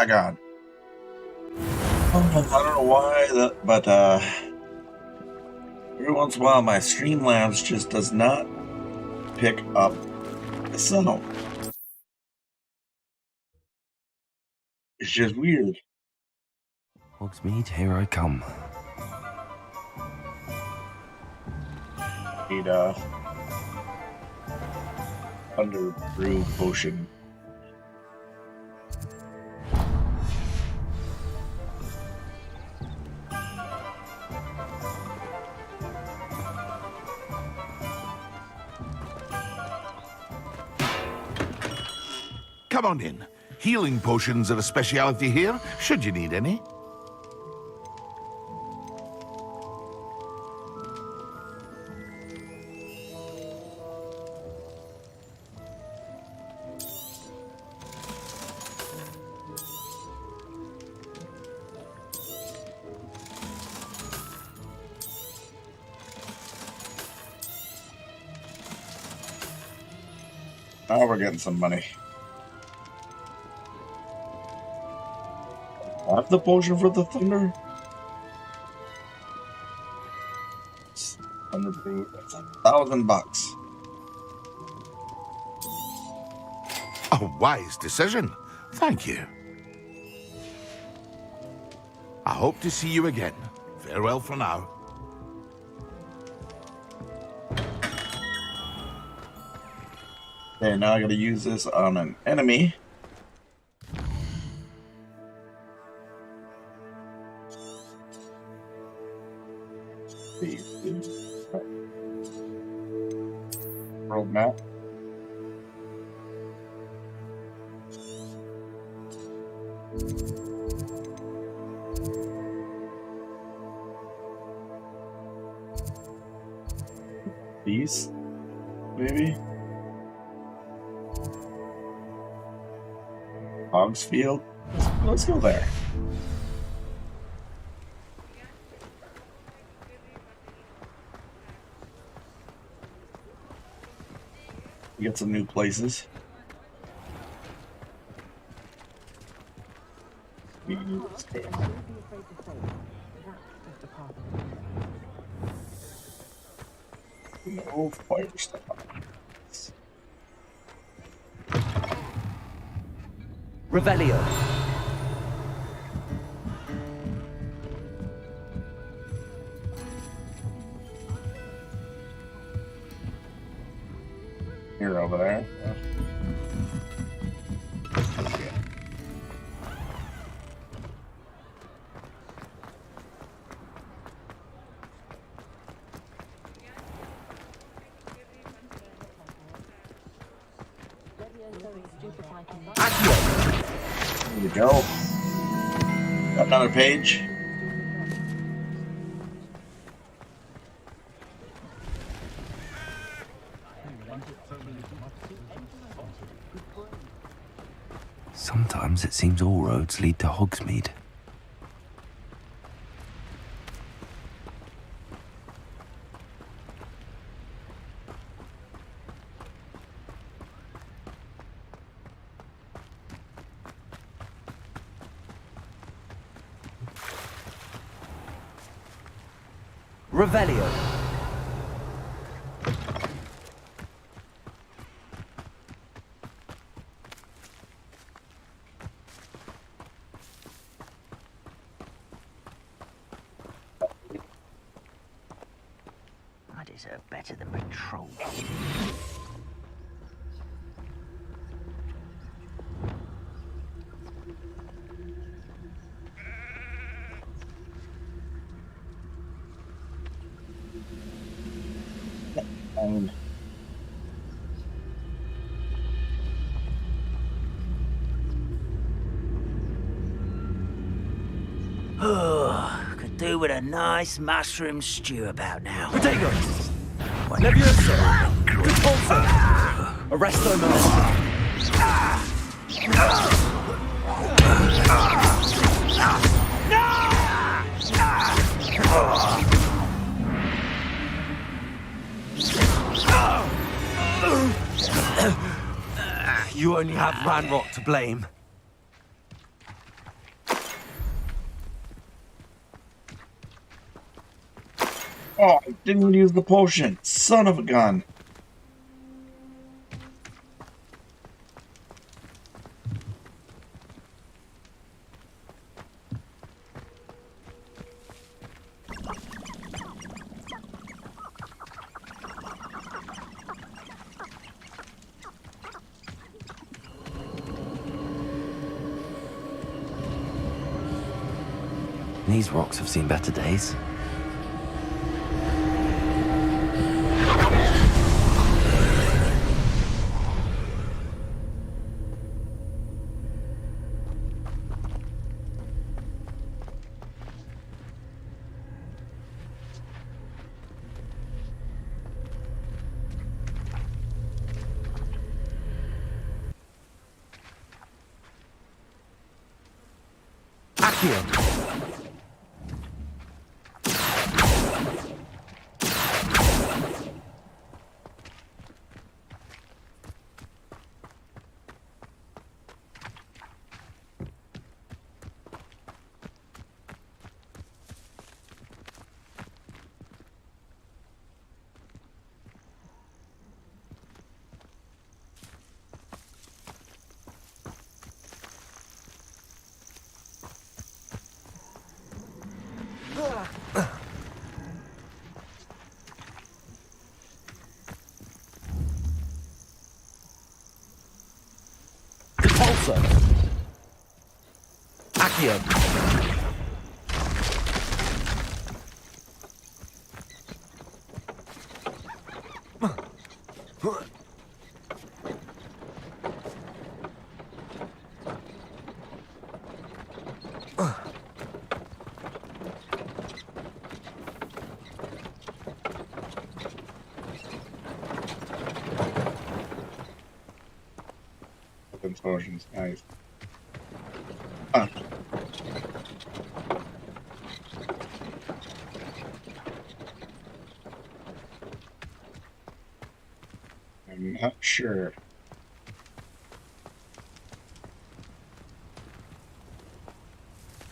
back on. I don't know why, but every once in a while my Streamlabs just does not pick up the sound. It's just weird. Hogsmeade, here I come. Need under brew potion. Come on in. Healing potions are a speciality here, should you need any. Now we're getting some money. I have the potion for the thunder. Thunder brew. That's $1,000. A wise decision. Thank you. I hope to see you again. Farewell for now. Okay, now I gotta use this on an enemy. World map. These, maybe. Hogsfield. Let's go there. Get some new places. No fire stuff. Revelio. Here over there. There we go. Got another page. Sometimes it seems all roads lead to Hogsmeade. Revelio. I deserve better than patrol. Could do with a nice mushroom stew about now. Protego. Levioso. Repulso. Arresto Momentum. You only have Ranrock to blame. Oh, I didn't use the potion. Son of a gun. These rocks have seen better days. Accio. Repulsor. Accio. Potions, nice. Ah. I'm not sure.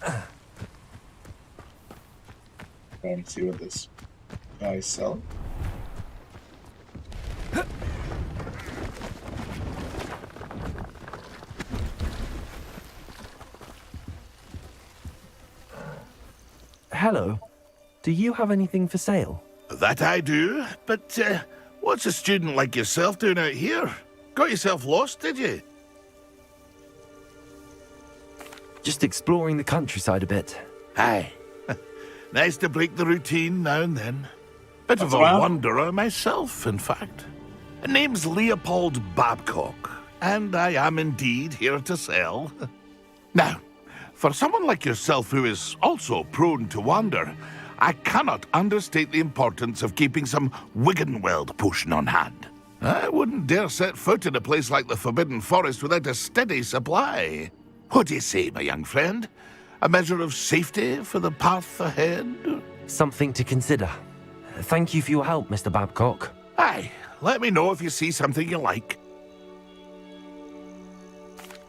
Go and see what this guy's selling. Hello. Do you have anything for sale? That I do, but what's a student like yourself doing out here? Got yourself lost, did you? Just exploring the countryside a bit. Aye. Nice to break the routine now and then. Bit of That's a wild. wanderer myself, in fact. Name's Leopold Babcock, and I am indeed here to sell. Now, for someone like yourself who is also prone to wander, I cannot understate the importance of keeping some Wiggenweld potion on hand. I wouldn't dare set foot in a place like the Forbidden Forest without a steady supply. What do you say, my young friend? A measure of safety for the path ahead? Something to consider. Thank you for your help, Mr. Babcock. Aye, let me know if you see something you like.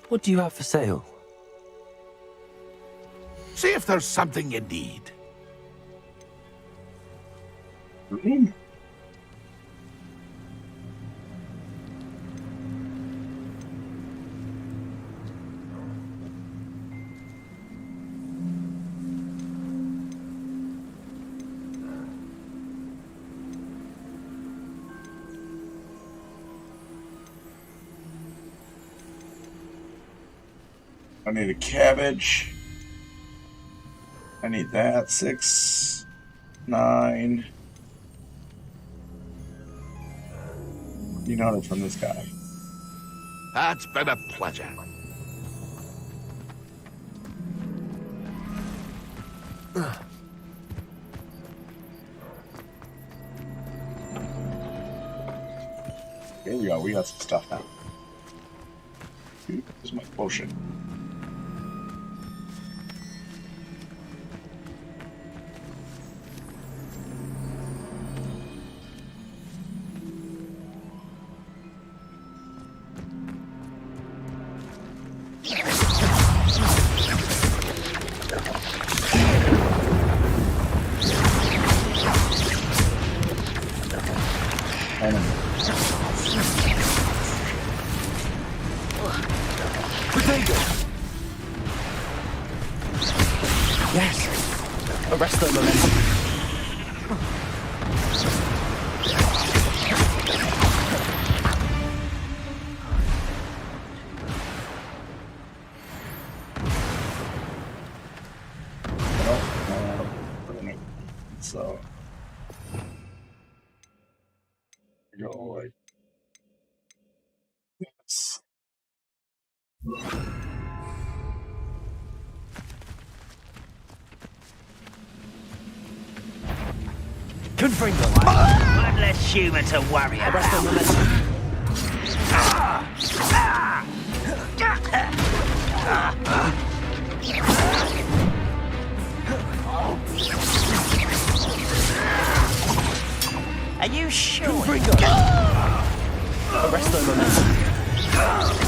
What do you have for sale? See if there's something you need. Mm. I need a cabbage. I need that. 6, 9. You know it from this guy. That's been a pleasure. Here we go. We got some stuff now. Here's my potion. Potato! Yes! Arrest the momentum. So go like this. Confringo! One less human to worry Arrest the about. momentum. Are you sure? Confringo! Arrest the momentum.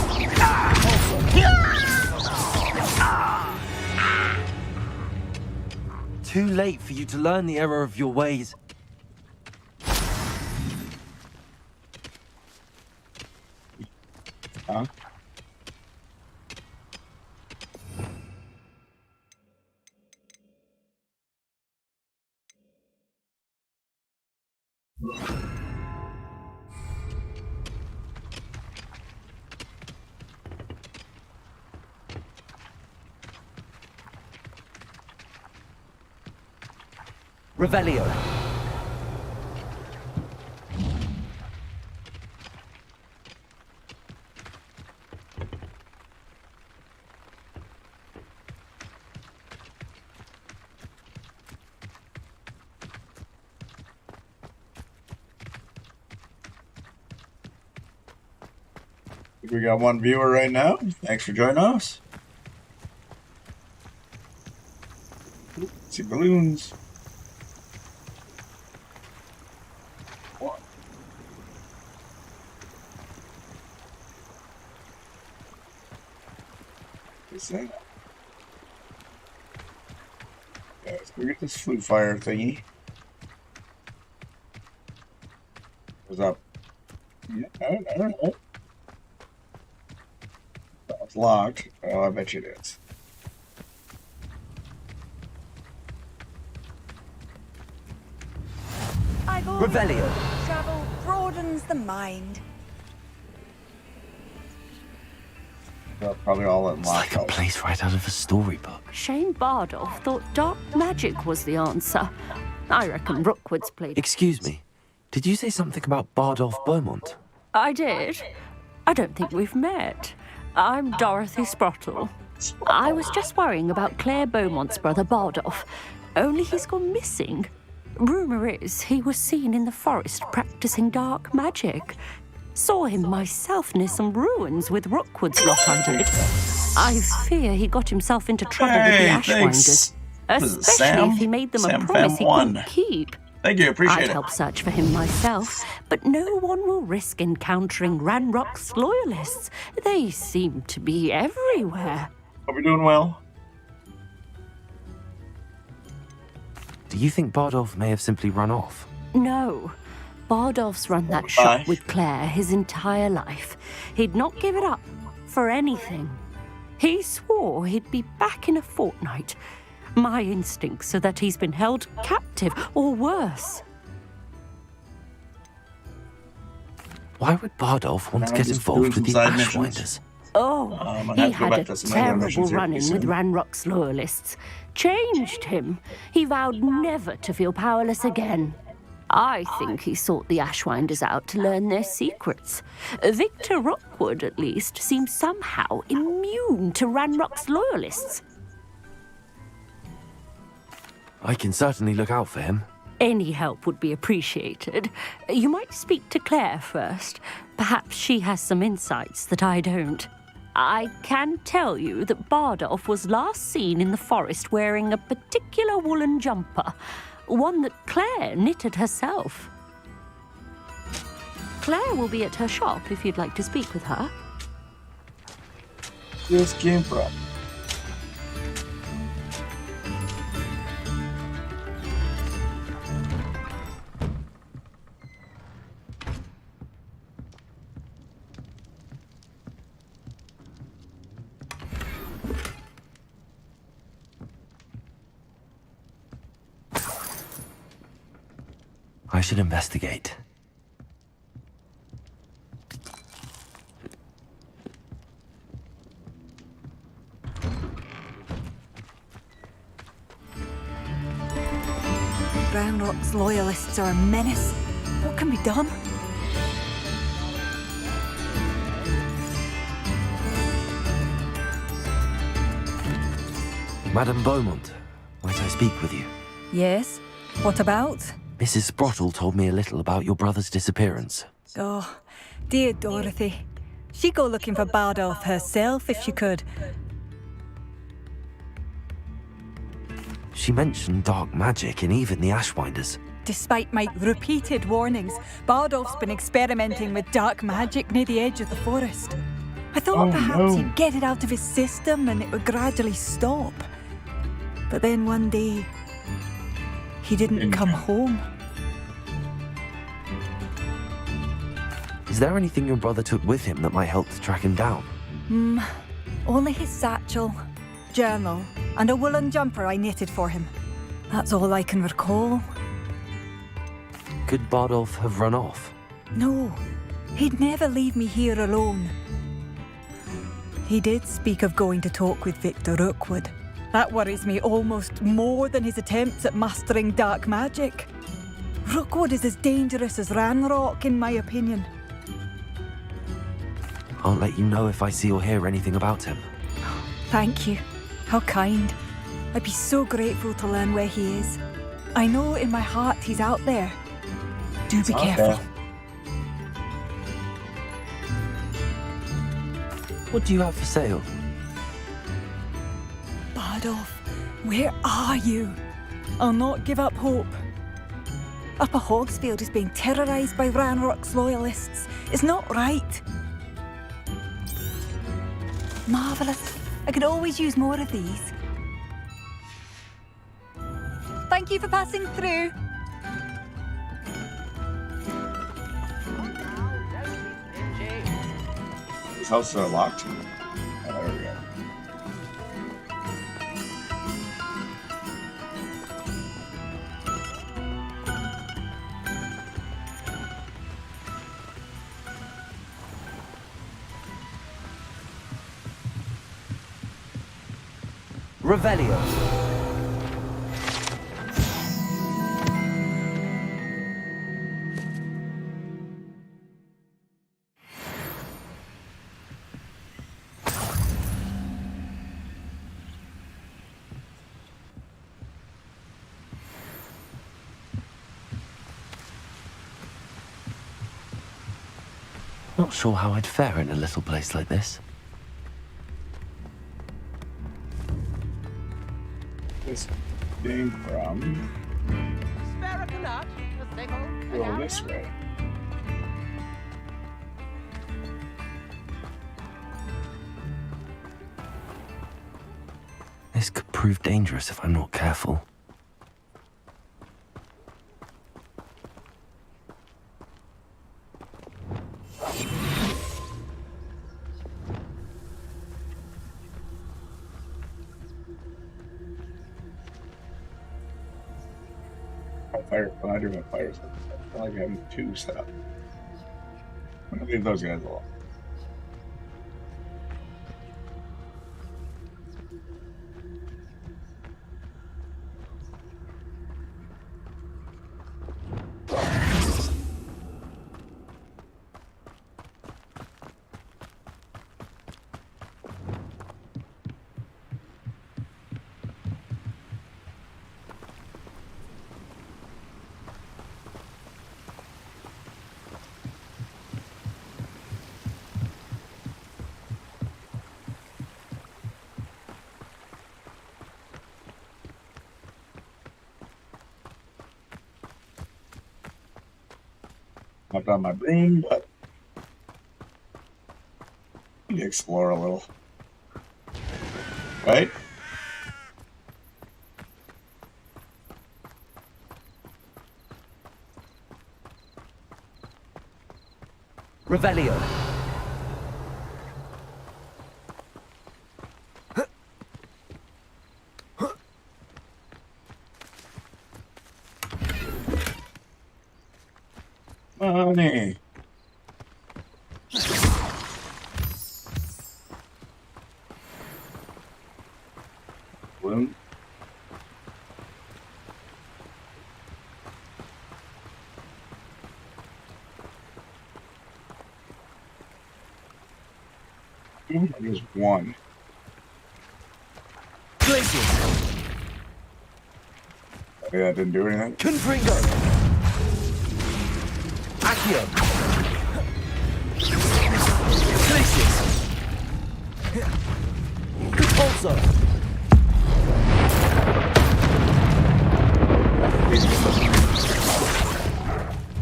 Too late for you to learn the error of your ways. Huh? Revelio. We got one viewer right now. Thanks for joining us. Ooh, see balloons. What? What's that? Yeah, let's go get this flute fire thingy. What's up? Yeah, I don't know. It's locked. Oh, I bet you it is. I've always Revelio. travel broadens the mind. Probably all It's like a unlocked. place right out of a storybook. Shane Bardolph thought dark magic was the answer. I reckon Rookwood's played. Excuse me, did you say something about Bardolph Beaumont? I did. I don't think we've met. I'm Dorothy Sprottle. I was just worrying about Claire Beaumont's brother Bardolph. Only he's gone missing. Rumour is he was seen in the forest practicing dark magic. Saw him myself near some ruins with Rookwood's lot I did. I fear he got himself into trouble with the Hey, Ashwinders. thanks. Was it Especially Sam? if he made them Sam a promise he Fam1. couldn't keep. Thank you, appreciate I'd it. help search for him myself, but no one will risk encountering Ranrock's loyalists. They seem to be everywhere. Hope you're doing well. Do you think Bardolph may have simply run off? No. Bardolph's run that Bye. shop with Claire his entire life. He'd not give it up for anything. He swore he'd be back in a fortnight. My instincts are that he's been held captive, or worse. Why would Bardolph want to Now get just involved doing with the some side missions. Ashwinders? Oh, I'll he have to go had back a to some other terrible missions here run-in pretty with soon. Ranrock's loyalists. Changed him. He vowed never to feel powerless again. I think he sought the Ashwinders out to learn their secrets. Victor Rookwood, at least, seems somehow immune to Ranrock's loyalists. I can certainly look out for him. Any help would be appreciated. You might speak to Claire first. Perhaps she has some insights that I don't. I can tell you that Bardolph was last seen in the forest wearing a particular woolen jumper, one that Claire knitted herself. Claire will be at her shop if you'd like to speak with her. This came from. should investigate. Brown Rock's loyalists are a menace. What can be done? Madame Beaumont, might I speak with you? Yes? What about? Mrs. Sprottle told me a little about your brother's disappearance. Oh, dear Dorothy. She'd go looking for Bardolph herself if she could. She mentioned dark magic and even the Ashwinders. Despite my repeated warnings, Bardolph's been experimenting with dark magic near the edge of the forest. I thought perhaps he'd get it out of his system and it would gradually stop. But then one day, he didn't come home. Is there anything your brother took with him that might help to track him down? Only his satchel, journal, and a woolen jumper I knitted for him. That's all I can recall. Could Bardolph have run off? No, he'd never leave me here alone. He did speak of going to talk with Victor Rookwood. That worries me almost more than his attempts at mastering dark magic. Rookwood is as dangerous as Ranrock, in my opinion. I'll let you know if I see or hear anything about him. Thank you. How kind. I'd be so grateful to learn where he is. I know in my heart he's out there. Do be careful. What do you have for sale? Bardolph, where are you? I'll not give up hope. Upper Hogsfield is being terrorised by Ranrock's loyalists. It's not right. Marvellous. I could always use more of these. Thank you for passing through. This house is locked. Oh, there we go. Revelio. Not sure how I'd fare in a little place like this. This came from. Go this way. This could prove dangerous if I'm not careful. Fire fighter and fire. I like having two set up. I'm gonna leave those guys alone. Not on my broom, but need to explore a little. Right? Revelio. Bloom. There's one. Glacius! Yeah, that didn't do anything. Confringo! Accio! Glacius! Repulsor!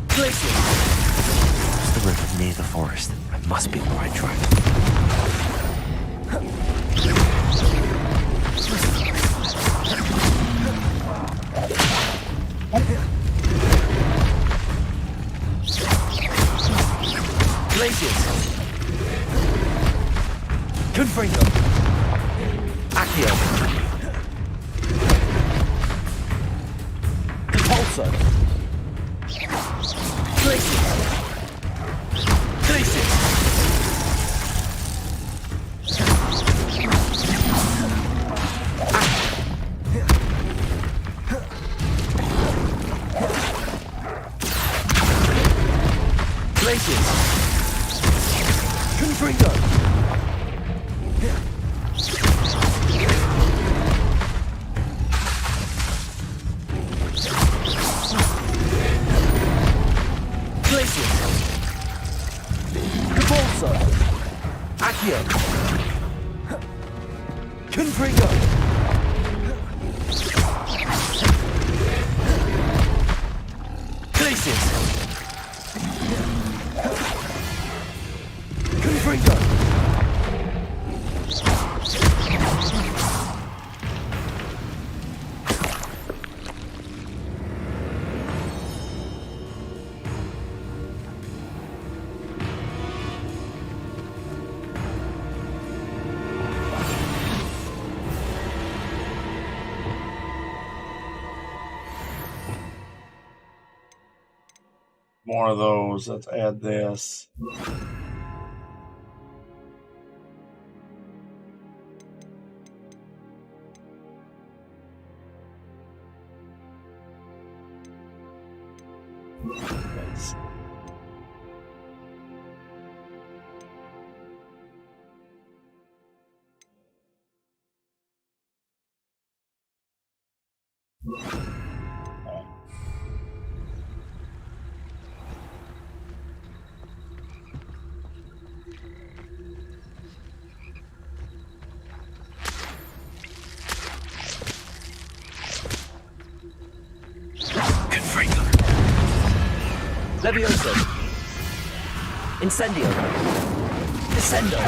Glacius! It's the river near the forest. I must be on the right track. Glacius! Confringo! Accio! Repulsor! Glacius! Glacius! Glacius! Confringo! Glacius! Repulsor! Accio! Confringo! Glacius! Confringo! More of those. Let's add this. Nice. Levioso! Incendio! Descendo!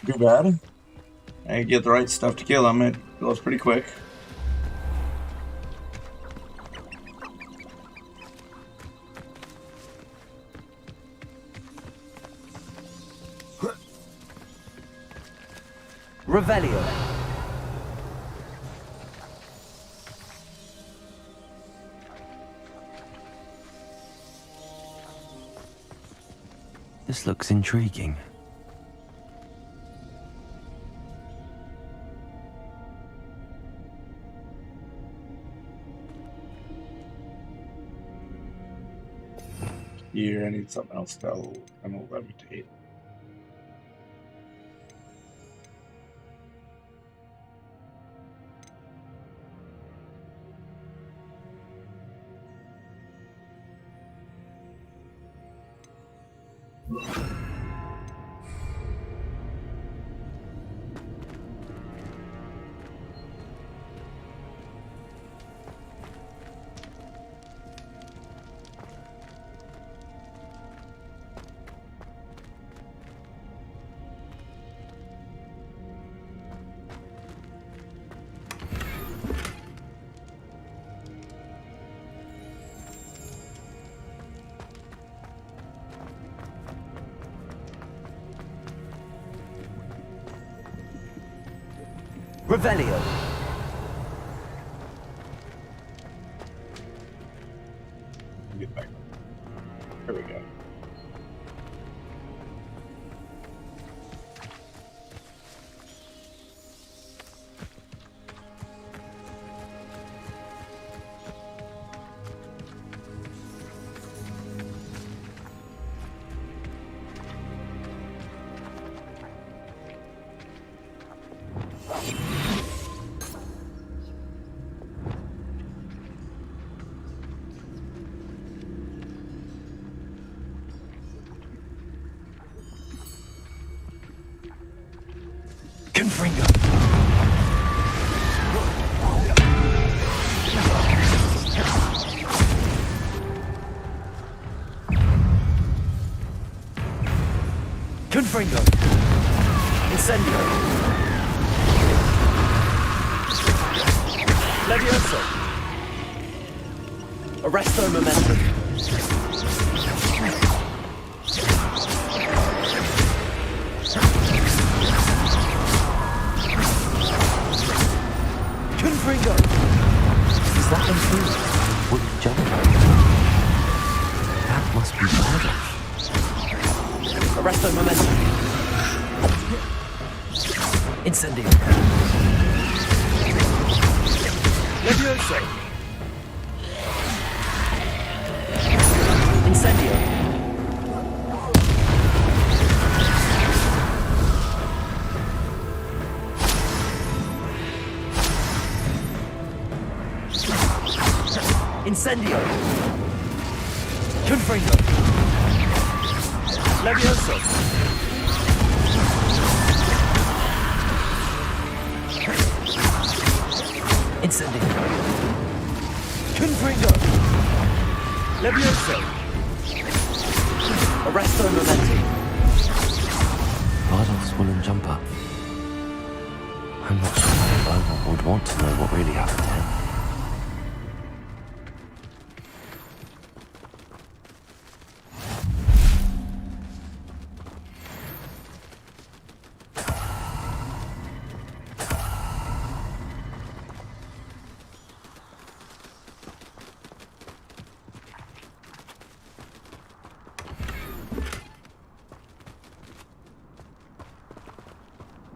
Too bad. I get the right stuff to kill him. It goes pretty quick. Revelio! This looks intriguing. Here, I need something else that'll levitate. Revelio. Get back. There we go. Confringo. Confringo. Incendio. Levioso. Arresto momentum. Confringo. Is that improved? Would he jump? That must be Bardoff. Arresto momentum. Incendio. Levioso. Incendio. Incendio. Confringo. Levioso. Incendio. Confringo. Levioso. Arresto momenti. Bardoff's woolen jumper. I'm not sure why Beaumont would want to know what really happened to him.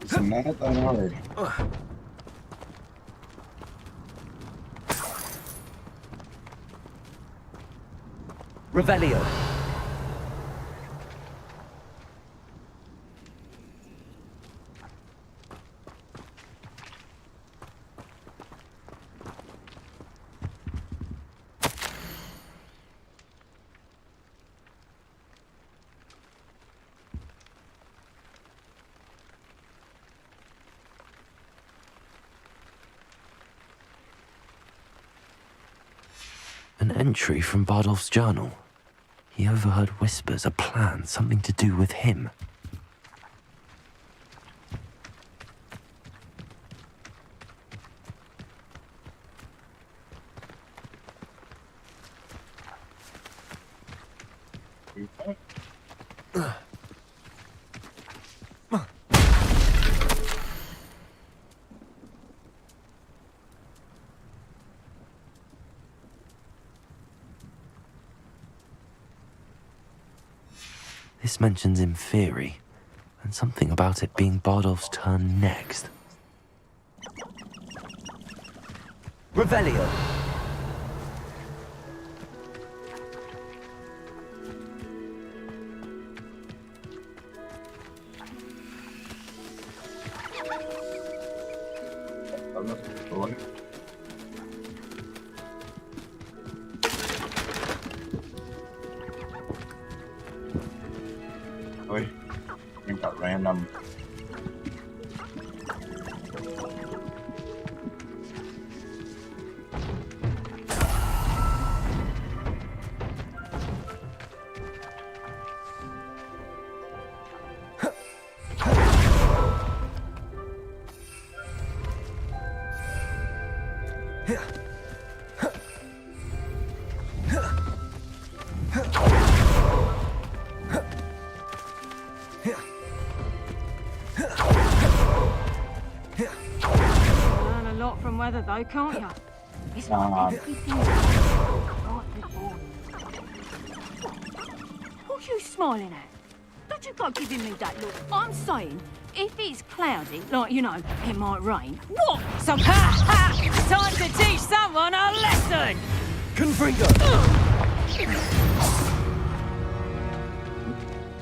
It's not that hard. Revelio. An entry from Bardoff's journal. He overheard whispers, a plan, something to do with him. This mentions Inferi, and something about it being Bardoff's turn next. Revelio. Ôi, mình tạo random. lot from weather, though, can't you? It's Ah. like everything's right before you. What are you smiling at? Don't you go giving me that look. I'm saying, if it's cloudy, like, you know, it might rain. What? So, ha! Time to teach someone a lesson! Confringo!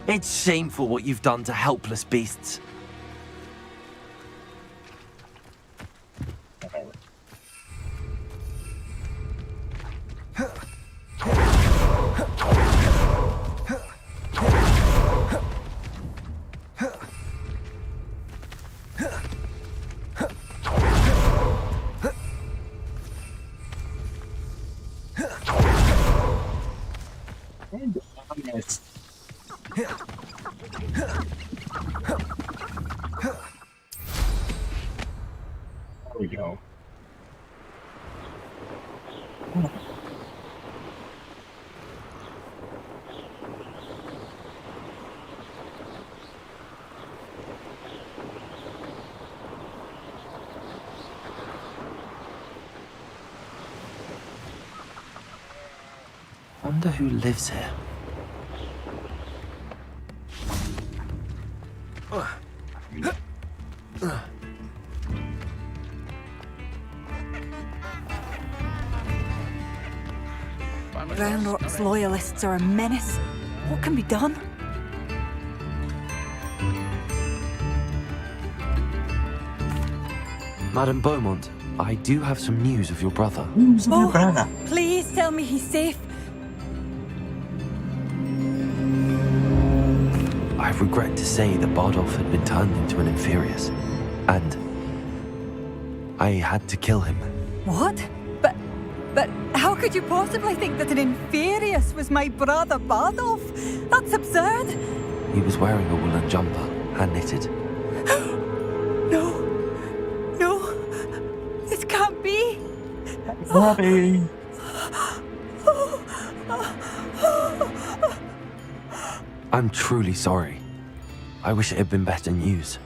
It's shameful what you've done to helpless beasts. Whatever. I missed. There we go. Wonder who lives here. Groundrock's loyalists are a menace. What can be done? Madame Beaumont, I do have some news of your brother. Who's my brother? Please tell me he's safe. I regret to say that Bardolph had been turned into an Inferius, and I had to kill him. What? But how could you possibly think that an Inferius was my brother Bardolph? That's absurd. He was wearing a woolen jumper, hand-knitted. No. This can't be. Bobby! I'm truly sorry. I wish it had been better news.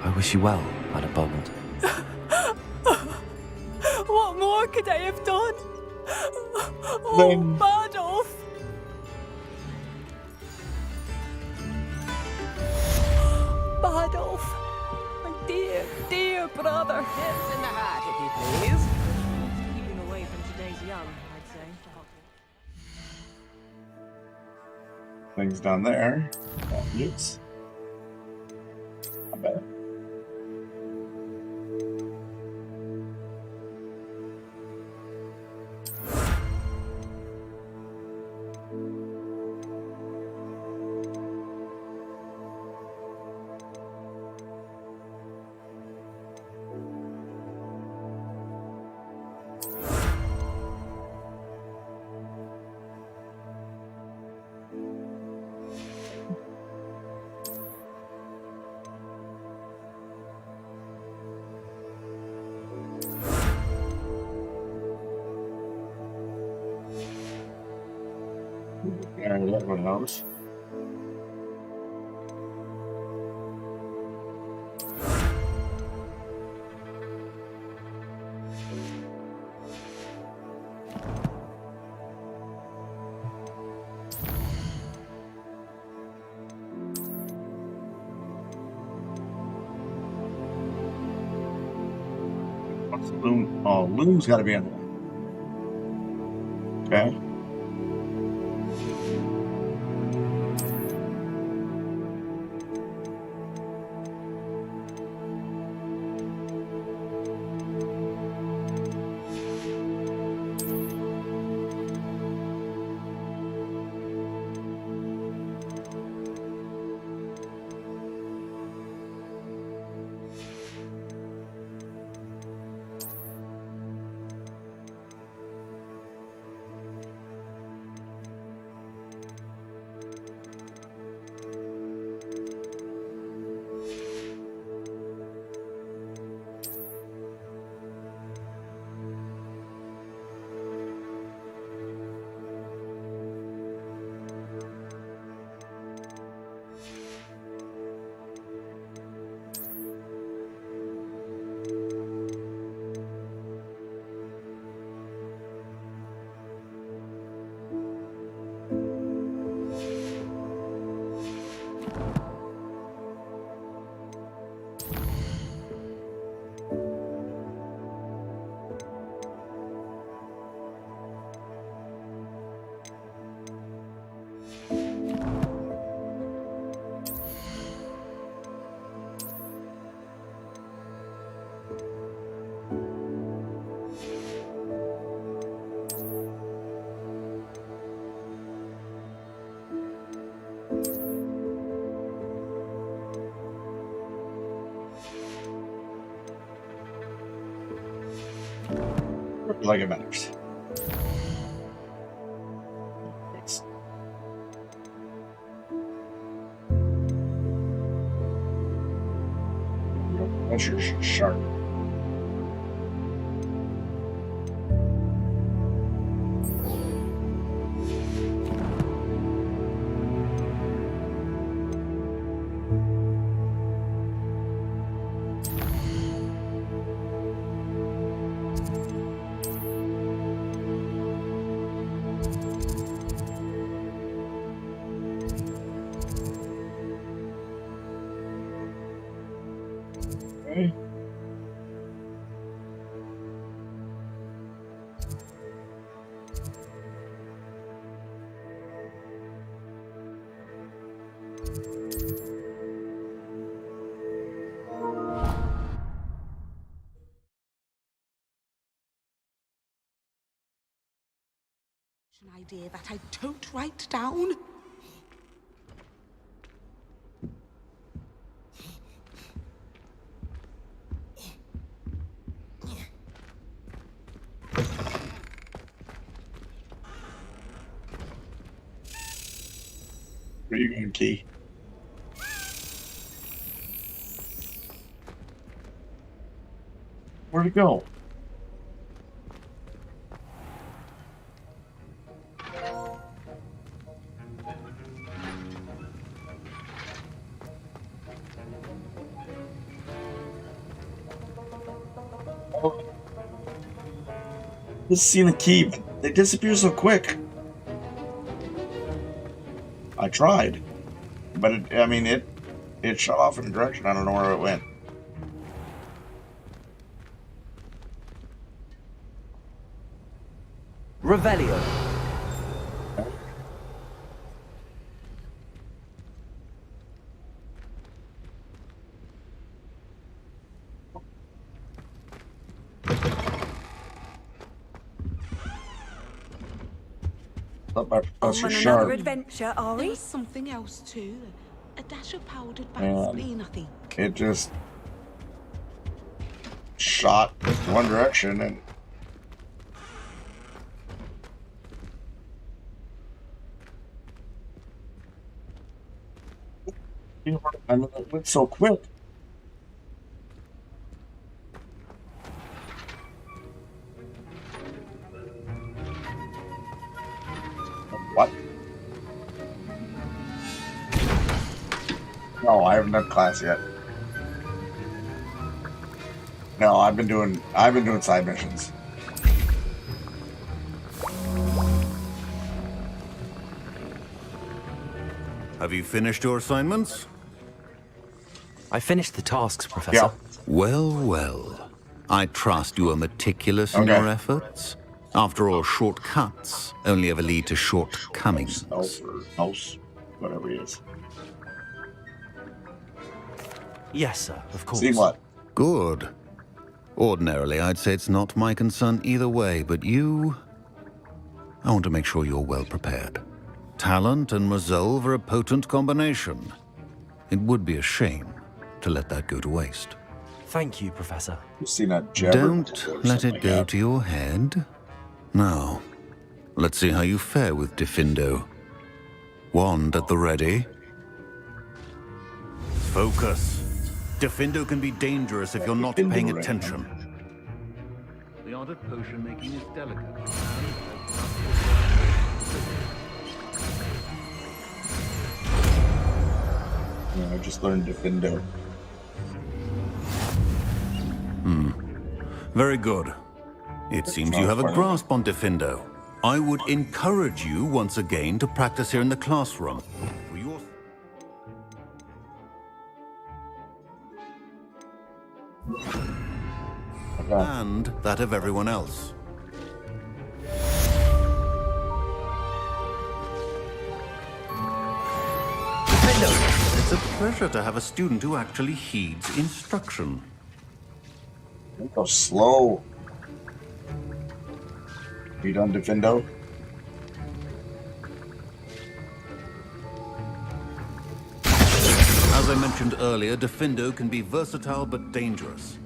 I wish you well, Madame Beaumont. What more could I have done? Oh, Then- Bardolph! Bardolph! My dear brother. Hips in the hat, if you please. Keeping away from today's young, I'd say. Things down there. Yes. I bet. Yeah, everyone knows. What's the loom? Oh, loom's got to be in there. Okay. Like it matters. It's measures sharp. Okay. An idea that I don't write down. Where are you going, Key? Where'd it go? Just seen the key, but they disappear so quick. I tried, but it shut off in a direction. I don't know where it went. Revelio. Up by Professor On another Sharp. adventure, are There we? was something else too. A dash of powdered And Vaseline, I think. it just shot one direction and I mean, it went so quick. What? No, I haven't done class yet. No, I've been doing side missions. Have you finished your assignments? I finished the tasks, Professor. Yeah. Well, well. I trust you are meticulous in Okay. your efforts. After all, shortcuts only ever lead to shortcomings. House, whatever he is. Yes, sir, of course. See what? Good. Ordinarily, I'd say it's not my concern either way, but you... I want to make sure you're well prepared. Talent and resolve are a potent combination. It would be a shame to let that go to waste. Thank you, Professor. You've seen that jabber Don't before or let something it like go that. to your head. Now, let's see how you fare with Diffindo. Wand at the ready. Focus. Diffindo can be dangerous if you're not Diffindo paying ready. attention. The art of potion making is delicate. Yeah, I just learned Diffindo. Very good. It seems you have a grasp on Diffindo. I would encourage you once again to practice here in the classroom. For your... and that of everyone else. It's a pleasure to have a student who actually heeds instruction. Don't go slow. You done Diffindo? As I mentioned earlier, Diffindo can be versatile but dangerous.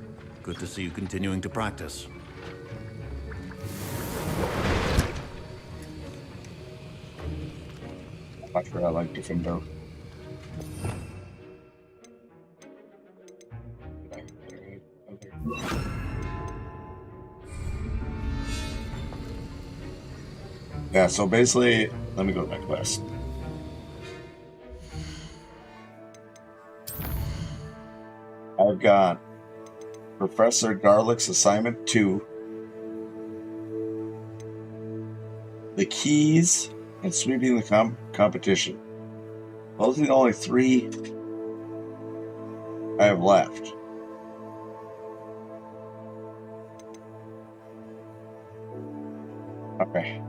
Good to see you continuing to practice. Not sure I like Defender. Yeah, so basically, let me go to my quest. I've got Professor Garlick's Assignment 2, the keys, and sweeping the competition. Those are the only 3 I have left. Okay.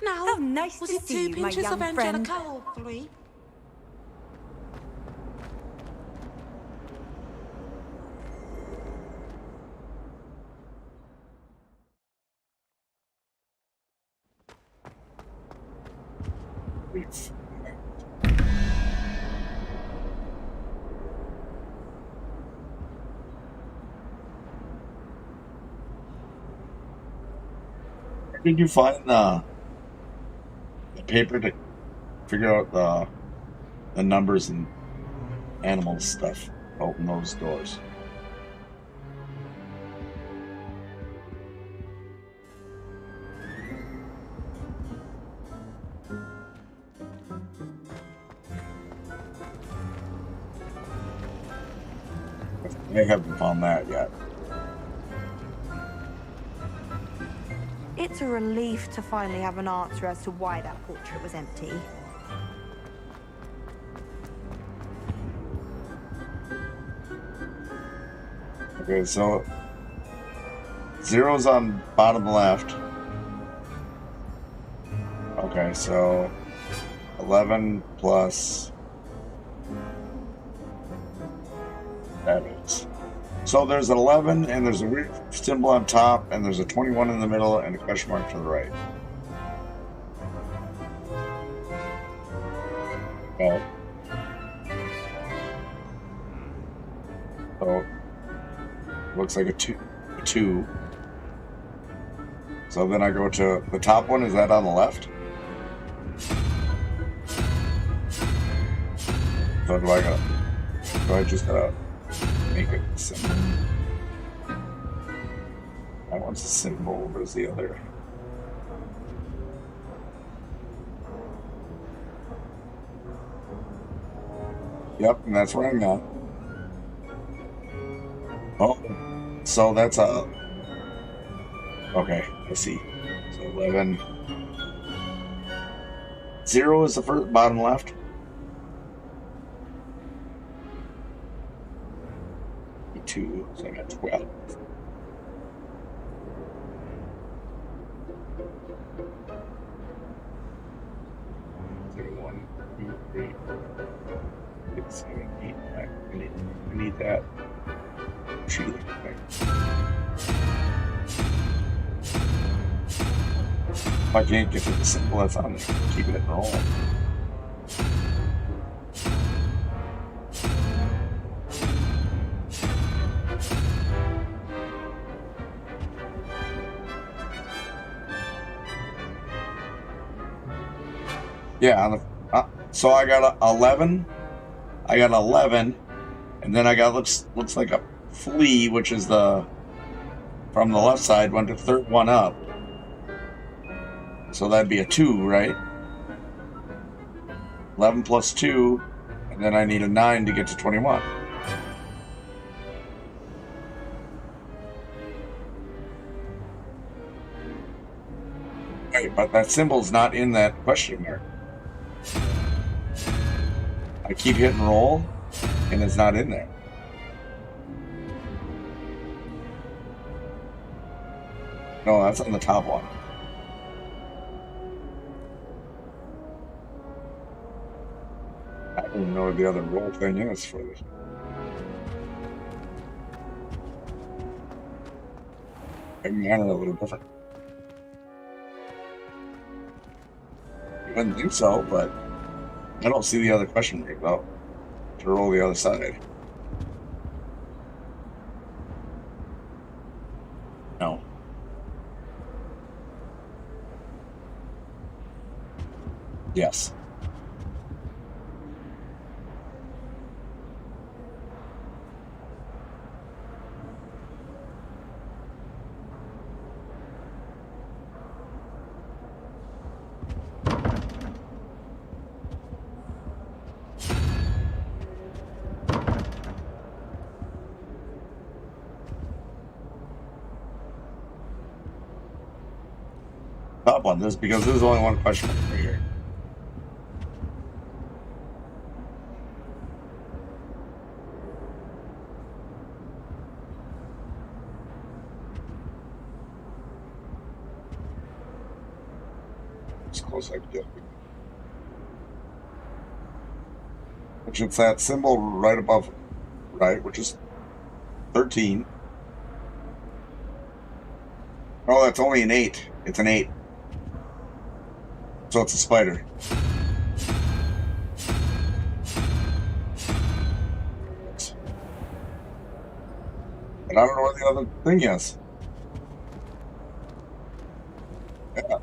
Now, How nice was to it see 2 you, my pinches young of friend. Angelica or 3? Where did you find the paper to figure out the numbers and animal stuff? Open those doors. I haven't found that yet. It's a relief to finally have an answer as to why that portrait was empty. Okay, so 0's on bottom left. Okay, so 11 plus that is. So there's an 11, and there's a weird symbol on top, and there's a 21 in the middle, and a question mark to the right. Oh. So looks like a two. So then I go to the top one. Is that on the left? So do I just gotta make it simple? That one's a symbol. Where's the other? Yep, and that's where I'm at. Oh, so that's a... Okay, I see. So 11. 0 is the first, bottom left. Two, so I got 12. One, 2, 3, 6, 7, 8, 9. I need that. Shoot. If I can't get to the symbol that's on there, keep it rolling. Yeah, on the, so I got 11. I got 11, and then I got looks like a flea, which is the from the left side, went to third one up. So that'd be a 2, right? 11 plus 2, and then I need a 9 to get to 21. Right, but that symbol's not in that question mark. I keep hitting roll, and it's not in there. No, that's on the top one. I don't even know what the other roll thing is for this. Maybe mine are a little different. You wouldn't think so, but I don't see the other question mark though. To roll the other side. No. Yes. Top on this because there's only one question mark right here. As close as I can get. Which it's that symbol right above, right, which is 13. Oh, that's only an 8. It's an 8. So it's a spider. And I don't know what the other thing is. Yeah.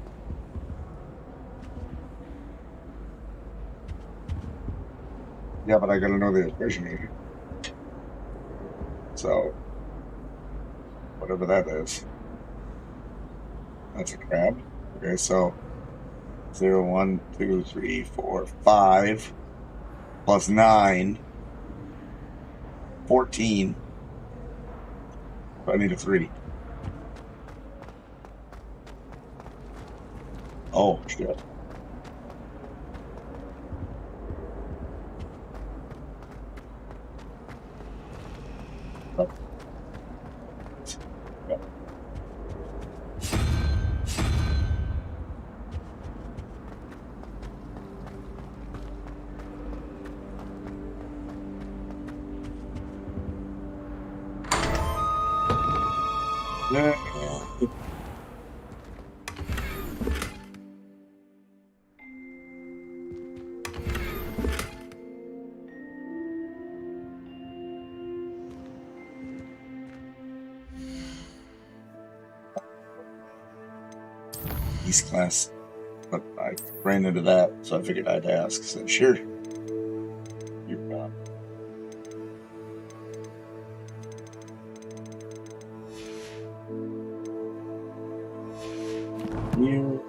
Yeah, but I gotta know the expression here. So, whatever that is. That's a crab. Okay, so 0, 1, 2, 3, 4, 5 plus 9, 14. So I need a 3. Oh, shit. Oh. Yeah. Yeah. East class, but I ran into that, so I figured I'd ask. So sure, you're gone. You.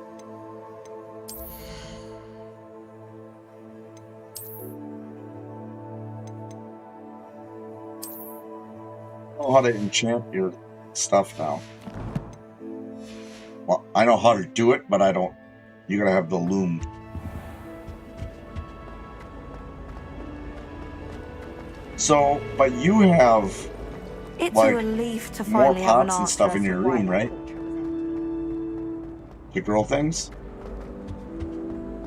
Know how to enchant your stuff now. Well, I know how to do it, but I don't. You gotta have the loom. So, but you have It's like a relief to more finally have an pots and stuff in answer your as to why room, that right? portrait was in. To grow things.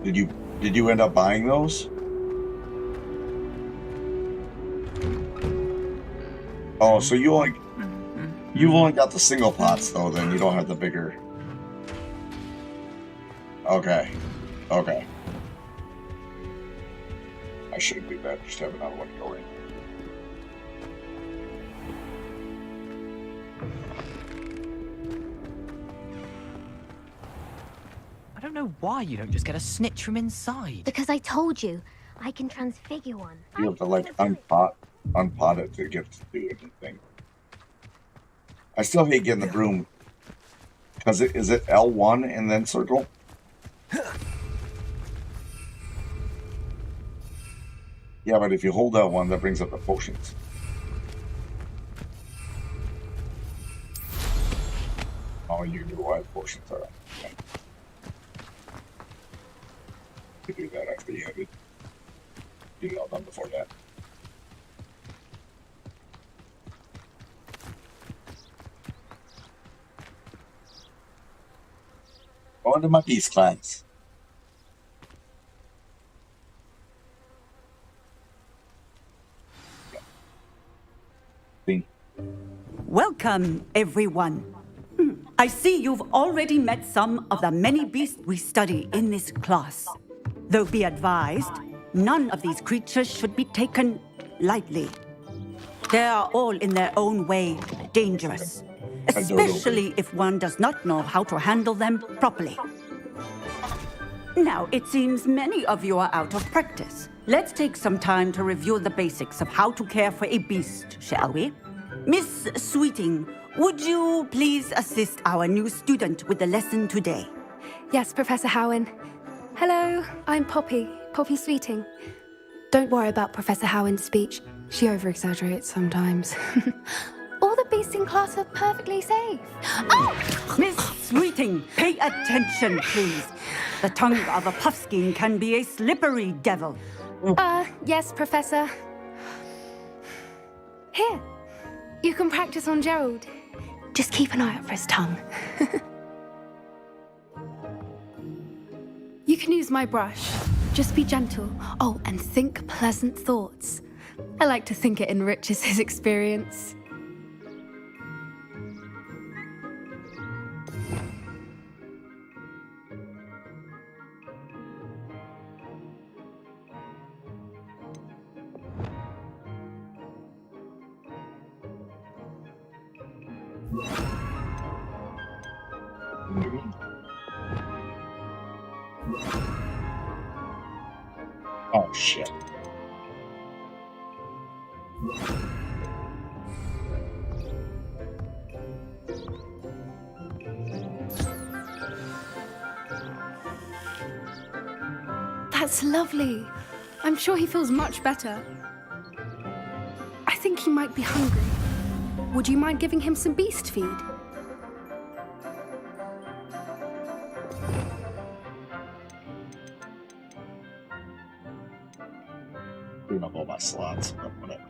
Did you end up buying those? Oh, so you've only got the single pots though. Then you don't have the bigger. Okay. Okay. I should do that. Just have another one going. I don't know why you don't just get a snitch from inside. Because I told you, I can transfigure one. You have to like unpot it to get to do anything. I still hate getting the broom. Because is it L1 and then circle? Yeah, but if you hold L1, that brings up the potions. Oh, you can do why potions are. Okay. You do that after you have it. Get it all done before that. Going to my peace class. Welcome, everyone. I see you've already met some of the many beasts we study in this class. Though be advised, none of these creatures should be taken lightly. They are all in their own way dangerous, especially if one does not know how to handle them properly. Now, it seems many of you are out of practice. Let's take some time to review the basics of how to care for a beast, shall we? Miss Sweeting, would you please assist our new student with the lesson today? Yes, Professor Howen. Hello, I'm Poppy Sweeting. Don't worry about Professor Howen's speech. She over-exaggerates sometimes. All the beasts in class are perfectly safe. Oh! Miss Sweeting, pay attention, please. The tongue of a puffskein can be a slippery devil. Yes, Professor. Here, you can practice on Gerald. Just keep an eye out for his tongue. You can use my brush. Just be gentle. Oh, and think pleasant thoughts. I like to think it enriches his experience. Oh, shit. That's lovely. I'm sure he feels much better. I think he might be hungry. Would you mind giving him some beast feed? Clean up all my slots, but whatever.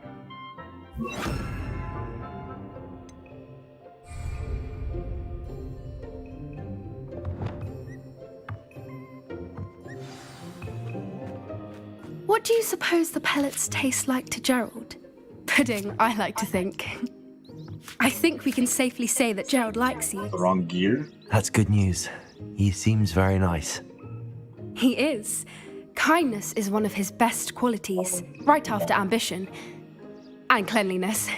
What do you suppose the pellets taste like to Gerald? Pudding, I like to think. I think we can safely say that Gerald likes you. The wrong gear? That's good news. He seems very nice. He is. Kindness is one of his best qualities, right after ambition. And cleanliness.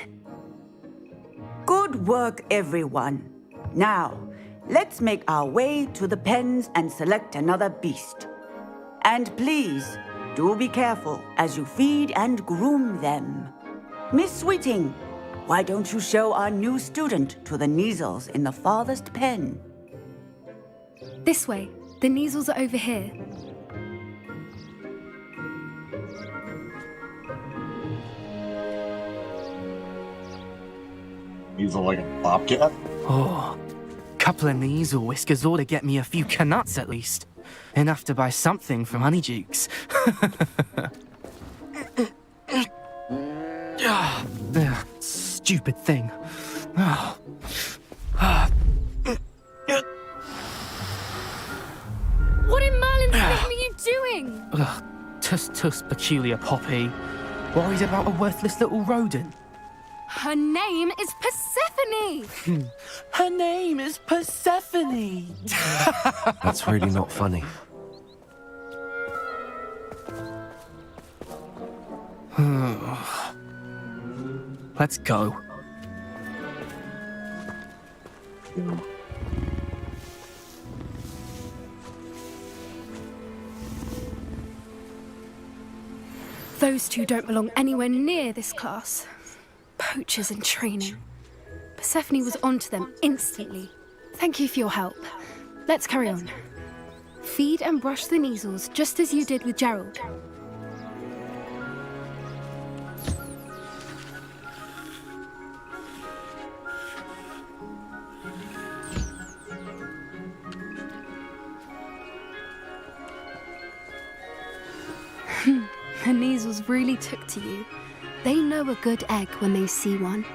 Good work, everyone. Now, let's make our way to the pens and select another beast. And please, do be careful as you feed and groom them. Miss Sweeting, why don't you show our new student to the Kneazles in the farthest pen? This way. The Kneazles are over here. He's like a bobcat? Oh, couple of Kneazle whiskers ought to get me a few canuts at least. Enough to buy something from Honeydukes. Stupid thing. What in Merlin's name are you doing? Tuss, peculiar Poppy. Worried about a worthless little rodent. Her name is Persephone! Her name is Persephone! That's really not funny. Let's go. Those two don't belong anywhere near this class. Poachers in training. Persephone was onto them instantly. Thank you for your help. Let's carry on. Feed and brush the Kneazles just as you did with Gerald. The Kneazles really took to you. They know a good egg when they see one.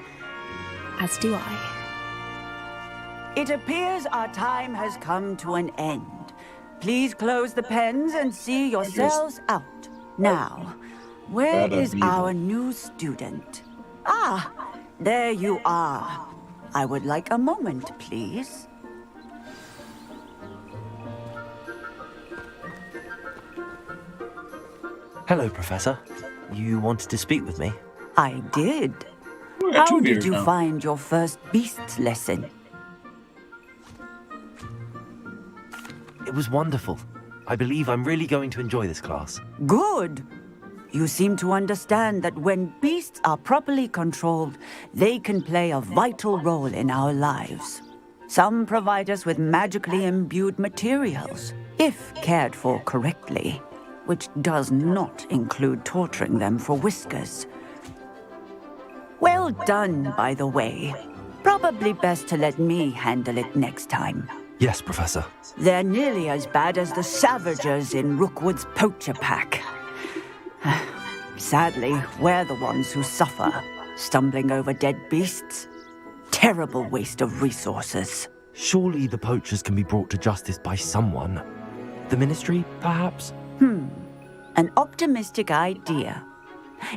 As do I. It appears our time has come to an end. Please close the pens and see yourselves out. Now, where is our new student? Ah, there you are. I would like a moment, please. Hello, Professor. You wanted to speak with me? I did. We got two How did beers you now. find your first beasts lesson? It was wonderful. I believe I'm really going to enjoy this class. Good. You seem to understand that when beasts are properly controlled, they can play a vital role in our lives. Some provide us with magically imbued materials, if cared for correctly, which does not include torturing them for whiskers. Well done, by the way. Probably best to let me handle it next time. Yes, Professor. They're nearly as bad as the Savagers in Rookwood's poacher pack. Sadly, we're the ones who suffer, stumbling over dead beasts. Terrible waste of resources. Surely the poachers can be brought to justice by someone. The Ministry, perhaps? An optimistic idea.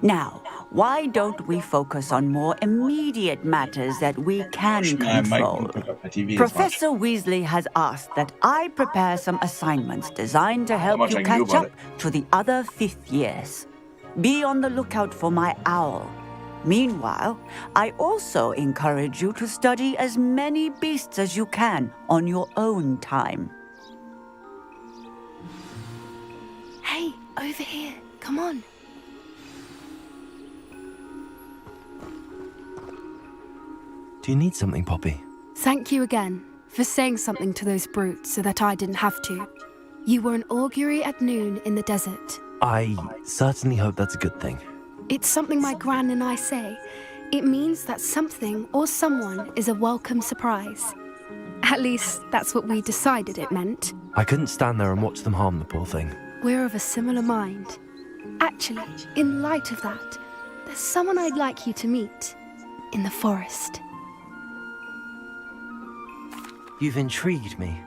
Now, why don't we focus on more immediate matters that we can I might control? pick up my TV Professor Weasley has asked that I prepare some assignments designed to help much you I can do catch about up to the other fifth years. Be on the lookout for my owl. Meanwhile, I also encourage you to study as many beasts as you can on your own time. Hey, over here. Come on. Do you need something, Poppy? Thank you again for saying something to those brutes so that I didn't have to. You were an augury at noon in the desert. I certainly hope that's a good thing. It's something my gran and I say. It means that something or someone is a welcome surprise. At least, that's what we decided it meant. I couldn't stand there and watch them harm the poor thing. We're of a similar mind. Actually, in light of that, there's someone I'd like you to meet in the forest. You've intrigued me.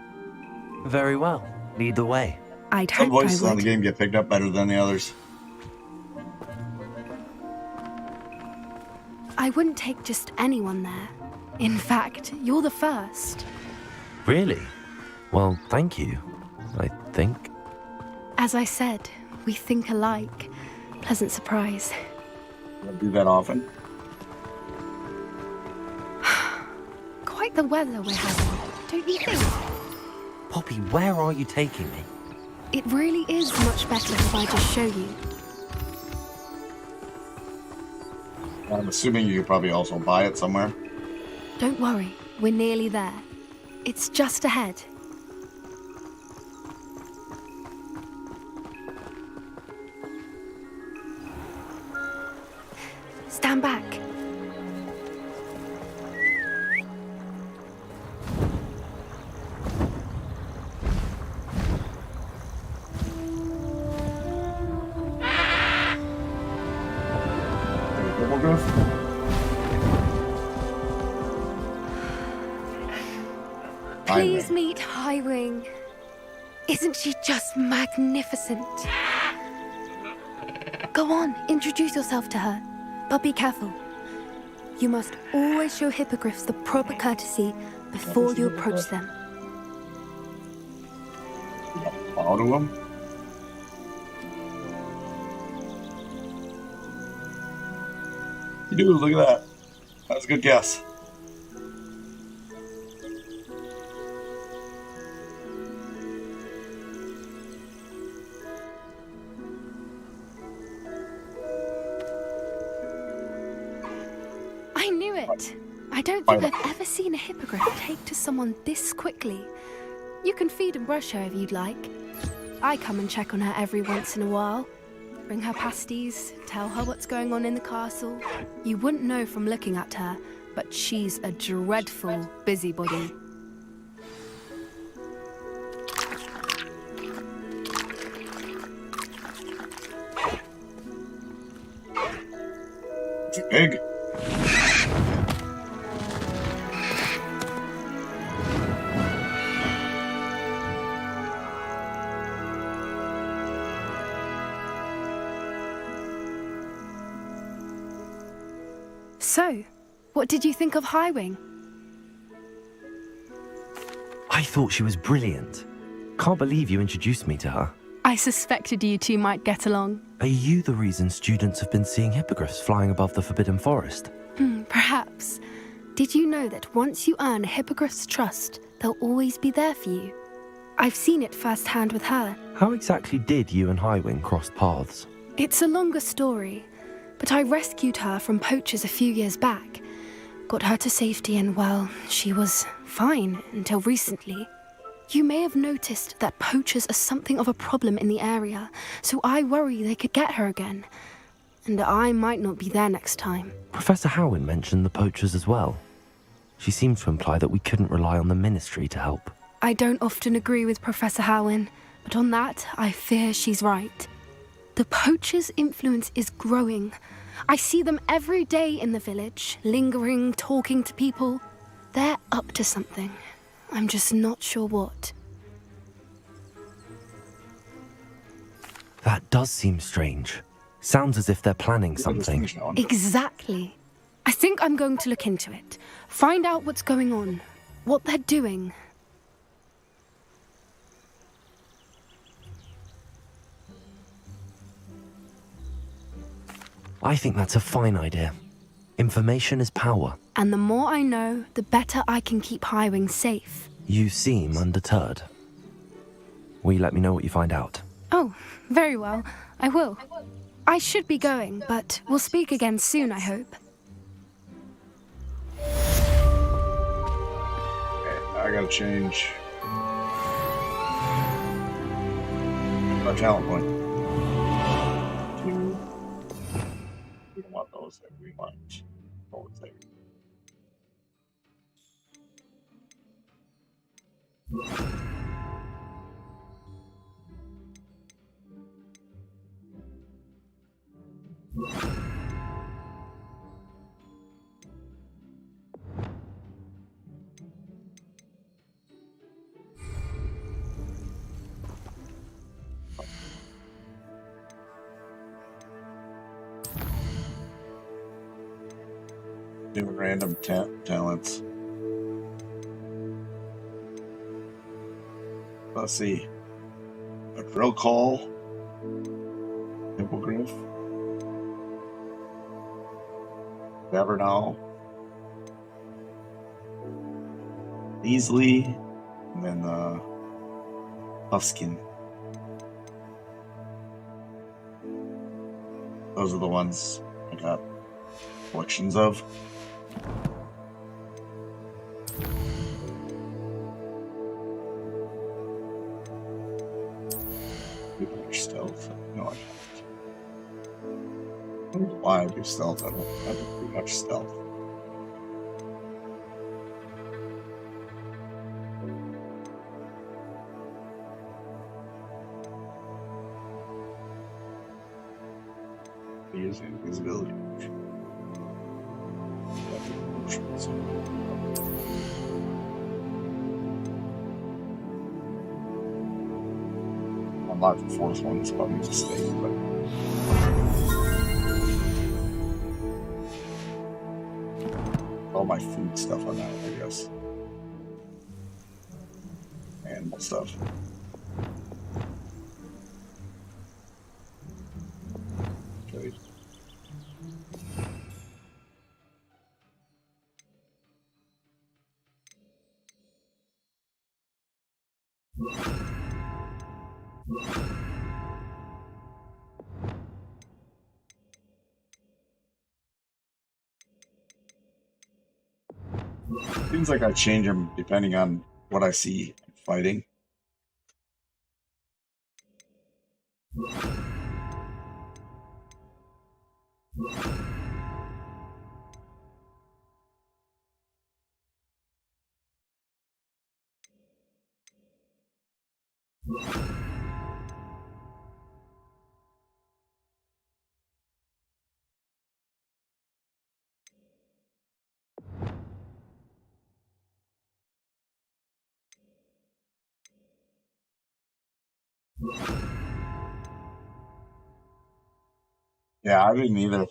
Very well. Lead the way. I'd Some hoped voices I on the would. game get picked up better than the others. I wouldn't take just anyone there. In fact, you're the first. Really? Well, thank you, I think. As I said, we think alike. Pleasant surprise. I don't do that often. Quite the weather we're having, don't you think? Poppy, where are you taking me? It really is much better if I just show you. I'm assuming you could probably also buy it somewhere. Don't worry, we're nearly there. It's just ahead. Stand back. Please meet Highwing. Isn't she just magnificent? Go on, introduce yourself to her. But be careful. You must always show hippogriffs the proper courtesy before you approach them. Bow to him. You do, look at that. That's a good guess. I knew it. I don't think I've ever seen a hippogriff take to someone this quickly. You can feed and brush her if you'd like. I come and check on her every once in a while. Bring her pasties, tell her what's going on in the castle. You wouldn't know from looking at her, but she's a dreadful busybody. Big. So, what did you think of Highwing? I thought she was brilliant. Can't believe you introduced me to her. I I suspected you two might get along. Are you the reason students have been seeing hippogriffs flying above the Forbidden Forest? Perhaps. Did you know that once you earn a hippogriff's trust, they'll always be there for you? I've seen it firsthand with her. How exactly did you and Highwing cross paths? It's a longer story, but I rescued her from poachers a few years back. Got her to safety and, well, she was fine until recently. You may have noticed that poachers are something of a problem in the area, so I worry they could get her again. And I might not be there next time. Professor Howin mentioned the poachers as well. She seemed to imply that we couldn't rely on the Ministry to help. I don't often agree with Professor Howin, but on that, I fear she's right. The poachers' influence is growing. I see them every day in the village, lingering, talking to people. They're up to something. I'm just not sure what. That does seem strange. Sounds as if they're planning something. Exactly. I think I'm going to look into it. Find out what's going on. What they're doing. I think that's a fine idea. Information is power. And the more I know, the better I can keep Highwing safe. You seem undeterred. Will you let me know what you find out? Oh, very well. I will. I should be going, but we'll speak again soon, I hope. Okay, I gotta change my talent point. We don't want those there. We want those there. New random talents. Let's see. A drill call. Hippogriff. Davernal. Easley. And then Puffskin. Those are the ones I got collections of. Stealth. No, I don't know why I do stealth. I don't have too much stealth. Using invisibility. Unlock the fourth one, it's probably a mistake, but all my food stuff on that, I guess. Animal stuff. Okay. Seems like I change them depending on what I see fighting. Yeah, I didn't either.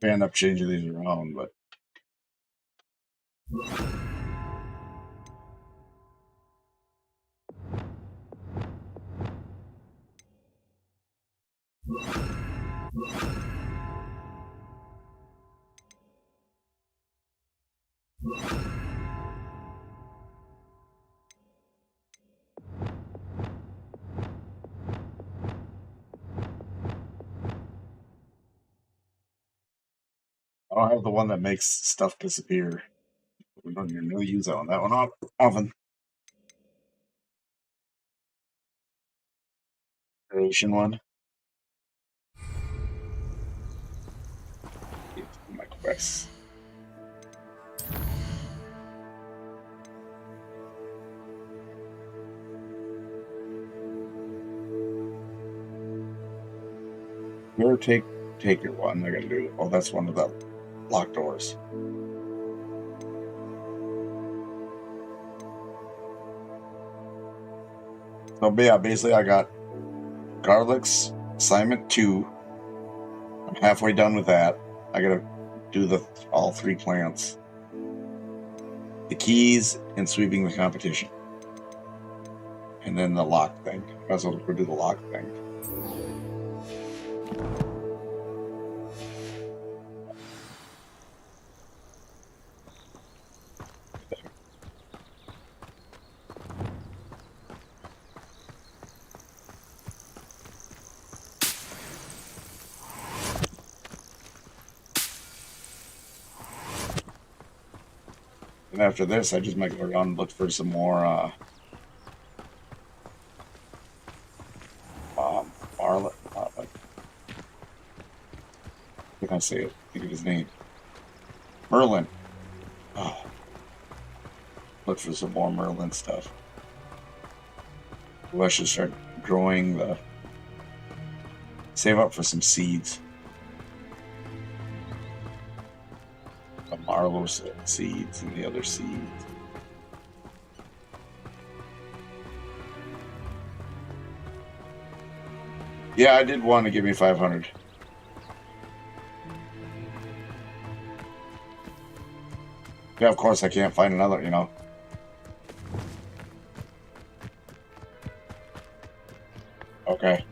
I end up changing these around, but I don't have the one that makes stuff disappear. We don't even really use that one. That one often. Creation one. My quest. Here, take your one. I gotta do. Oh, that's one of the locked doors. So yeah, basically I got Garlic's assignment 2. I'm halfway done with that. I gotta do all 3 plants. The keys and sweeping the competition. And then the lock thing. I also have to do the lock thing. And after this, I just might go around and look for some more, Marlin. Can I say it? Think of his name. Merlin. Oh. Look for some more Merlin stuff. Ooh, I should start growing the... Save up for some seeds. The Marlow seeds and the other seeds. Yeah, I did want to give me 500. Yeah, of course I can't find another, you know. Okay.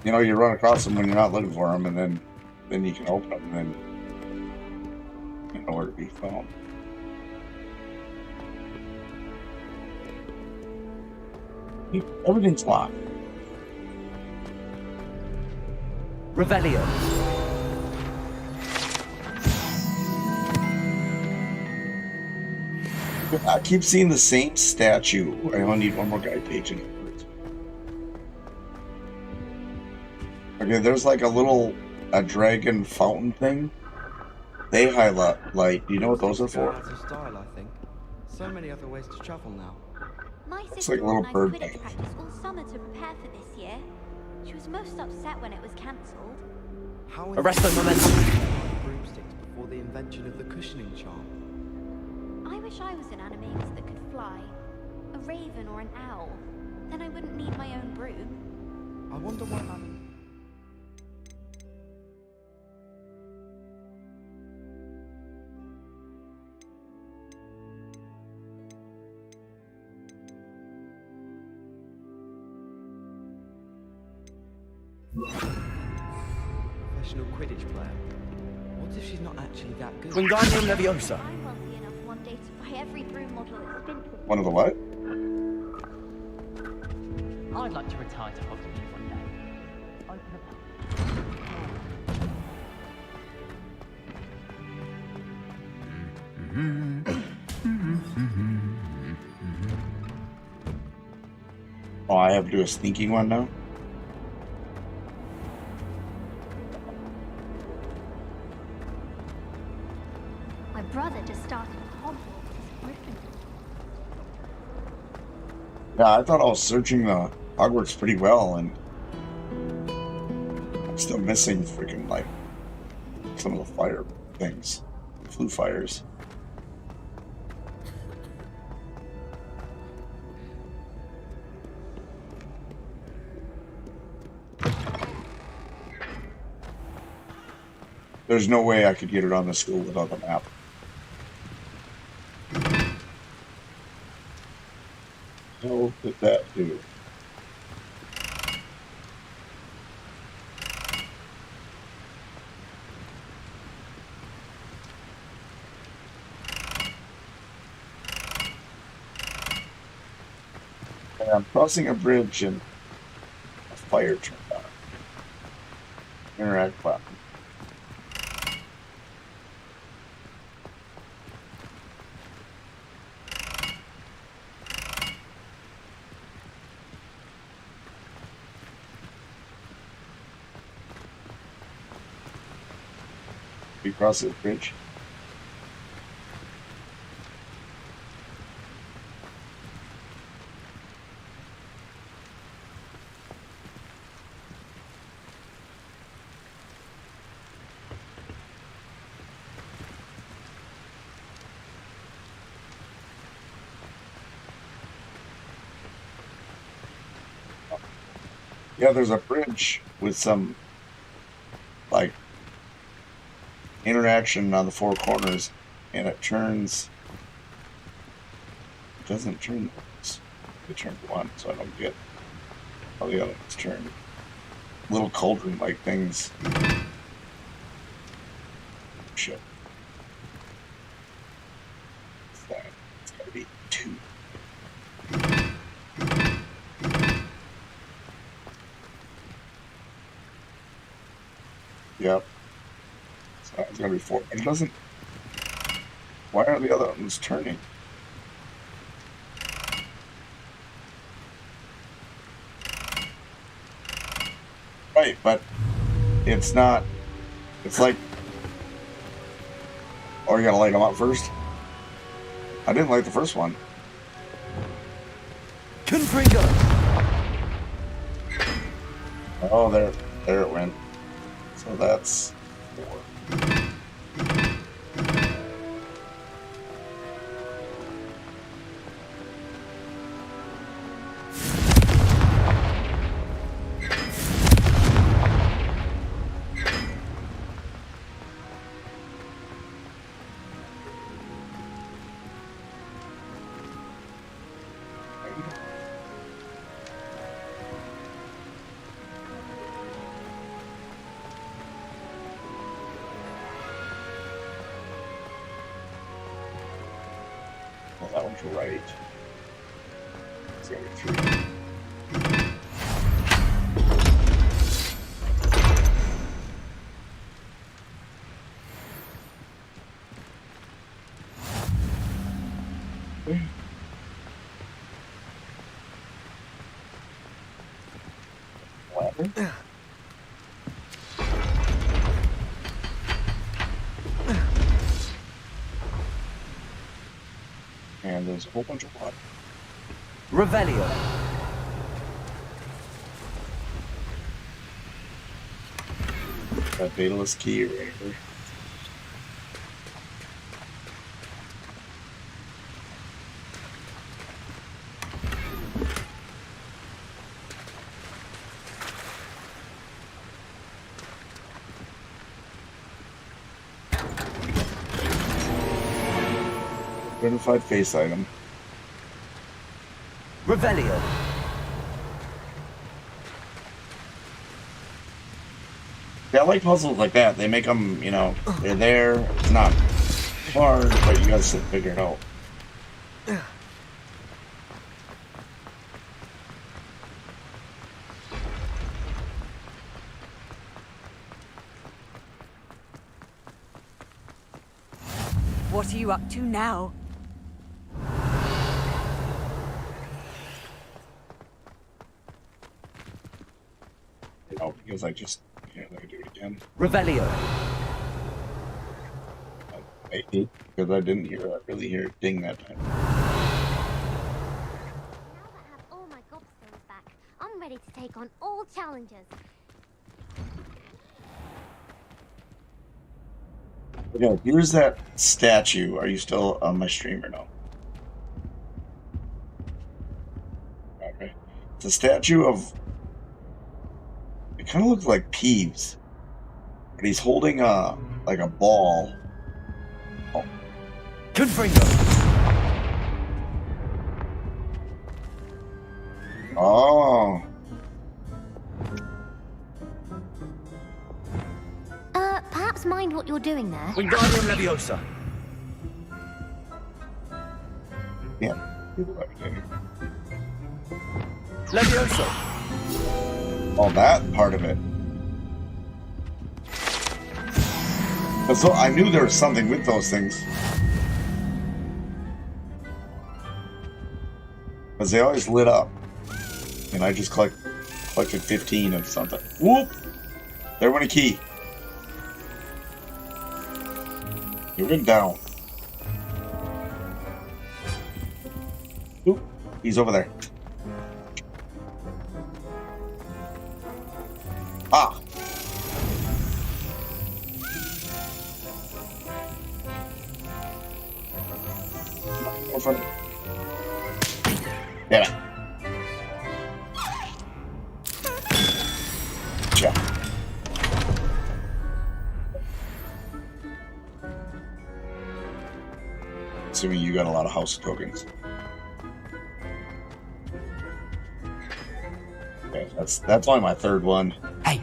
You know, you run across them when you're not looking for them, and then you can open them, and then you know where to be found. Everything's locked. Revelio. I keep seeing the same statue. I only need one more guide page in it. Okay, there's like a dragon fountain thing. They highlight. Do you know what those are for? Out of style, I think. So many other ways to travel now. My It's sister like a little bird organised thing. Quidditch practice all summer to prepare for this year. She was most upset when it was cancelled. How Arrest the momentum. broomsticks before the invention of the cushioning charm. I wish I was an animagus that could fly. A raven or an owl. Then I wouldn't need my own broom. I wonder why I'm... Professional Quidditch player. What if she's not actually that good? Wingardium Leviosa. I'm wealthy enough one day to buy every broom model that's been... One of the what? I'd like to retire to Hogwarts one day. Open a Oh, I have to do a sneaking one now? My brother just started Hogwarts as Gryffindor. Yeah, I thought I was searching the Hogwarts pretty well, and I'm still missing freaking, like, some of the fire things. Flu fires. There's no way I could get it on the school without the map. What did that do? Okay, I'm crossing a bridge and a fire turned on. Interact button. We cross the bridge. Yeah, there's a bridge with some, like, interaction on the four corners, and it turns. It doesn't turn. It turned one, so I don't get how the other ones turn. Little cauldron-like things. Shit. What's that? It's gotta be 2. Yep. So it's gonna be 4. It doesn't. Why are the other ones turning? Right, but it's not. It's like. Oh, you gotta light them up first? I didn't light the first one. Confringo! Oh, there it went. So that's 4. Well, that one's right. It's gonna be 3. Ladder. And there's a whole bunch of water. Revelio. That Daedalus key or whatever. Identified face item. Revelio. Yeah, I like puzzles like that. They make them, you know, they're there. It's not hard, but you gotta sit and figure it out. What are you up to now? You know, because I just can't do it again. Revelio. I hate because I didn't really hear it ding that time. Now that I have all my gobstones back, I'm ready to take on all challenges. Okay, here's that statue. Are you still on my stream or no? Okay. It's a statue of... It kind of looks like Peeves. But he's holding like a ball. Oh. Confringo! Oh. Perhaps mind what you're doing there. Wingardium Leviosa! Yeah. Leviosa! Oh, that part of it. So I knew there was something with those things. Because they always lit up. And I just collected 15 of something. Whoop! There went a key. He went down. Oop, he's over there. Ah! Over. Damn it. Check. Assuming you got a lot of house tokens. Okay, that's only my third one. Hey,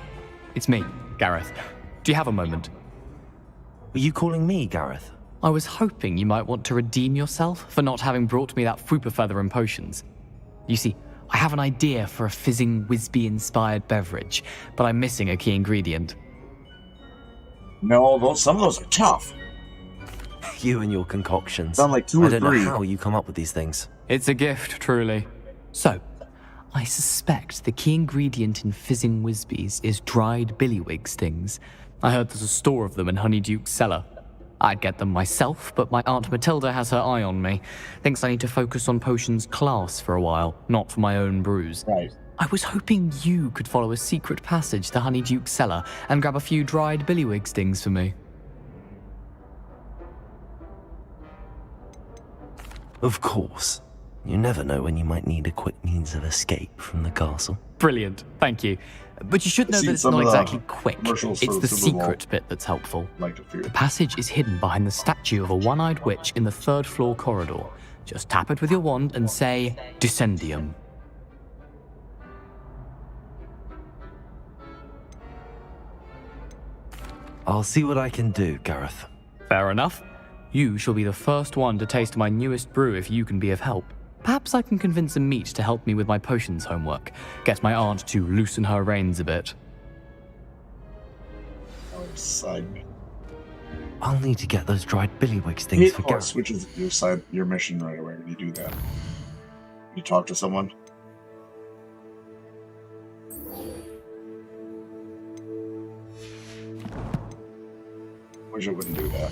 it's me, Gareth. Do you have a moment? Were you calling me, Gareth? I was hoping you might want to redeem yourself for not having brought me that Fooper feather and potions. You see, I have an idea for a fizzing Wisby-inspired beverage, but I'm missing a key ingredient. No, some of those are tough. You and your concoctions. Sound like 2 or 3. I don't know how you come up with these things. It's a gift, truly. So, I suspect the key ingredient in fizzing Wisbies is dried billywig stings. I heard there's a store of them in Honeyduke's cellar. I'd get them myself, but my Aunt Matilda has her eye on me. Thinks I need to focus on potions class for a while, not for my own brews. Right. I was hoping you could follow a secret passage to Honeyduke's cellar and grab a few dried billywig stings for me. Of course. You never know when you might need a quick means of escape from the castle. Brilliant, thank you. But you should know that it's not exactly quick. It's the secret bit that's helpful. The passage is hidden behind the statue of a one-eyed witch in the 3rd floor corridor. Just tap it with your wand and say, Descendium. I'll see what I can do, Gareth. Fair enough. You shall be the first one to taste my newest brew if you can be of help. Perhaps I can convince a meat to help me with my potions homework. Get my aunt to loosen her reins a bit. I'll need to get those dried billywig things for Gareth. Switches your mission right away when you do that. You talk to someone. Wish I wouldn't do that.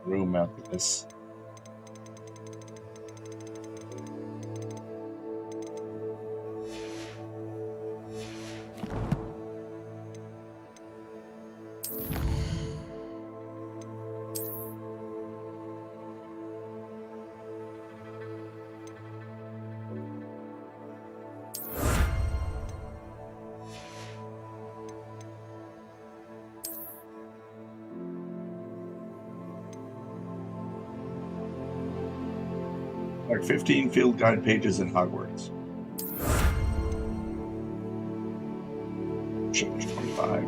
Room after this. Like 15 field guide pages in Hogwarts. Shit, there's 25.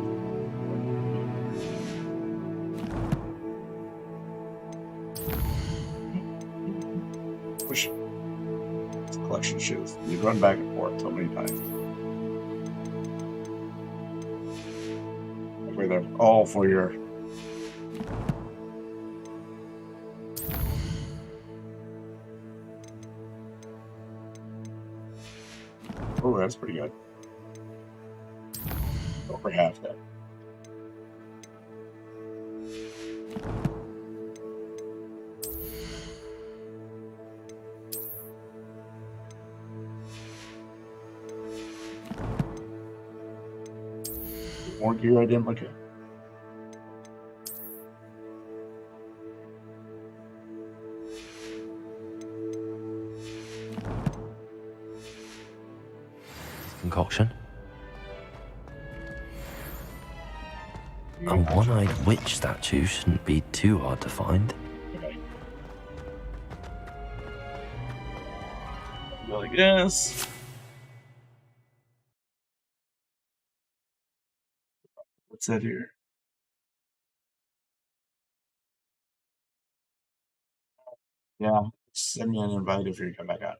Wish this collection shoes. You run back and forth so many times. Where they're all for your. Oh, that's pretty good. Over half that. More gear I didn't look at. Concoction. A one-eyed witch statue shouldn't be too hard to find. Go like this. What's that here? Yeah, send me an invite if you come back out.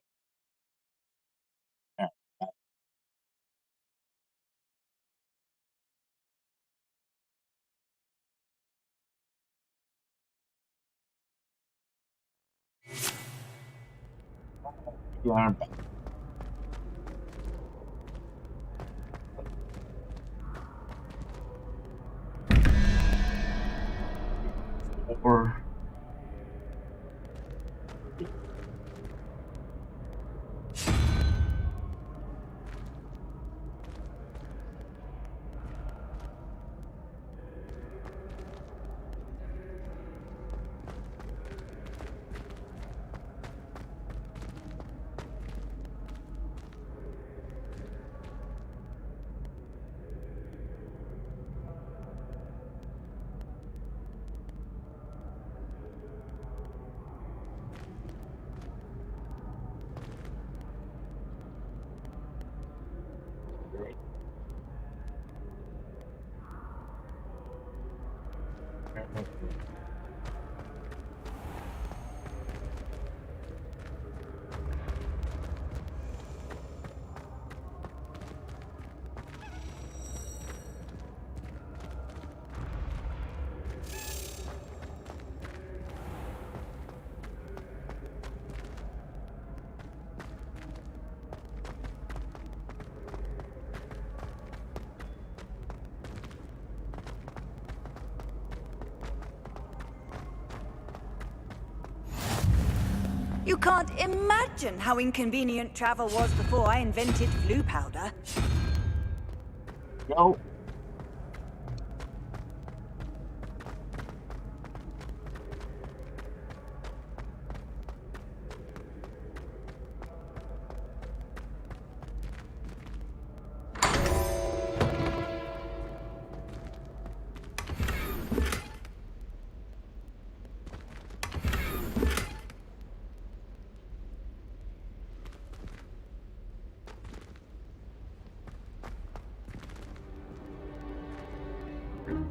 Yeah. Yeah, I'm back. Or You can't imagine how inconvenient travel was before I invented flu powder. no.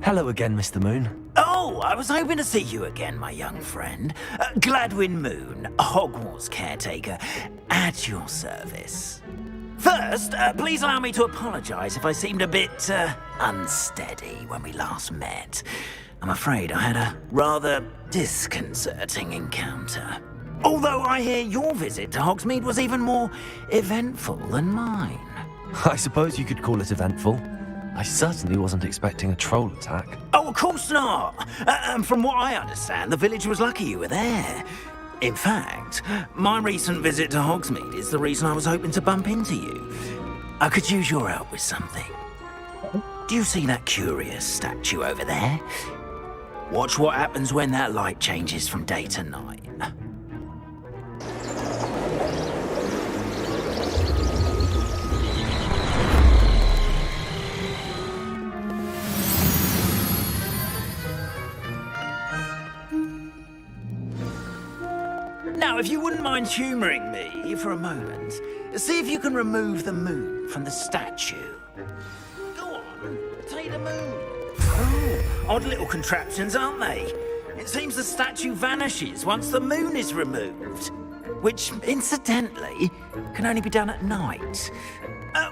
Hello again, Mr. Moon. Oh, I was hoping to see you again, my young friend. Gladwin Moon, Hogwarts caretaker, at your service. First, please allow me to apologize if I seemed a bit unsteady when we last met. I'm afraid I had a rather disconcerting encounter. Although I hear your visit to Hogsmeade was even more eventful than mine. I suppose you could call it eventful. I certainly wasn't expecting a troll attack. Oh, of course not. And from what I understand, the village was lucky you were there. In fact, my recent visit to Hogsmeade is the reason I was hoping to bump into you. I could use your help with something. Do you see that curious statue over there? Watch what happens when that light changes from day to night. Now, if you wouldn't mind humouring me for a moment, see if you can remove the moon from the statue. Go on, take the moon. Oh, odd little contraptions, aren't they? It seems the statue vanishes once the moon is removed, which, incidentally, can only be done at night.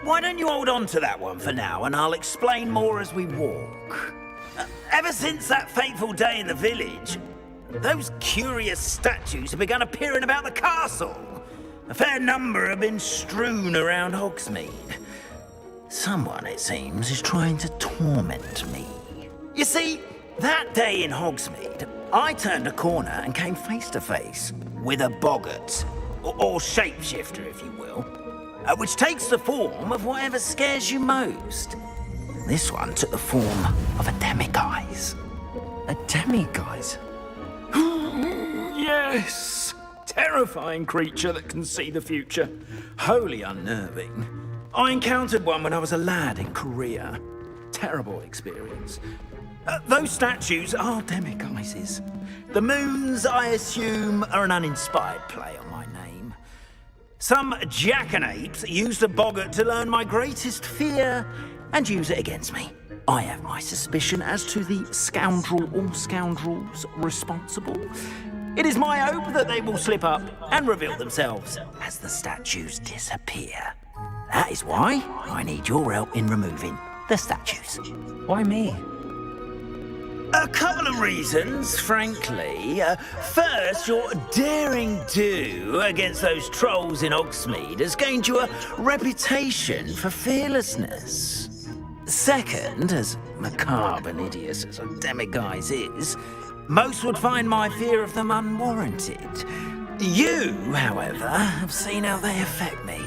Why don't you hold on to that one for now, and I'll explain more as we walk. Ever since that fateful day in the village, those curious statues have begun appearing about the castle. A fair number have been strewn around Hogsmeade. Someone, it seems, is trying to torment me. You see, that day in Hogsmeade, I turned a corner and came face to face with a boggart, or shapeshifter, if you will, which takes the form of whatever scares you most. This one took the form of a demiguise. A demiguise? Yes! Terrifying creature that can see the future. Wholly unnerving. I encountered one when I was a lad in Korea. Terrible experience. Those statues are demiguises. The moons, I assume, are an uninspired play on my name. Some jackanapes used a boggart to learn my greatest fear and use it against me. I have my suspicion as to the scoundrel or scoundrels responsible. It is my hope that they will slip up and reveal themselves as the statues disappear. That is why I need your help in removing the statues. Why me? A couple of reasons, frankly. First, your daring do against those trolls in Hogsmeade has gained you a reputation for fearlessness. Second, as macabre and hideous as a demiguise is, most would find my fear of them unwarranted. You, however, have seen how they affect me.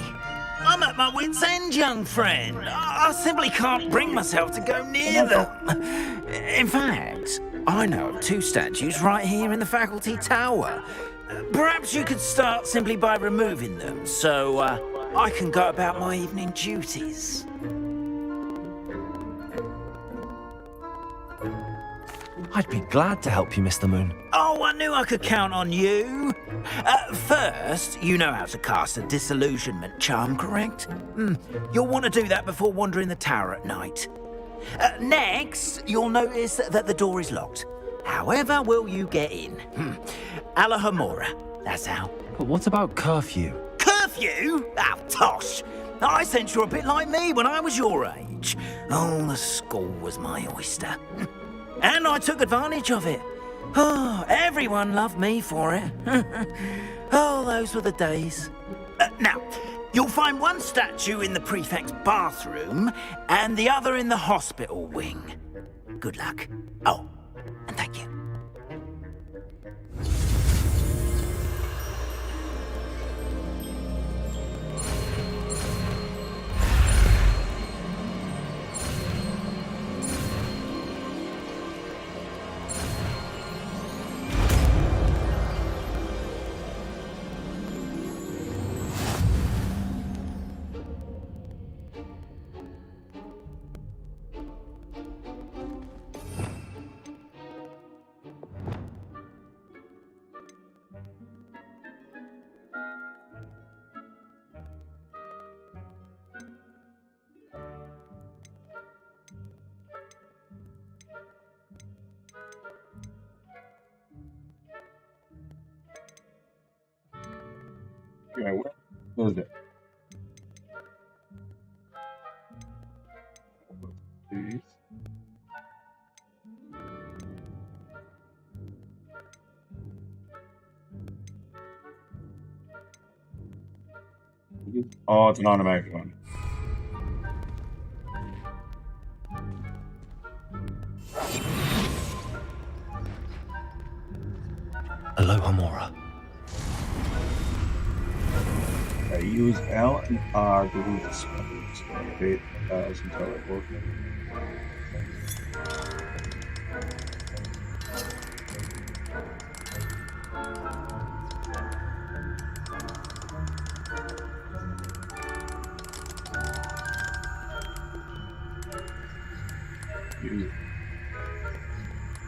I'm at my wit's end, young friend. I simply can't bring myself to go near them. In fact, I know of 2 statues right here in the faculty tower. Perhaps you could start simply by removing them, so I can go about my evening duties. I'd be glad to help you, Mr. Moon. Oh, I knew I could count on you. First, you know how to cast a disillusionment charm, correct? You'll want to do that before wandering the tower at night. Next, you'll notice that the door is locked. However will you get in? Alahomora, that's how. But what about curfew? Curfew? Oh, tosh. I sense you're a bit like me when I was your age. Oh, the school was my oyster. And I took advantage of it. Oh, everyone loved me for it. Oh, those were the days. Now, you'll find one statue in the prefect's bathroom and the other in the hospital wing. Good luck. Oh, and thank you. Okay, where is it? Please. Oh, it's an automatic one. Alohomora. I use L and R to move the spells. Wait until it works. Use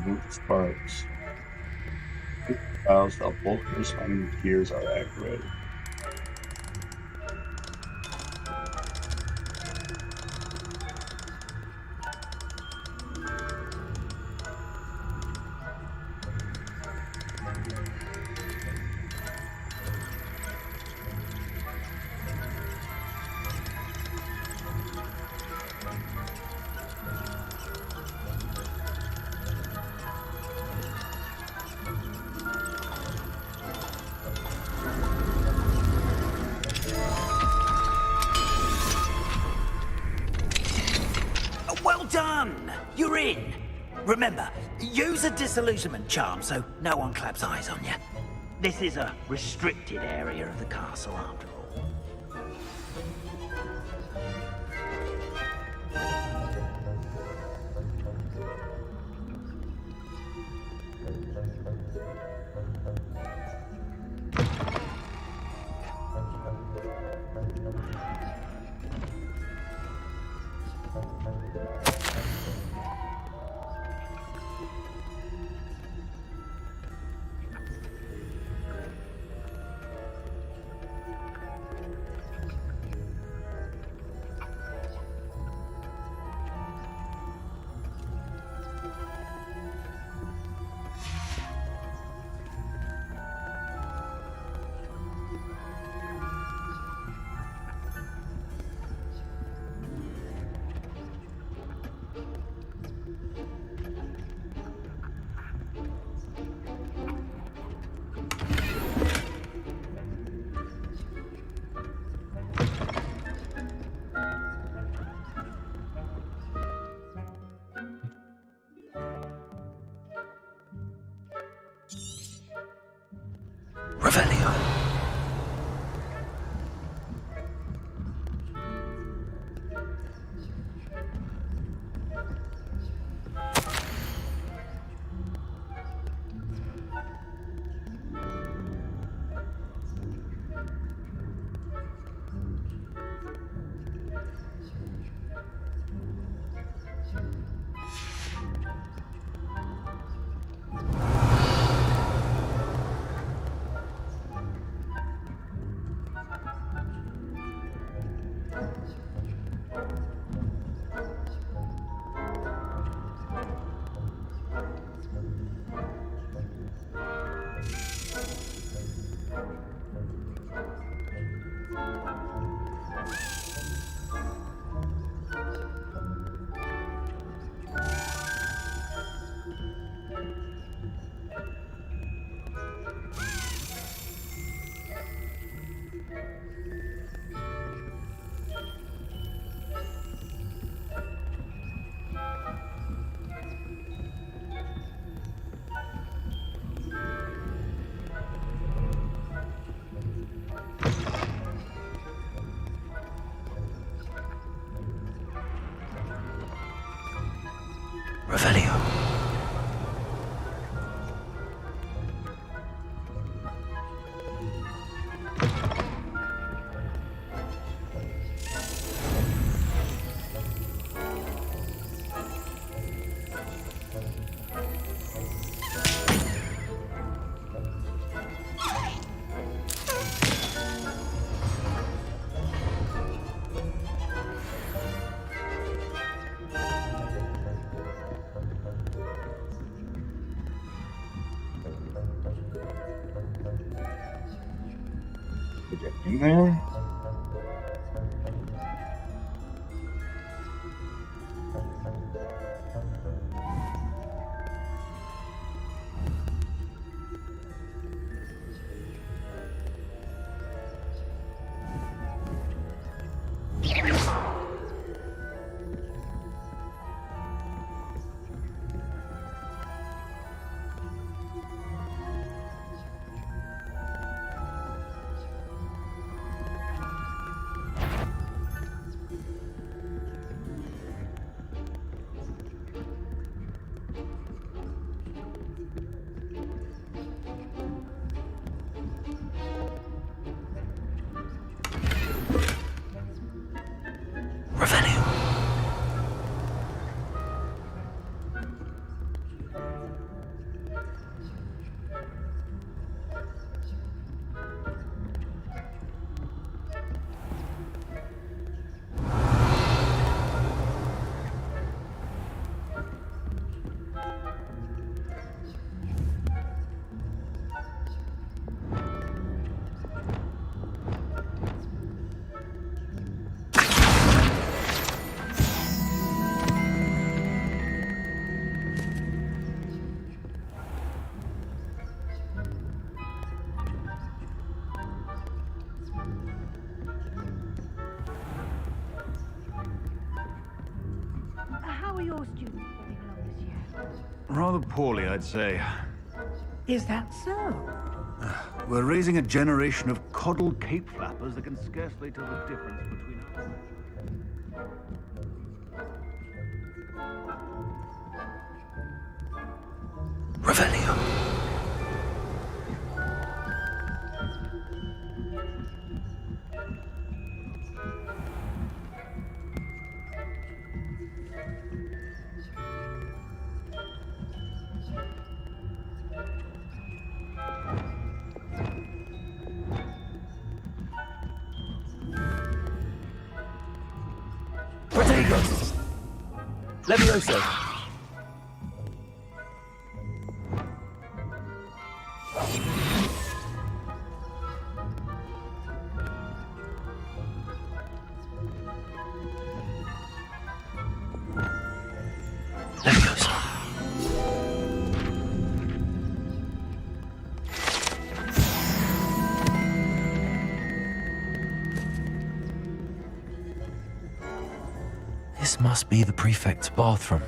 move sparks. Spells that both corresponding gears are activated. Remember, use a disillusionment charm so no one claps eyes on you. This is a restricted area of the castle, after all. Revelio. Revelio. Get in there. Rather poorly, I'd say. Is that so? We're raising a generation of coddled cape flappers that can scarcely tell the difference between us. Revelio. Protego! Levioso! This must be the prefect's bathroom.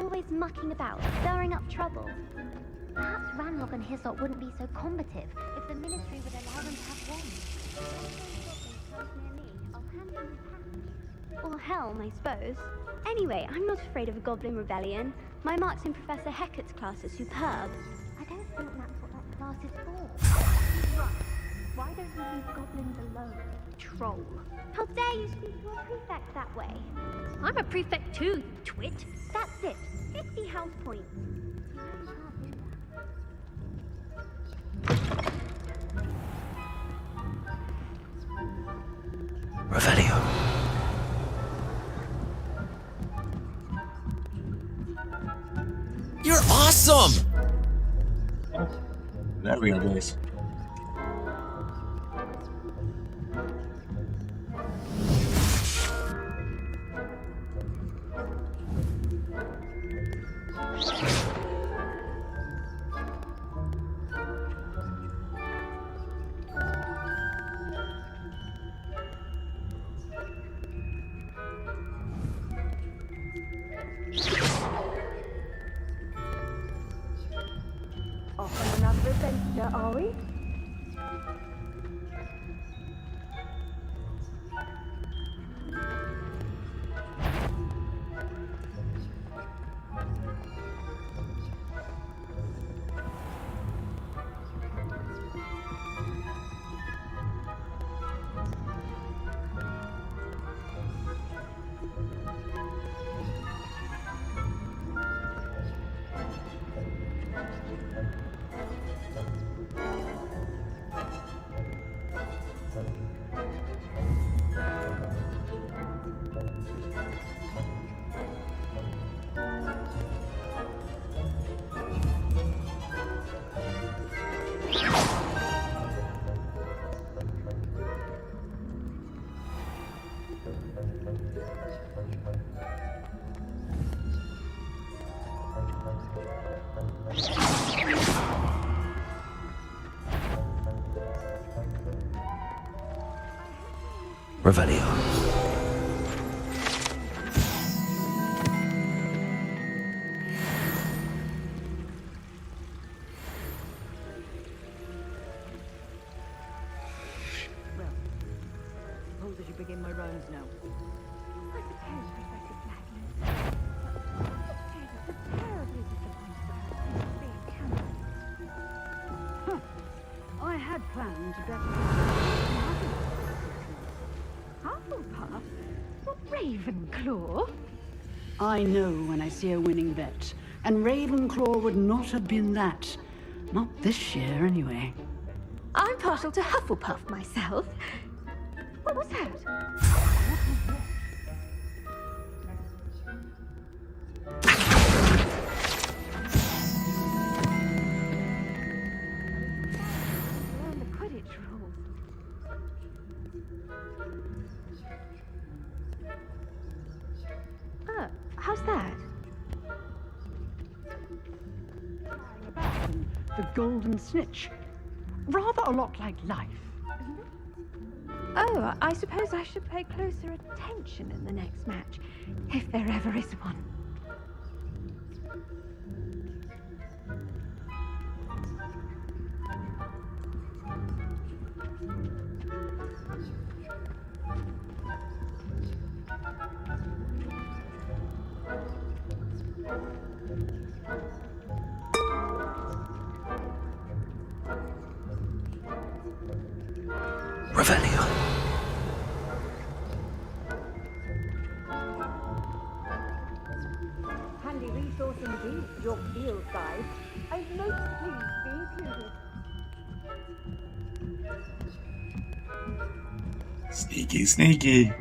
Always mucking about, stirring up trouble. Perhaps Ranrock and Hyssop wouldn't be so combative if the Ministry would allow them to have wands. Or Helm, I suppose. Anyway, I'm not afraid of a Goblin Rebellion. My marks in Professor Hecat's class are superb. I don't think that's what that class is for. Right. Why don't you leave goblins alone, troll? How dare you speak to a prefect that way? I'm a prefect too, you twit. That's it. 50 house points. Revelio. You're awesome! There we go, guys. Off on another adventure, are we? Revelio. as you begin my rounds now. I suppose, Professor Blackie. Terribly disappointed about things being cancelled. I had planned to get Hufflepuff? What, Ravenclaw? I know when I see a winning bet, and Ravenclaw would not have been that. Not this year, anyway. I'm partial to Hufflepuff myself. What was that? Learn the Quidditch rules. How's that? The Golden Snitch. Rather a lot like life. Oh, I suppose I should pay closer attention in the next match, if there ever is one. Revelio. Handy resource indeed, your field guide. I'm most pleased to be included. Sneaky, sneaky.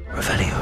Revelio.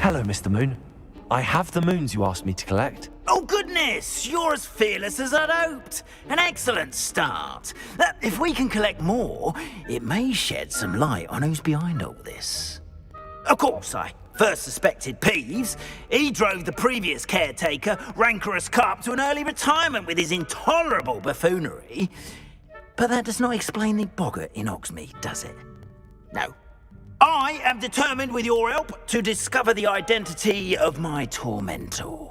Hello, Mr. Moon. I have the moons you asked me to collect. Oh, goodness! You're as fearless as I'd hoped. An excellent start. If we can collect more, it may shed some light on who's behind all this. Of course, I first suspected Peeves. He drove the previous caretaker, Rancorous Carp, to an early retirement with his intolerable buffoonery. But that does not explain the boggart in Hogsmeade, does it? No. I am determined, with your help, to discover the identity of my tormentor.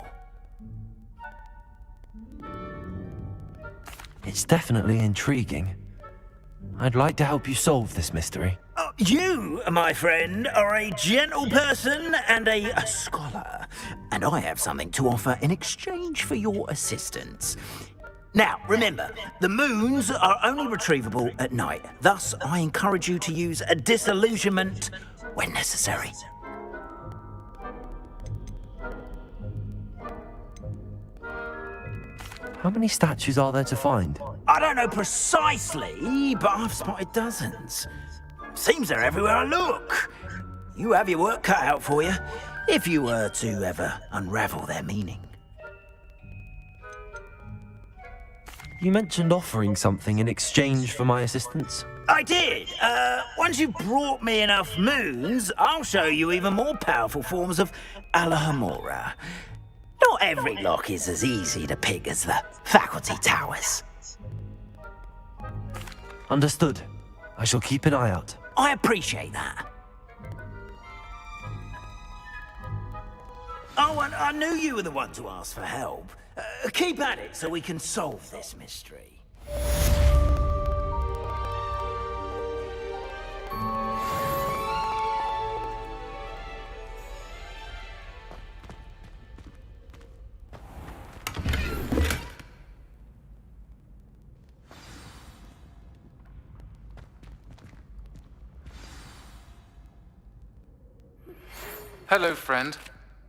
It's definitely intriguing. I'd like to help you solve this mystery. You, my friend, are a gentle person and a scholar, and I have something to offer in exchange for your assistance. Now, remember, the moons are only retrievable at night. Thus, I encourage you to use a disillusionment when necessary. How many statues are there to find? I don't know precisely, but I've spotted dozens. Seems they're everywhere I look. You have your work cut out for you, if you were to ever unravel their meaning. You mentioned offering something in exchange for my assistance. I did. Once you've brought me enough moons, I'll show you even more powerful forms of Alohomora. Not every lock is as easy to pick as the faculty towers. Understood. I shall keep an eye out. I appreciate that. Oh, and I knew you were the one to ask for help. Keep at it so we can solve this mystery. Hello, friend.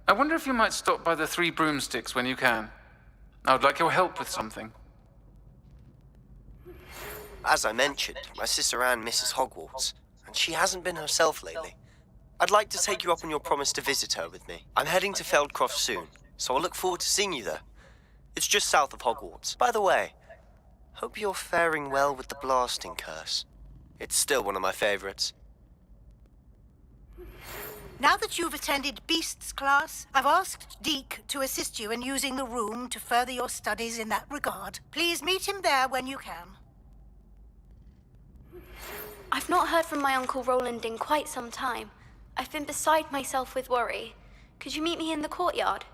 I wonder if you might stop by the Three Broomsticks when you can. I would like your help with something. As I mentioned, my sister Anne misses Hogwarts, and she hasn't been herself lately. I'd like to take you up on your promise to visit her with me. I'm heading to Feldcroft soon, so I'll look forward to seeing you there. It's just south of Hogwarts. By the way, hope you're faring well with the blasting curse. It's still one of my favorites. Now that you've attended Beasts class, I've asked Deke to assist you in using the room to further your studies in that regard. Please meet him there when you can. I've not heard from my Uncle Roland in quite some time. I've been beside myself with worry. Could you meet me in the courtyard?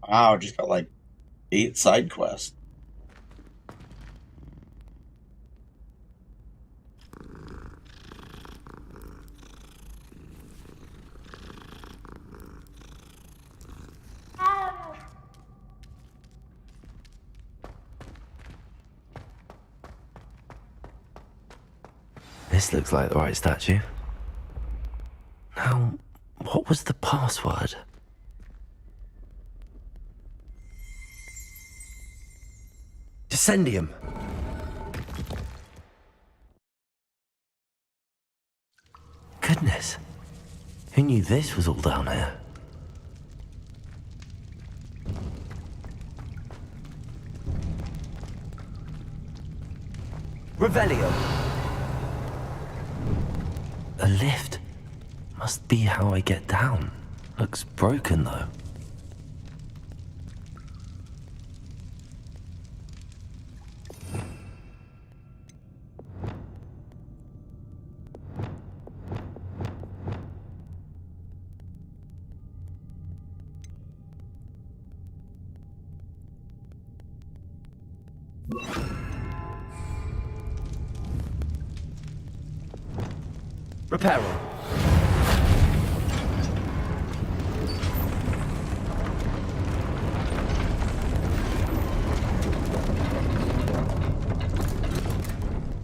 Wow, just got like 8 side quests. This looks like the right statue. Now, what was the password? Descendium. Goodness. Who knew this was all down here? Revelio. A lift. Must be how I get down. Looks broken though. Reparo.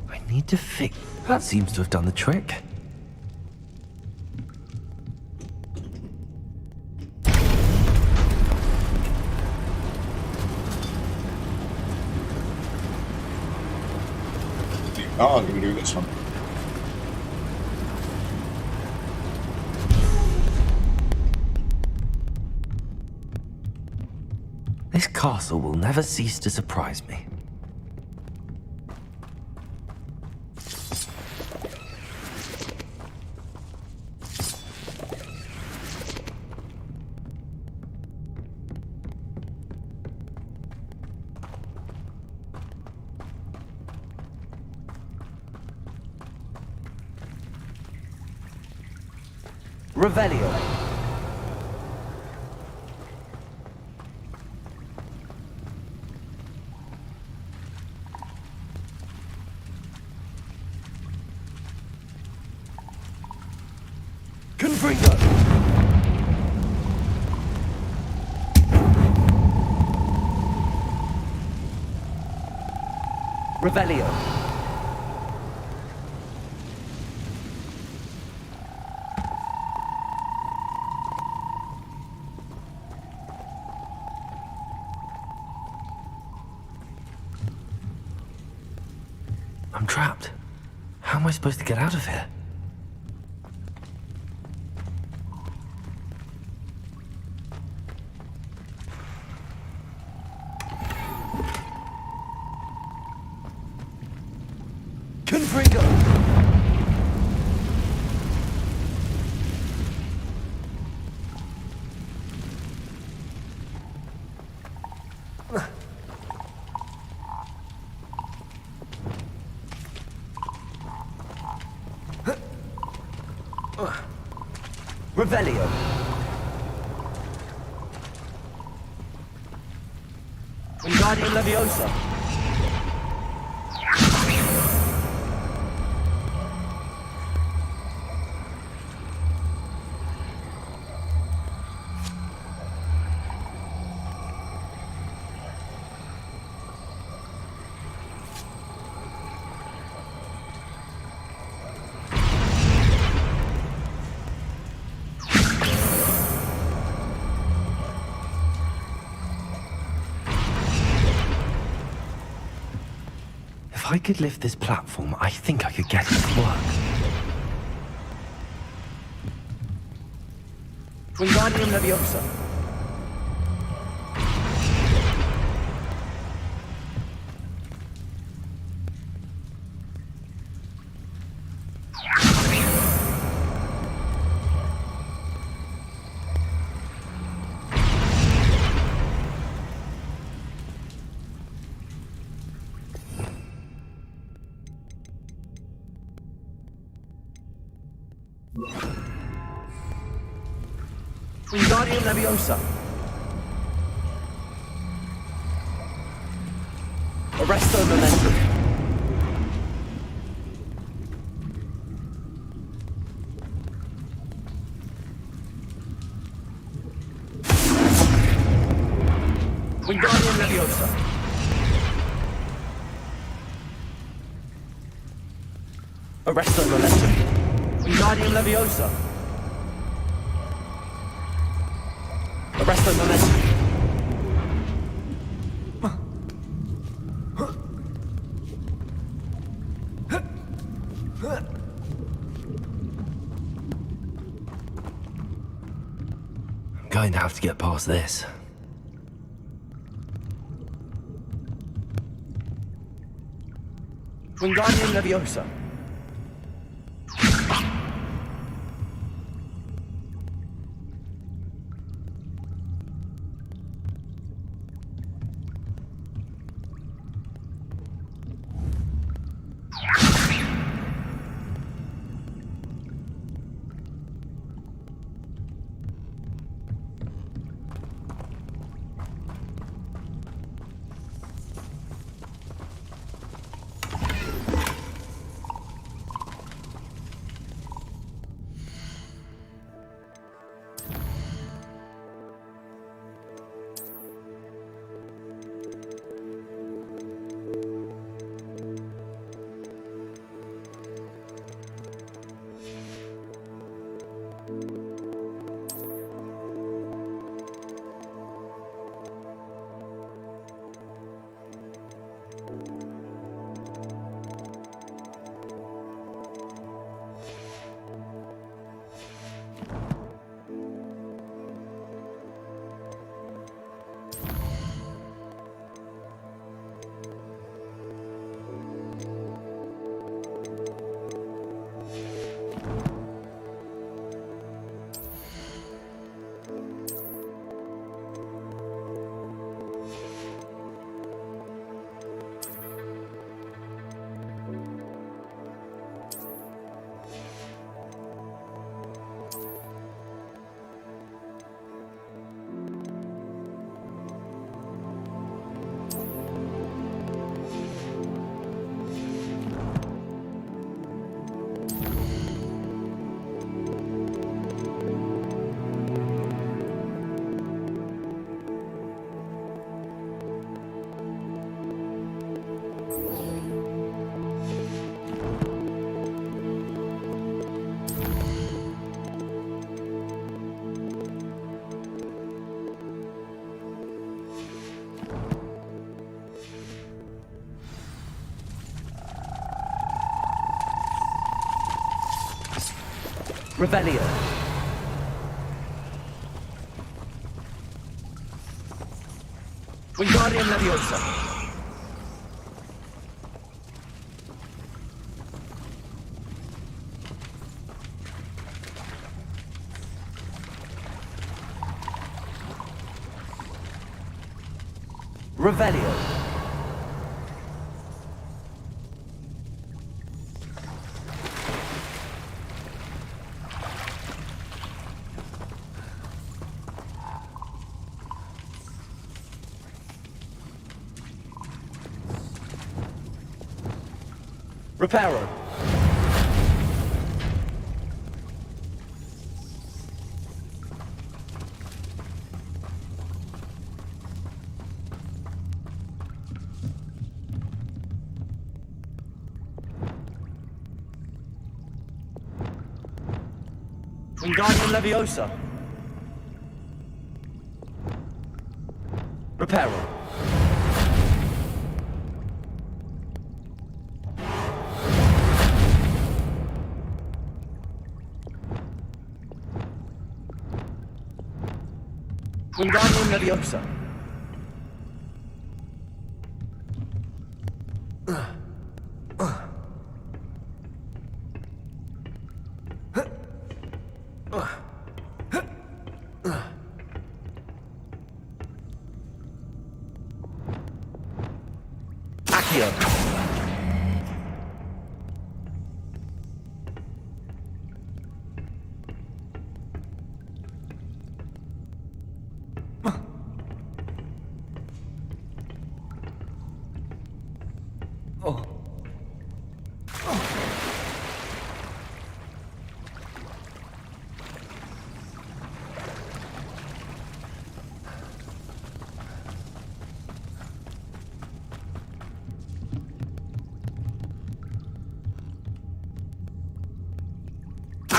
I need to fix... That seems to have done the trick. Oh, I'm gonna do this one. This castle will never cease to surprise me. Revelio. Confringo. Revelio. I'm trapped. How am I supposed to get out of here? Confringo! Revelio. Wingardium Leviosa. If I could lift this platform, I think I could get it to work. Wingardium Leviosa. Wingardium Leviosa. Arresto Momentum. Wingardium Leviosa. Arresto Momentum. Wingardium Leviosa. Arresto Momentum. I'm going to have to get past this. Wingardium Leviosa. Revelio. Wingardium Leviosa. Revelio. Reparo. Wingardium Leviosa. Reparo. Wingardium Leviosa.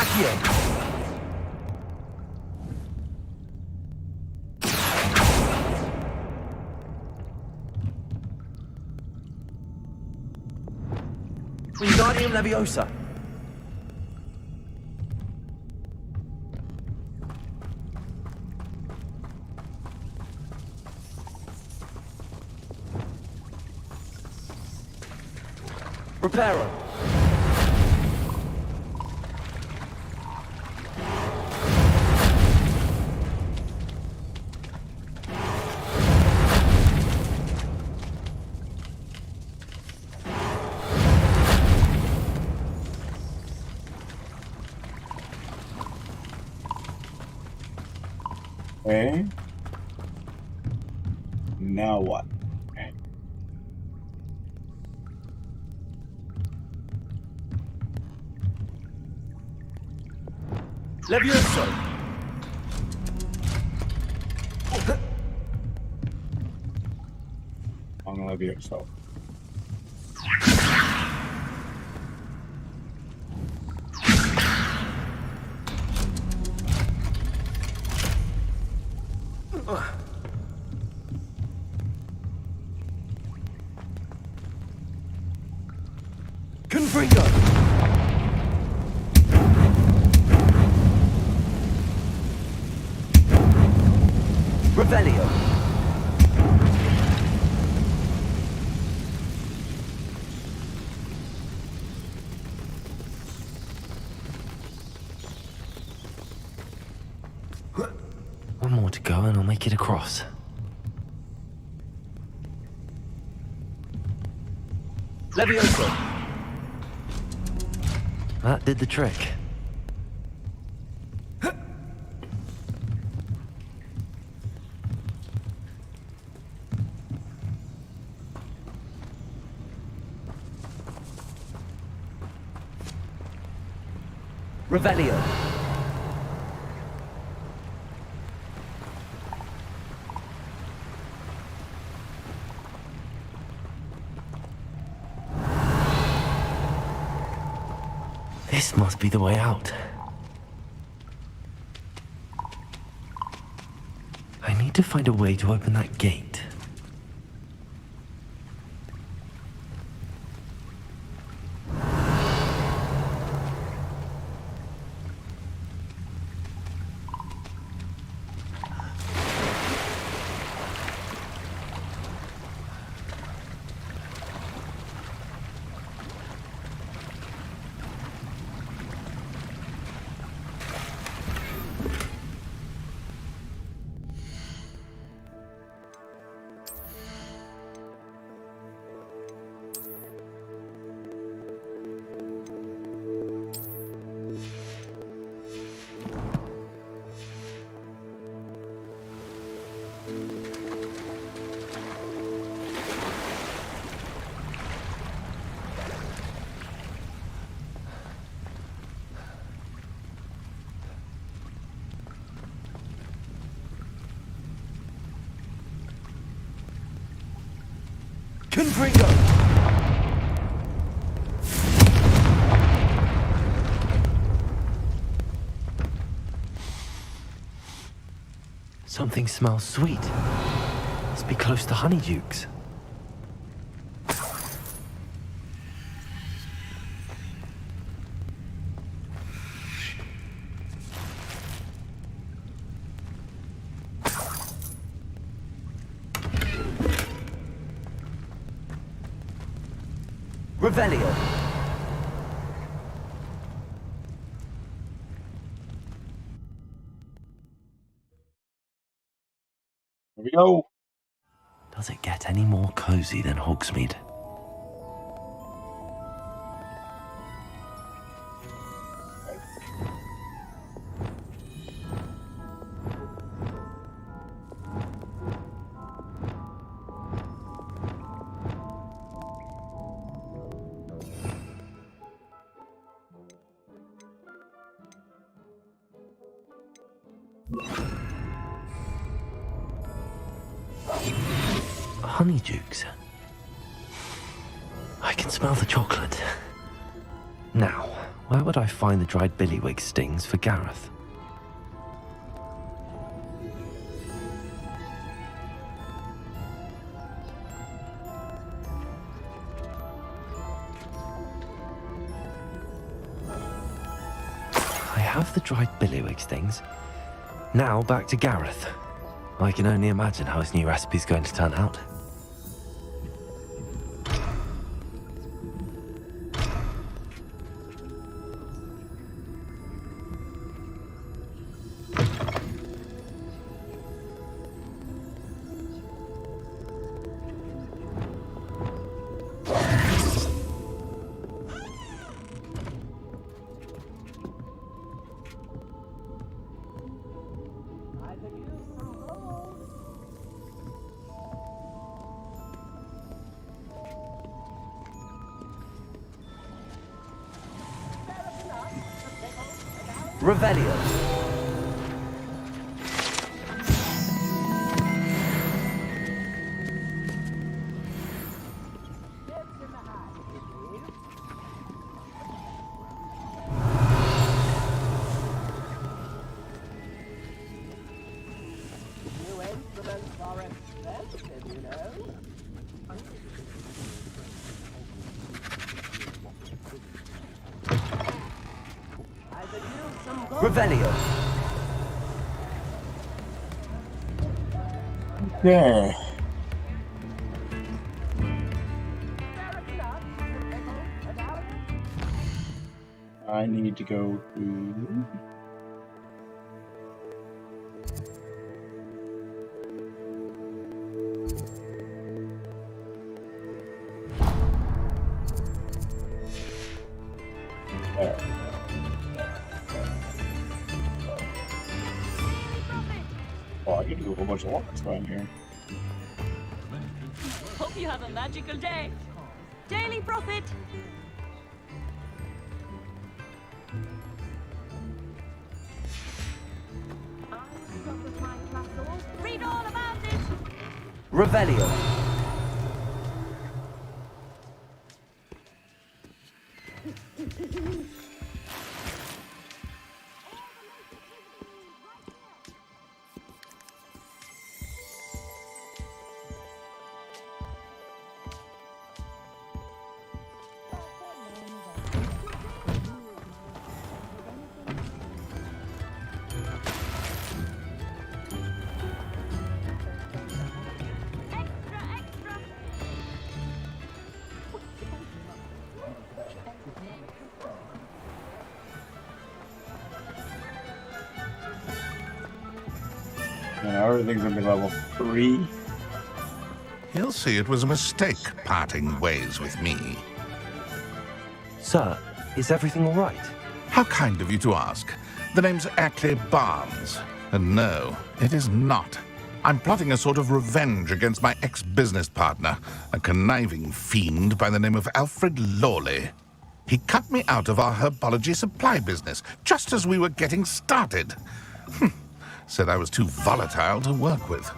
Accio. Wingardium Leviosa. Reparo. Okay. Now what? Levioso. I'm gonna Levioso. Confringo. Revelio. One more to go and I'll make it across. Levioso. That did the trick. Revelio. This must be the way out. I need to find a way to open that gate. Confringo! Something smells sweet. Must be close to Honeydukes. Revelio. Here we go. Does it get any more cozy than Hogsmeade? Honeydukes. I can smell the chocolate. Now, where would I find the dried billywig stings for Gareth? I have the dried billywig stings. Now back to Gareth. I can only imagine how his new recipe's going to turn out. Revelio. Revelio. Yeah. I need to go to... Oh, I get to do a whole bunch of locks down here. Hope you have a magical day. Daily Prophet. Read all about it. Revelio. Now everything's gonna be level 3. He'll see it was a mistake parting ways with me. Sir, is everything all right? How kind of you to ask. The name's Ackley Barnes. And no, it is not. I'm plotting a sort of revenge against my ex-business partner, a conniving fiend by the name of Alfred Lawley. He cut me out of our herbology supply business just as we were getting started. Said I was too volatile to work with.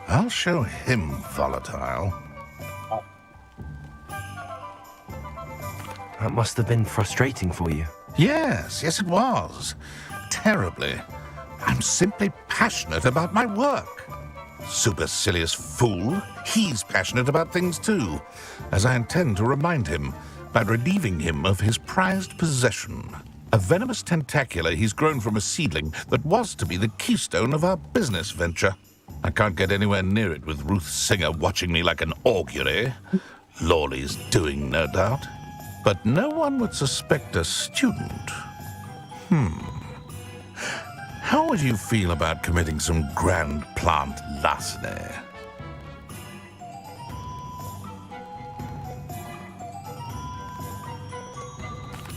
I'll show him volatile. That must have been frustrating for you. Yes, it was. Terribly. I'm simply passionate about my work. Supercilious fool. He's passionate about things too, as I intend to remind him by relieving him of his prized possession. A venomous tentacula he's grown from a seedling that was to be the keystone of our business venture. I can't get anywhere near it with Ruth Singer watching me like an augury. Lawley's doing, no doubt. But no one would suspect a student. How would you feel about committing some grand plant larceny?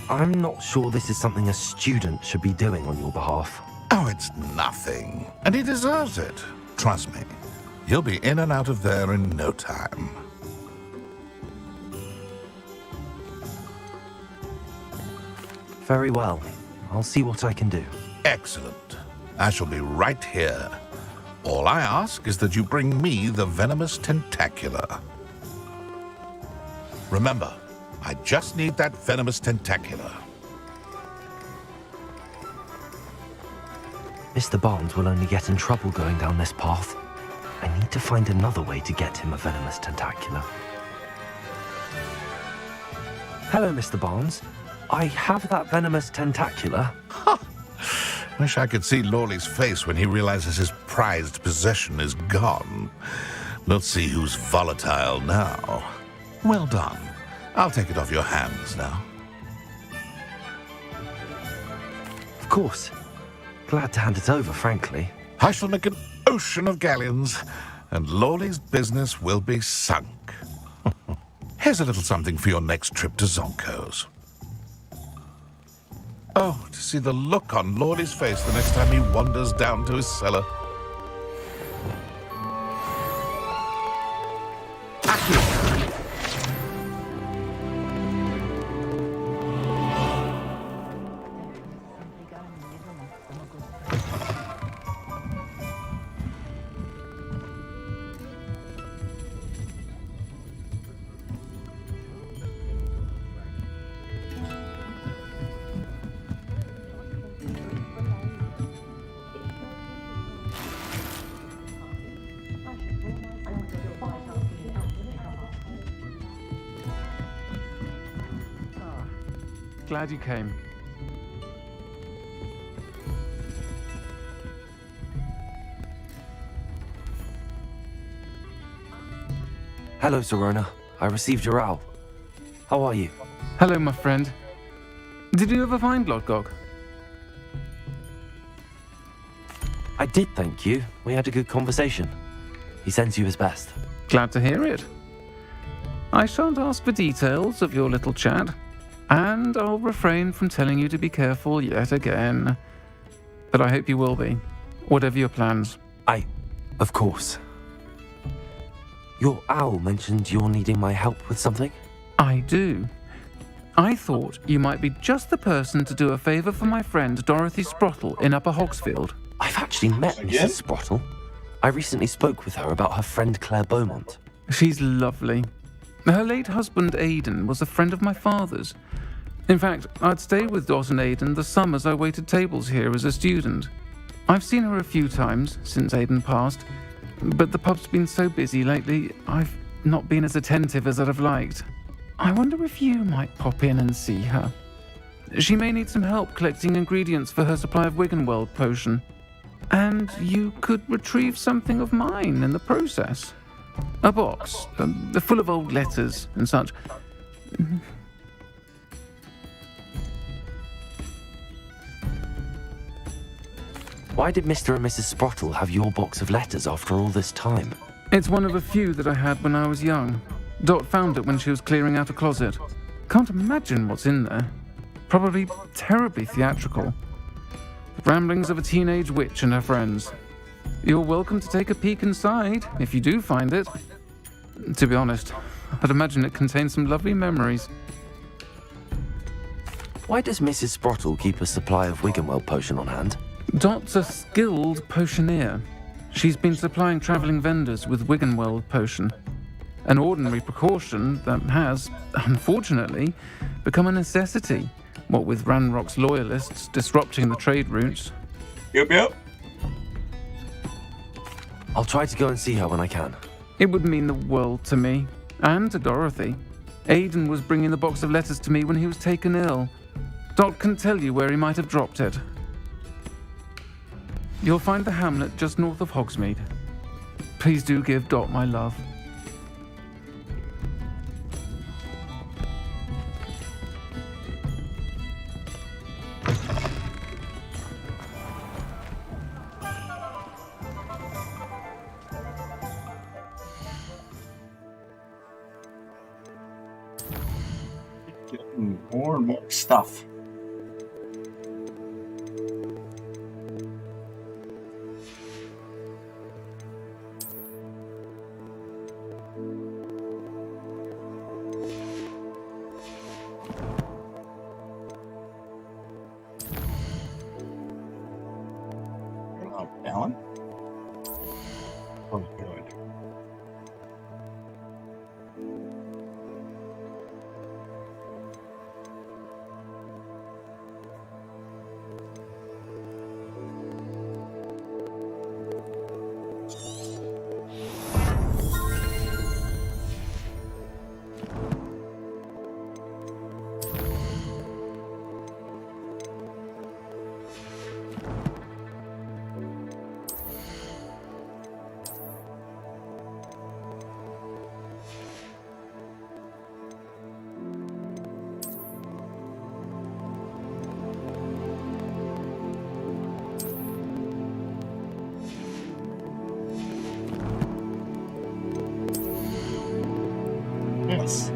I'm not sure this is something a student should be doing on your behalf. Oh, it's nothing. And he deserves it. Trust me. He'll be in and out of there in no time. Very well. I'll see what I can do. Excellent. I shall be right here. All I ask is that you bring me the venomous tentacula. Remember, I just need that venomous tentacula. Mr. Barnes will only get in trouble going down this path. I need to find another way to get him a venomous tentacula. Hello, Mr. Barnes. I have that venomous tentacula. Wish I could see Lawley's face when he realizes his prized possession is gone. Let's see who's volatile now. Well done. I'll take it off your hands now. Of course. Glad to hand it over, frankly. I shall make an ocean of galleons, and Lawley's business will be sunk. Here's a little something for your next trip to Zonko's. Oh, to see the look on Lawley's face the next time he wanders down to his cellar. Glad you came. Hello, Sirona. I received your owl. How are you? Hello, my friend. Did you ever find Lodgok? I did, thank you. We had a good conversation. He sends you his best. Glad to hear it. I shan't ask for details of your little chat, and I'll refrain from telling you to be careful yet again. But I hope you will be, whatever your plans. Of course. Your owl mentioned you're needing my help with something? I do. I thought you might be just the person to do a favour for my friend Dorothy Sprottle in Upper Hogsfield. I've actually met Mrs. Sprottle. I recently spoke with her about her friend Claire Beaumont. She's lovely. Her late husband Aidan was a friend of my father's. In fact, I'd stay with Dot and Aidan the summers I waited tables here as a student. I've seen her a few times since Aidan passed, but the pub's been so busy lately, I've not been as attentive as I'd have liked. I wonder if you might pop in and see her. She may need some help collecting ingredients for her supply of Wiggenweld potion. And you could retrieve something of mine in the process. A box, full of old letters and such. Why did Mr. and Mrs. Sprottle have your box of letters after all this time? It's one of a few that I had when I was young. Dot found it when she was clearing out a closet. Can't imagine what's in there. Probably terribly theatrical. The ramblings of a teenage witch and her friends. You're welcome to take a peek inside, if you do find it. To be honest, I'd imagine it contains some lovely memories. Why does Mrs. Sprottle keep a supply of Wiggenweld potion on hand? Dot's a skilled potioneer. She's been supplying travelling vendors with Wiggenweld potion. An ordinary precaution that has, unfortunately, become a necessity, what with Ranrock's loyalists disrupting the trade routes. Yep. I'll try to go and see her when I can. It would mean the world to me, and to Dorothy. Aidan was bringing the box of letters to me when he was taken ill. Dot can tell you where he might have dropped it. You'll find the hamlet just north of Hogsmeade. Please do give Dot my love. Getting more and more stuff. Alan? Oh, good. Yes.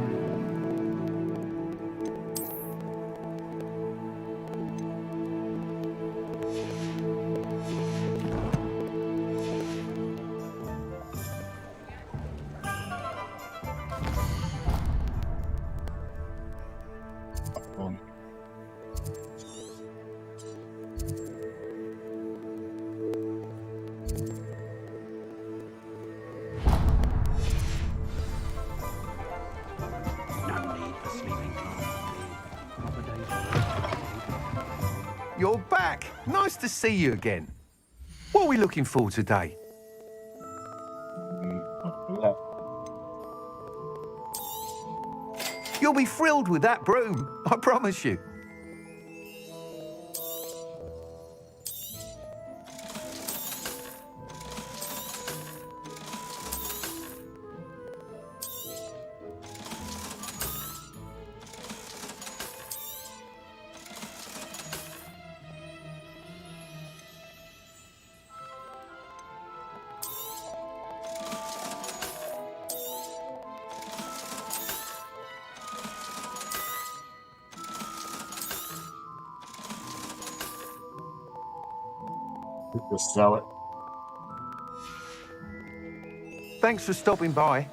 You're back. Nice to see you again. What are we looking for today? You'll be thrilled with that broom, I promise you. Just sell it. Thanks for stopping by.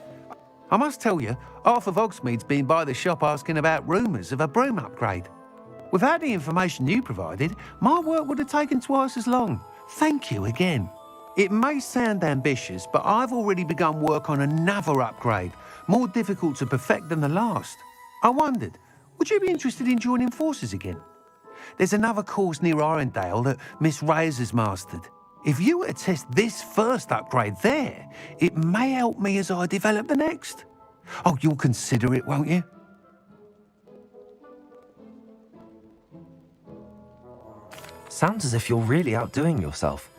I must tell you, Arthur Hogsmeade's been by the shop asking about rumours of a broom upgrade. Without the information you provided, my work would have taken twice as long. Thank you again. It may sound ambitious, but I've already begun work on another upgrade, more difficult to perfect than the last. I wondered, would you be interested in joining forces again? There's another course near Arendelle that Miss Reyes has mastered. If you were to test this first upgrade there, it may help me as I develop the next. Oh, you'll consider it, won't you? Sounds as if you're really outdoing yourself.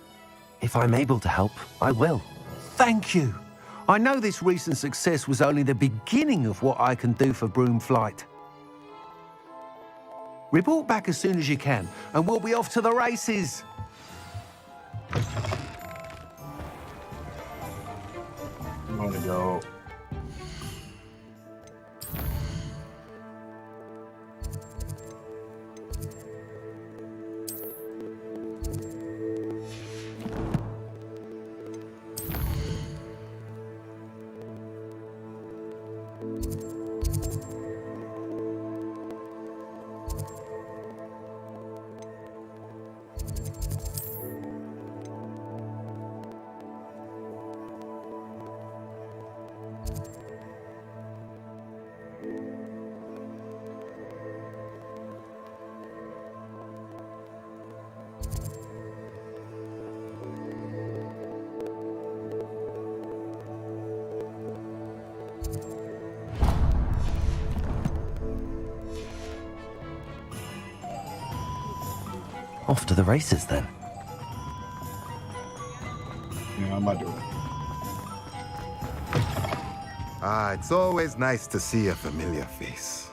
If I'm able to help, I will. Thank you. I know this recent success was only the beginning of what I can do for Broomflight. Report back as soon as you can, and we'll be off to the races. I'm gonna go. Off to the races then. Yeah, I might do it. Ah, it's always nice to see a familiar face.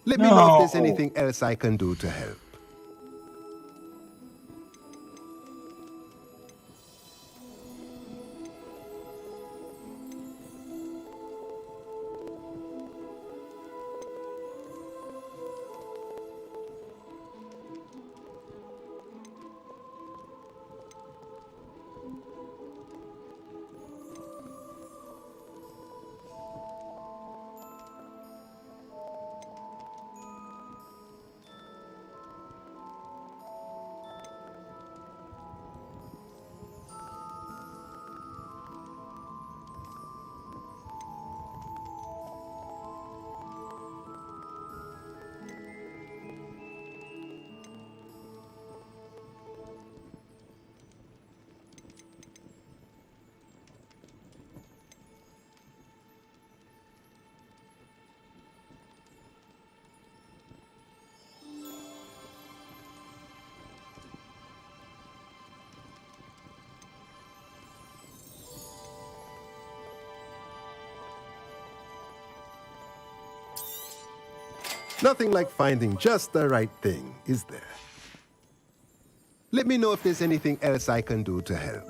Let me know if there's anything else I can do to help. Nothing like finding just the right thing, is there? Let me know if there's anything else I can do to help.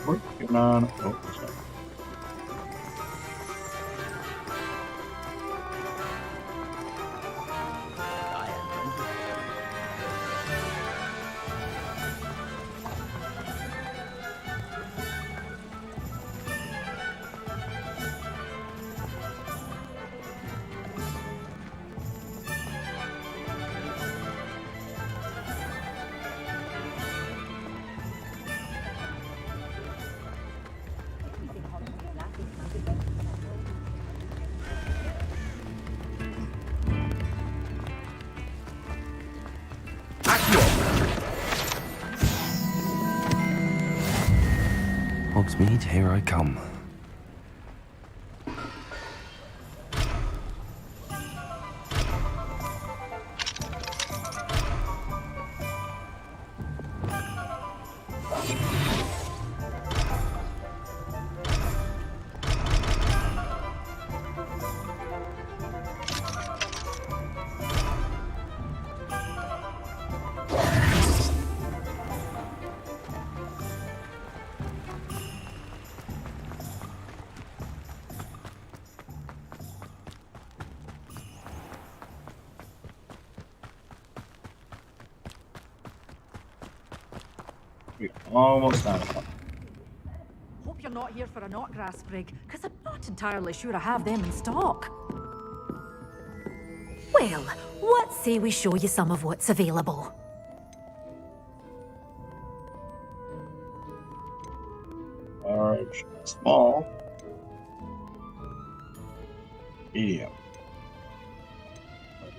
Working on. Oh, sorry. Hogsmeade, here I come. Almost done. Hope you're not here for a knotgrass sprig, because I'm not entirely sure I have them in stock. Well, what say we show you some of what's available? Large, small, medium.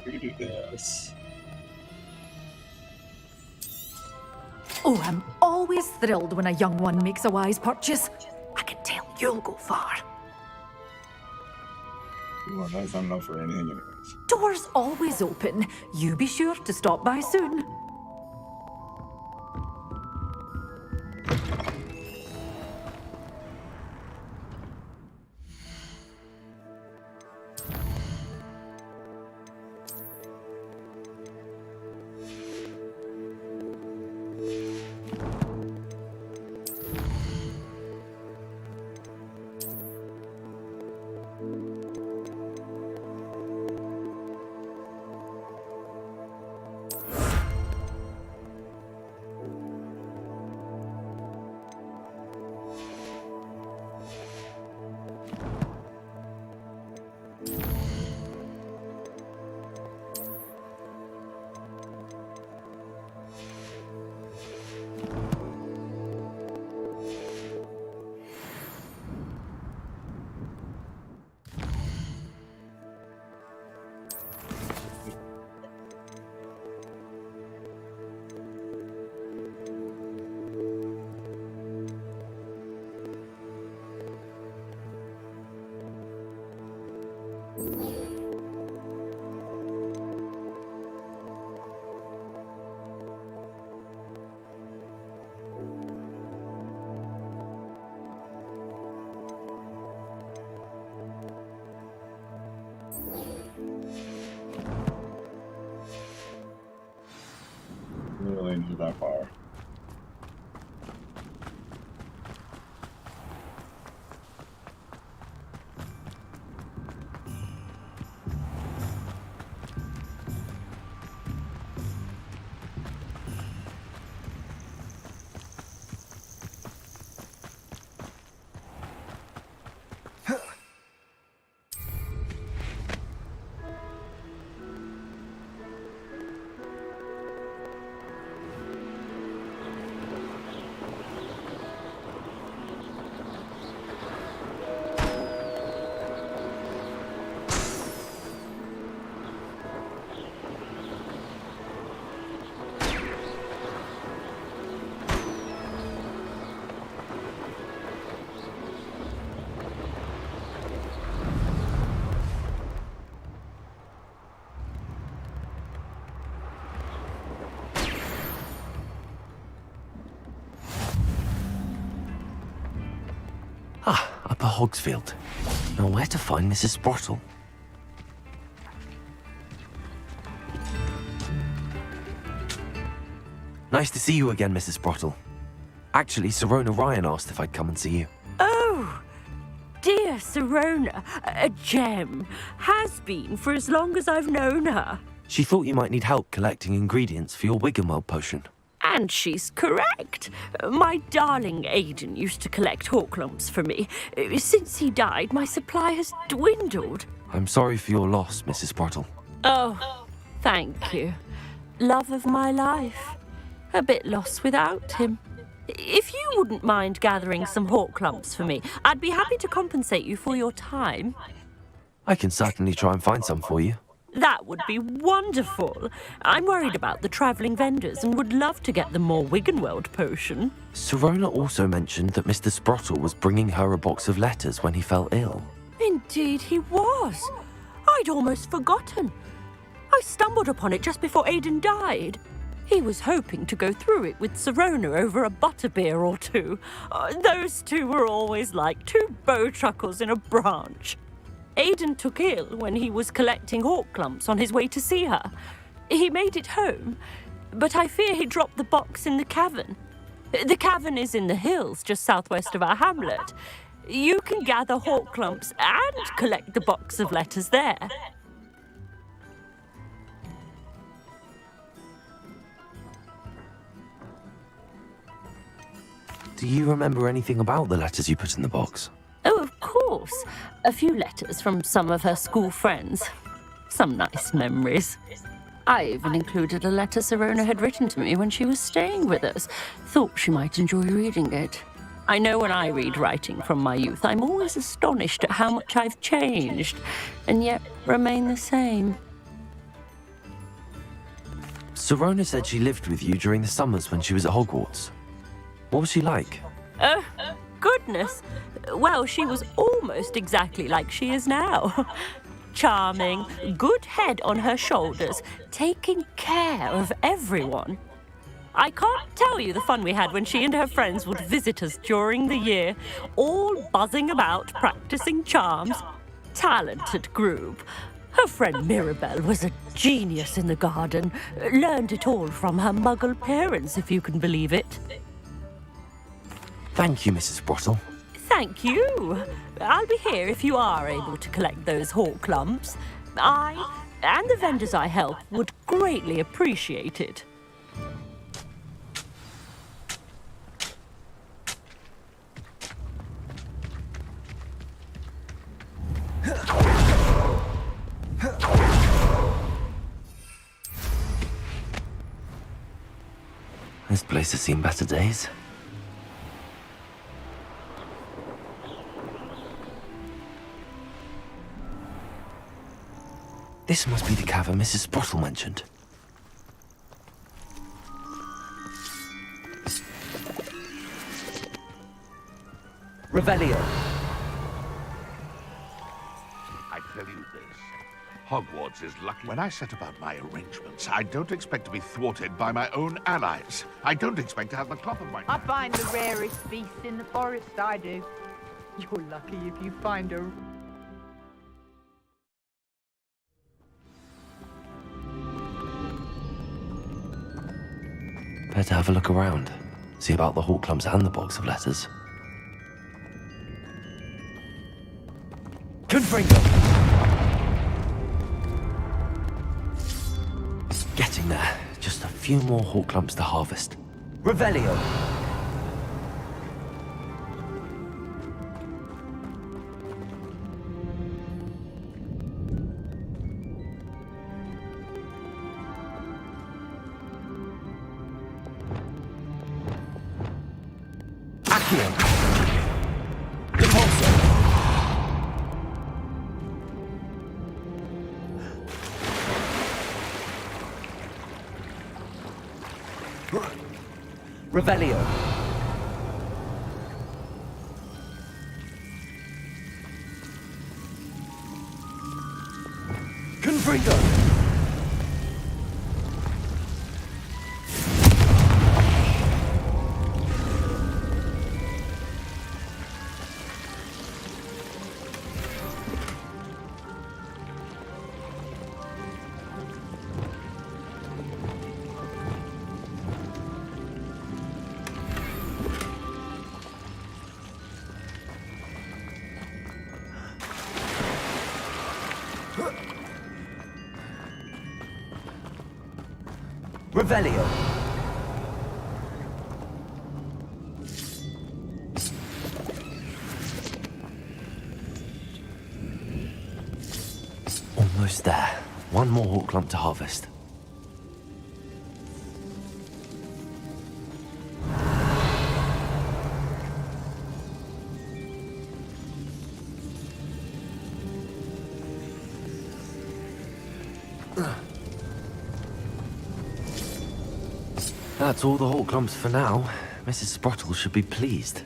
Let me do this. Oh, I'm always thrilled when a young one makes a wise purchase. I can tell you'll go far. Well, that's not enough for anything anyways. Doors always open. You be sure to stop by soon. really need that far. Upper Hogsfield. Now where to find Mrs. Sprottle? Nice to see you again, Mrs. Sprottle. Actually, Sirona Ryan asked if I'd come and see you. Oh, dear Sirona, a gem. Has been for as long as I've known her. She thought you might need help collecting ingredients for your Wiggenweld potion. And she's correct. My darling Aidan used to collect hawk lumps for me. Since he died, my supply has dwindled. I'm sorry for your loss, Mrs. Sprottle. Oh, thank you. Love of my life. A bit lost without him. If you wouldn't mind gathering some hawk lumps for me, I'd be happy to compensate you for your time. I can certainly try and find some for you. That would be wonderful. I'm worried about the travelling vendors and would love to get them more Wiggenweld potion. Sirona also mentioned that Mr. Sprottle was bringing her a box of letters when he fell ill. Indeed he was. I'd almost forgotten. I stumbled upon it just before Aidan died. He was hoping to go through it with Sirona over a butterbeer or two. Those two were always like two bowtruckles in a branch. Aidan took ill when he was collecting hawk clumps on his way to see her. He made it home, but I fear he dropped the box in the cavern. The cavern is in the hills just southwest of our hamlet. You can gather hawk clumps and collect the box of letters there. Do you remember anything about the letters you put in the box? Oh, of course. A few letters from some of her school friends. Some nice memories. I even included a letter Sirona had written to me when she was staying with us. Thought she might enjoy reading it. I know when I read writing from my youth, I'm always astonished at how much I've changed, and yet remain the same. Sirona said she lived with you during the summers when she was at Hogwarts. What was she like? Oh, goodness. Well, she was almost exactly like she is now. Charming, good head on her shoulders, taking care of everyone. I can't tell you the fun we had when she and her friends would visit us during the year, all buzzing about, practicing charms. Talented group. Her friend Mirabelle was a genius in the garden. Learned it all from her muggle parents, if you can believe it. Thank you, Mrs. Sprottle. Thank you. I'll be here if you are able to collect those hawk lumps. I and the vendors I help would greatly appreciate it. This place has seen better days. This must be the cavern Mrs. Sprottle mentioned. Revelio. I tell you this, Hogwarts is lucky. When I set about my arrangements, I don't expect to be thwarted by my own allies. I don't expect to have the cloth of my... I find the rarest beast in the forest, I do. You're lucky if you find a... Better have a look around. See about the hawk clumps and the box of letters. Confringo! Getting there. Just a few more hawk clumps to harvest. Revelio! Accio! Repulso! Revelio! Confringo! Revelio! Almost there. One more hawk clump to harvest. That's all the hawk clumps for now. Mrs. Sprottle should be pleased.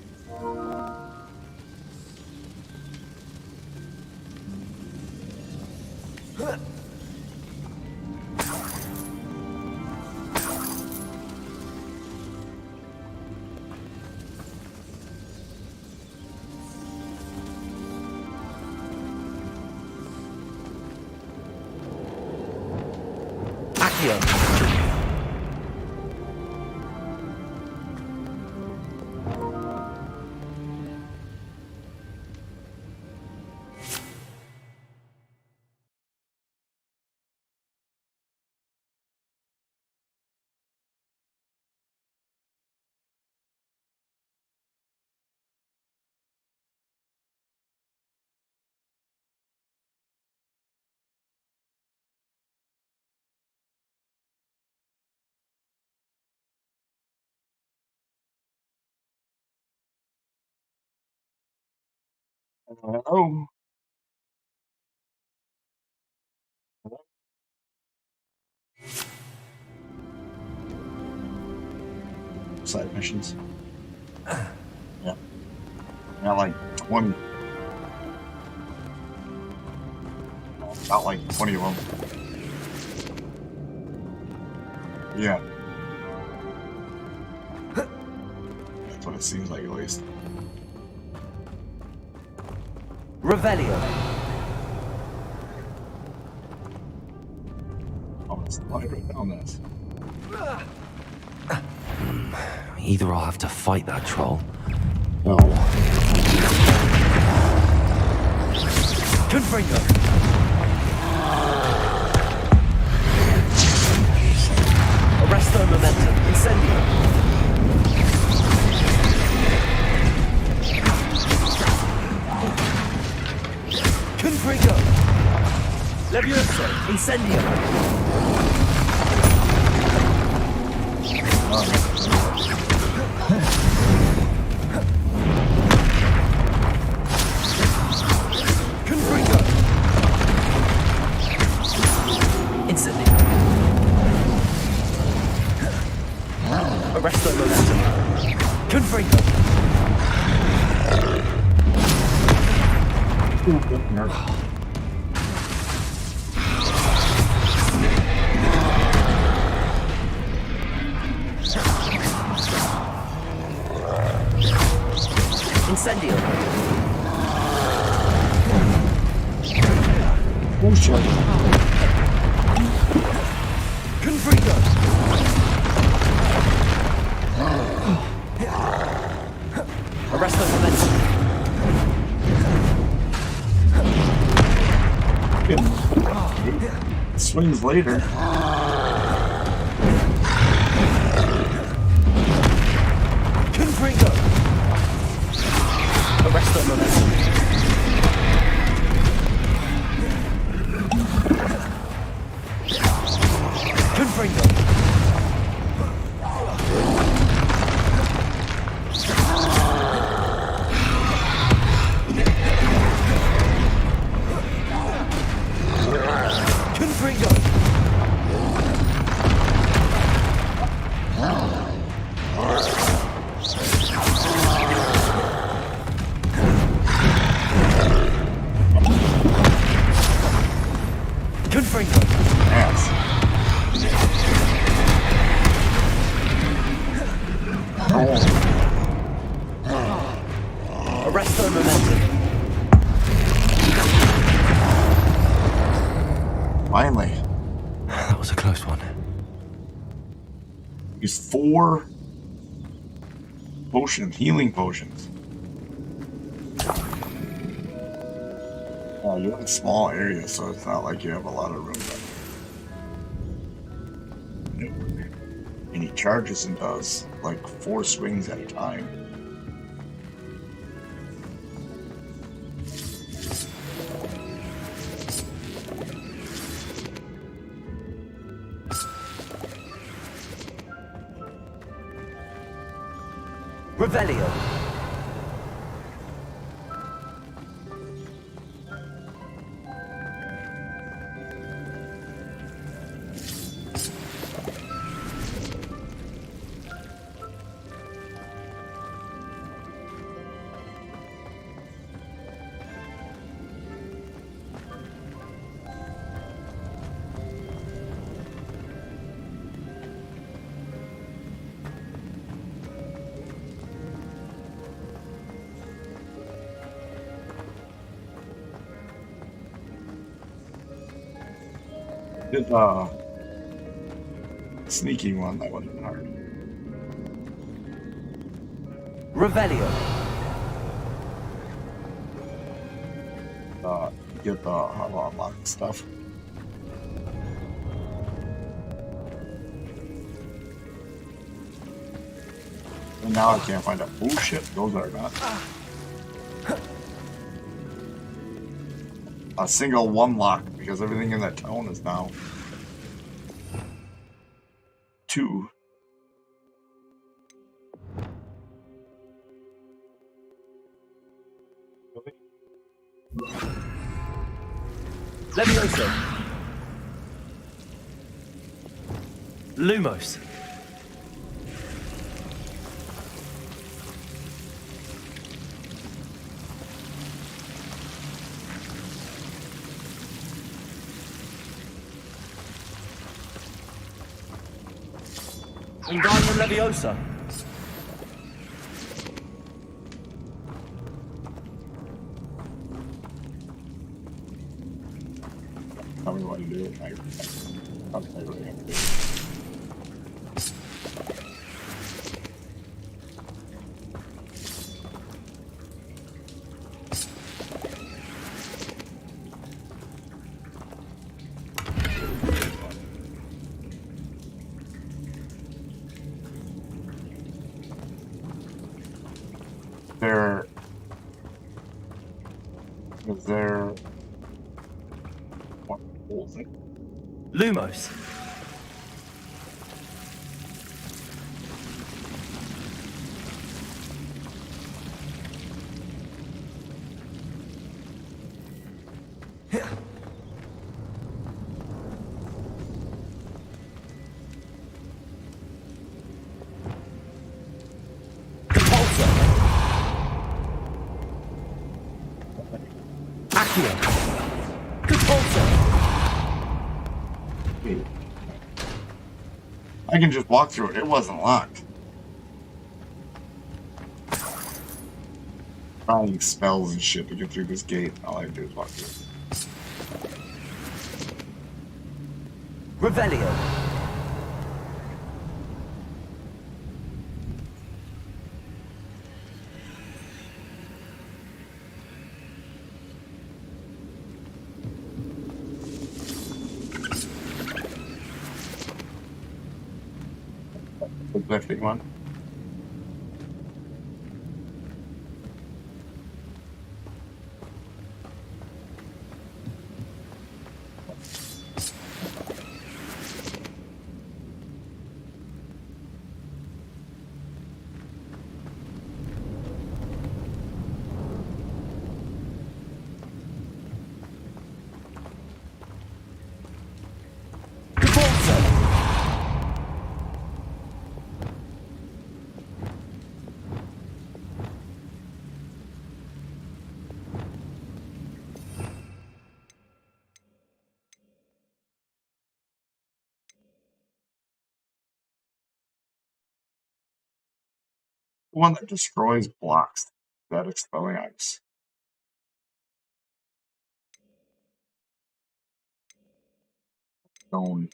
Accio! Hello. Side missions. Yeah. Got like 20. Got like 20 of them. Yeah. That's what it seems like, at least. Revelio! Oh, it's right down this. Either I'll have to fight that troll, or... Confringo! Arresto momentum. Incendio! Confringo! Levioso! Incendio! Confringo! Incendio! Arresto momentum. Confringo! Incendio! Oh shit. Confringo! swings later. Confringo! Arrest that momentum. Confringo! Confringo! Confringo! Yes. Arrest their momentum. Finally. That was a close one. Use 4 potions, healing potions. Oh, you're in a small area, so it's not like you have a lot of room. Nope. And he charges and does like 4 swings at a time. Revelio. Did sneaky one, that wasn't hard. Revelio. Get the how to unlock stuff. And now I can't find a bullshit. Those are not. A single 1 lock because everything in that town is now 2. Levioso. Lumos. Wingardium Leviosa. Tell me what to do. I'll tell you what you have to do. Is there what holds it? Lumos. I can just walk through it. It wasn't locked. Trying spells and shit to get through this gate. All I do is walk through it. Revelio. The lifting one. The one that destroys blocks that expelling ice. Stone.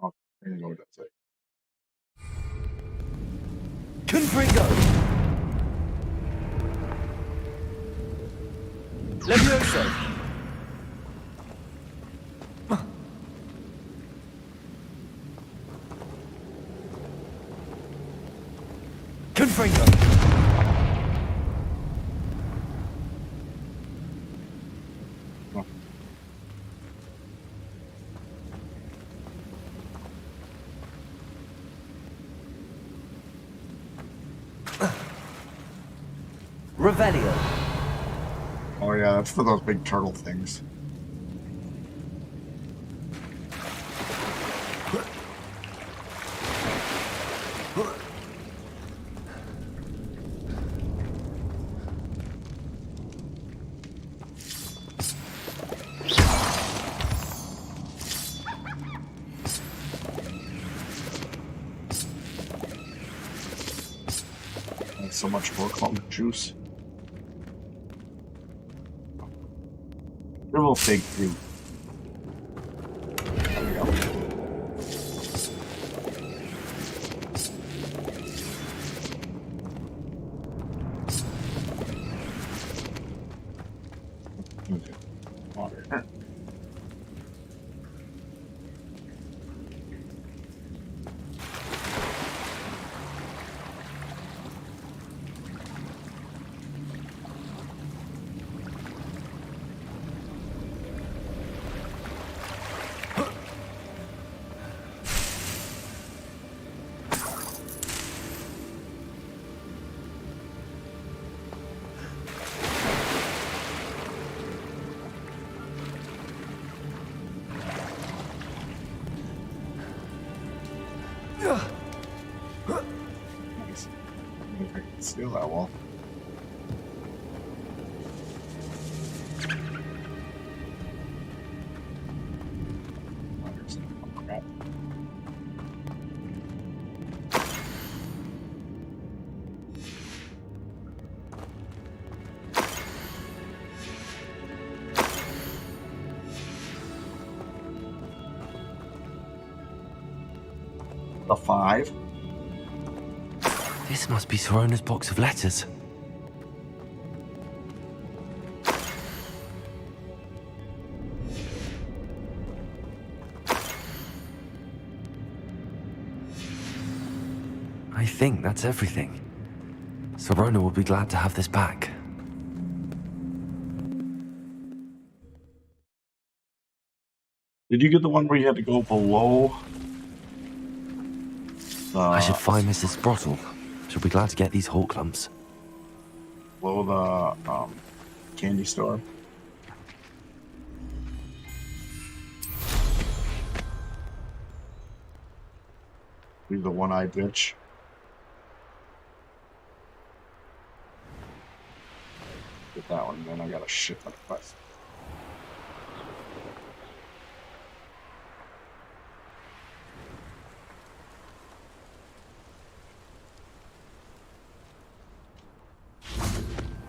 Oh, there you go, that's it. Confringo! Levioso! Confringo! Revelio. Oh yeah, that's for those big turtle things. That's so much more clump juice. Dribble fig fruit. There we go. Okay. Water. Nice. I can steal that wall. Crap. The 5. This must be Sorona's box of letters. I think that's everything. Sorona will be glad to have this back. Did you get the one where you had to go below? I should find Mrs. Sprottle. She'll be glad to get these Hawk lumps. Below the candy store. Be the one-eyed bitch. Get that one, then I got a shit ton of quests.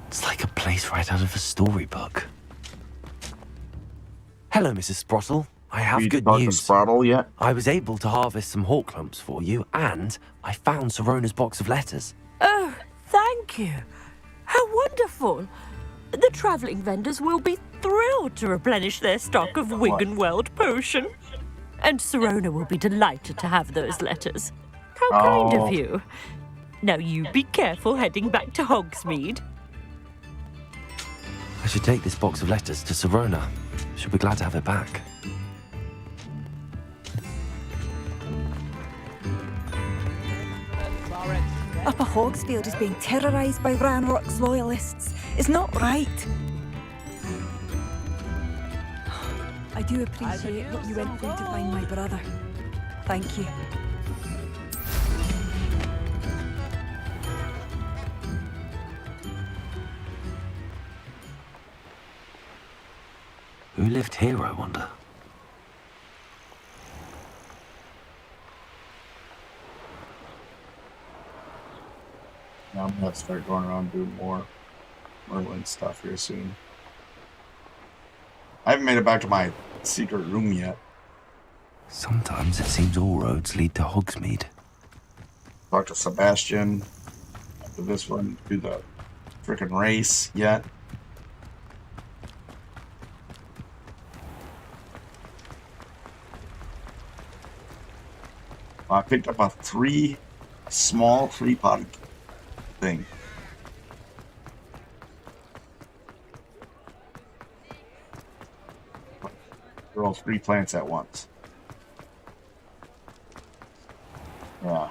It's like a place right out of a storybook. Hello, Mrs. Sprottle. I have good news. Sprottle yet? I was able to harvest some Hawk lumps for you, and I found Sorona's box of letters. Oh, thank you. How wonderful. The travelling vendors will be thrilled to replenish their stock of Wiggenweld potion. And Sirona will be delighted to have those letters. How kind of you. Now you be careful heading back to Hogsmeade. I should take this box of letters to Sirona. She'll be glad to have it back. Upper Hogsfield is being terrorised by Ranrock's loyalists. It's not right. I do appreciate what you went through to find my brother. Thank you. Who lived here, I wonder? Now I'm gonna start going around and doing more Merlin stuff here soon. I haven't made it back to my secret room yet. Sometimes it seems all roads lead to Hogsmeade. Talk to Sebastian. After this one, do the frickin' race yet. I picked up a small three-pot thing. Grow 3 plants at once. Yeah.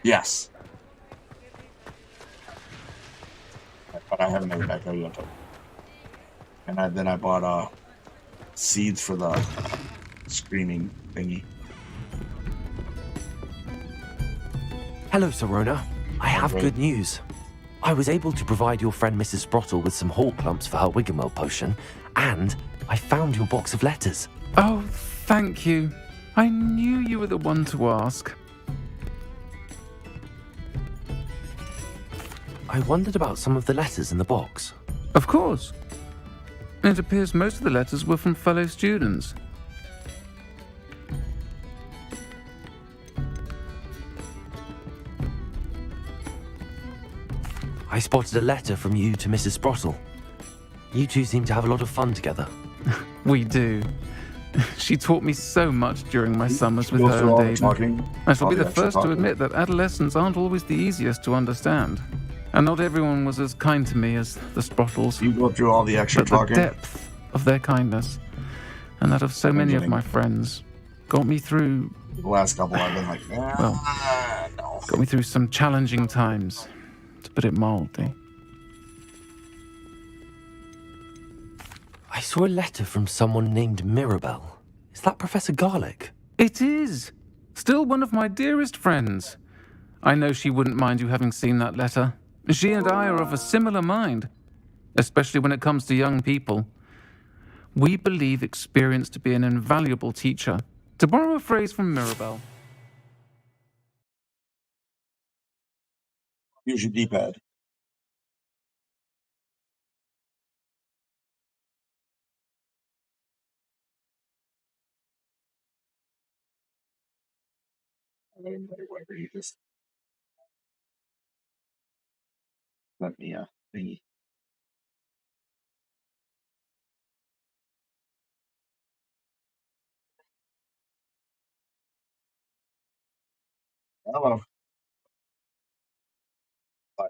Yes. But I haven't made it back there yet. And then I bought seeds for the screaming thingy. Hello, Sirona. I have good news. I was able to provide your friend Mrs. Sprottle with some hall clumps for her Wiggenweld potion, and I found your box of letters. Oh, thank you. I knew you were the one to ask. I wondered about some of the letters in the box. Of course. It appears most of the letters were from fellow students. I spotted a letter from you to Mrs. Sprottle. You two seem to have a lot of fun together. We do. She taught me so much during my summers with her and Aiden. I shall be the first to admit that adolescents aren't always the easiest to understand. And not everyone was as kind to me as the Sprottles. You go through all the extra talking? The depth of their kindness, and that of so many of my friends, got me through... The last couple I've been like, no. Got me through some challenging times, to put it mildly. I saw a letter from someone named Mirabelle. Is that Professor Garlick? It is! Still one of my dearest friends. I know she wouldn't mind you having seen that letter. She and I are of a similar mind, especially when it comes to young people. We believe experience to be an invaluable teacher. To borrow a phrase from Mirabelle. Use your D-pad. You just let me thingy. Hello. Bye.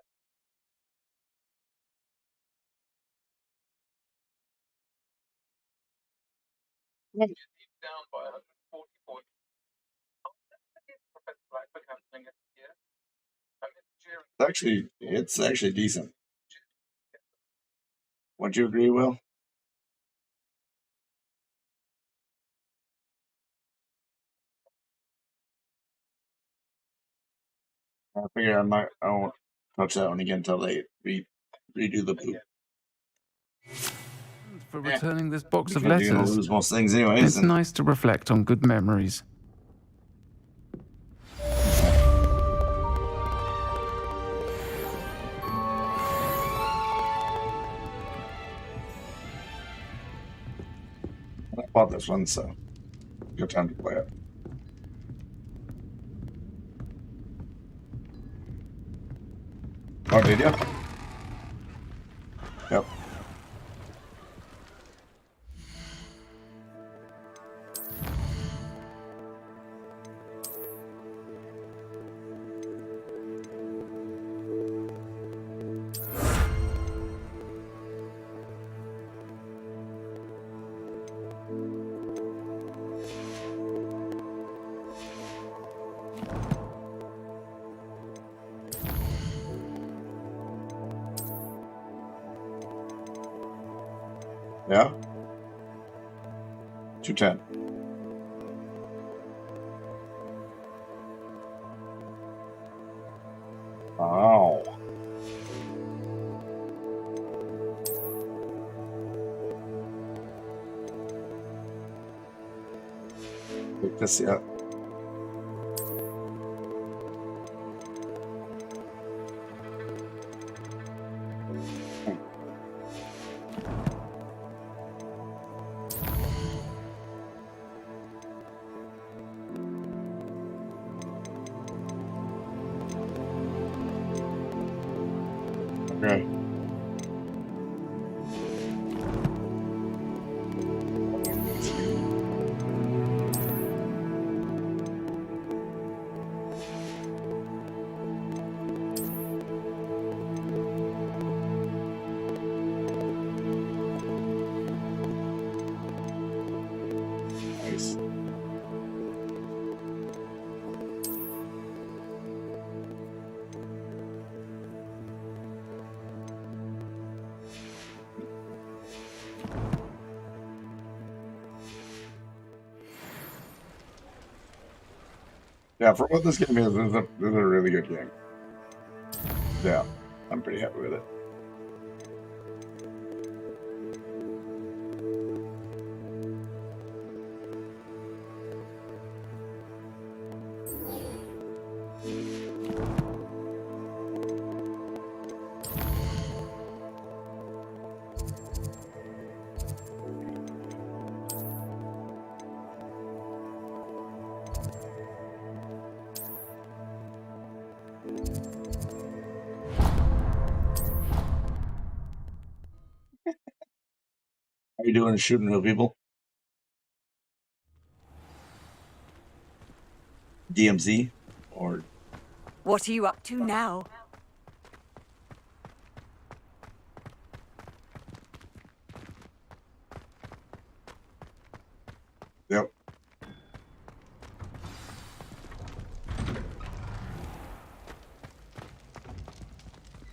It's actually decent. Would you agree, Will? I figure I won't touch that one again until they redo the poop. For returning this box of Because you're gonna letters. lose most things anyways, It's and- nice to reflect on good memories. I bought this one, so good time to play it. Oh, did you? Yep. Yeah. 210. Oh. Take this, yeah. Okay. Nice. Yeah, for what this game is, this is a really good game. Yeah, I'm pretty happy with it. How you doing shooting real people? DMZ or What are you up to now? yep.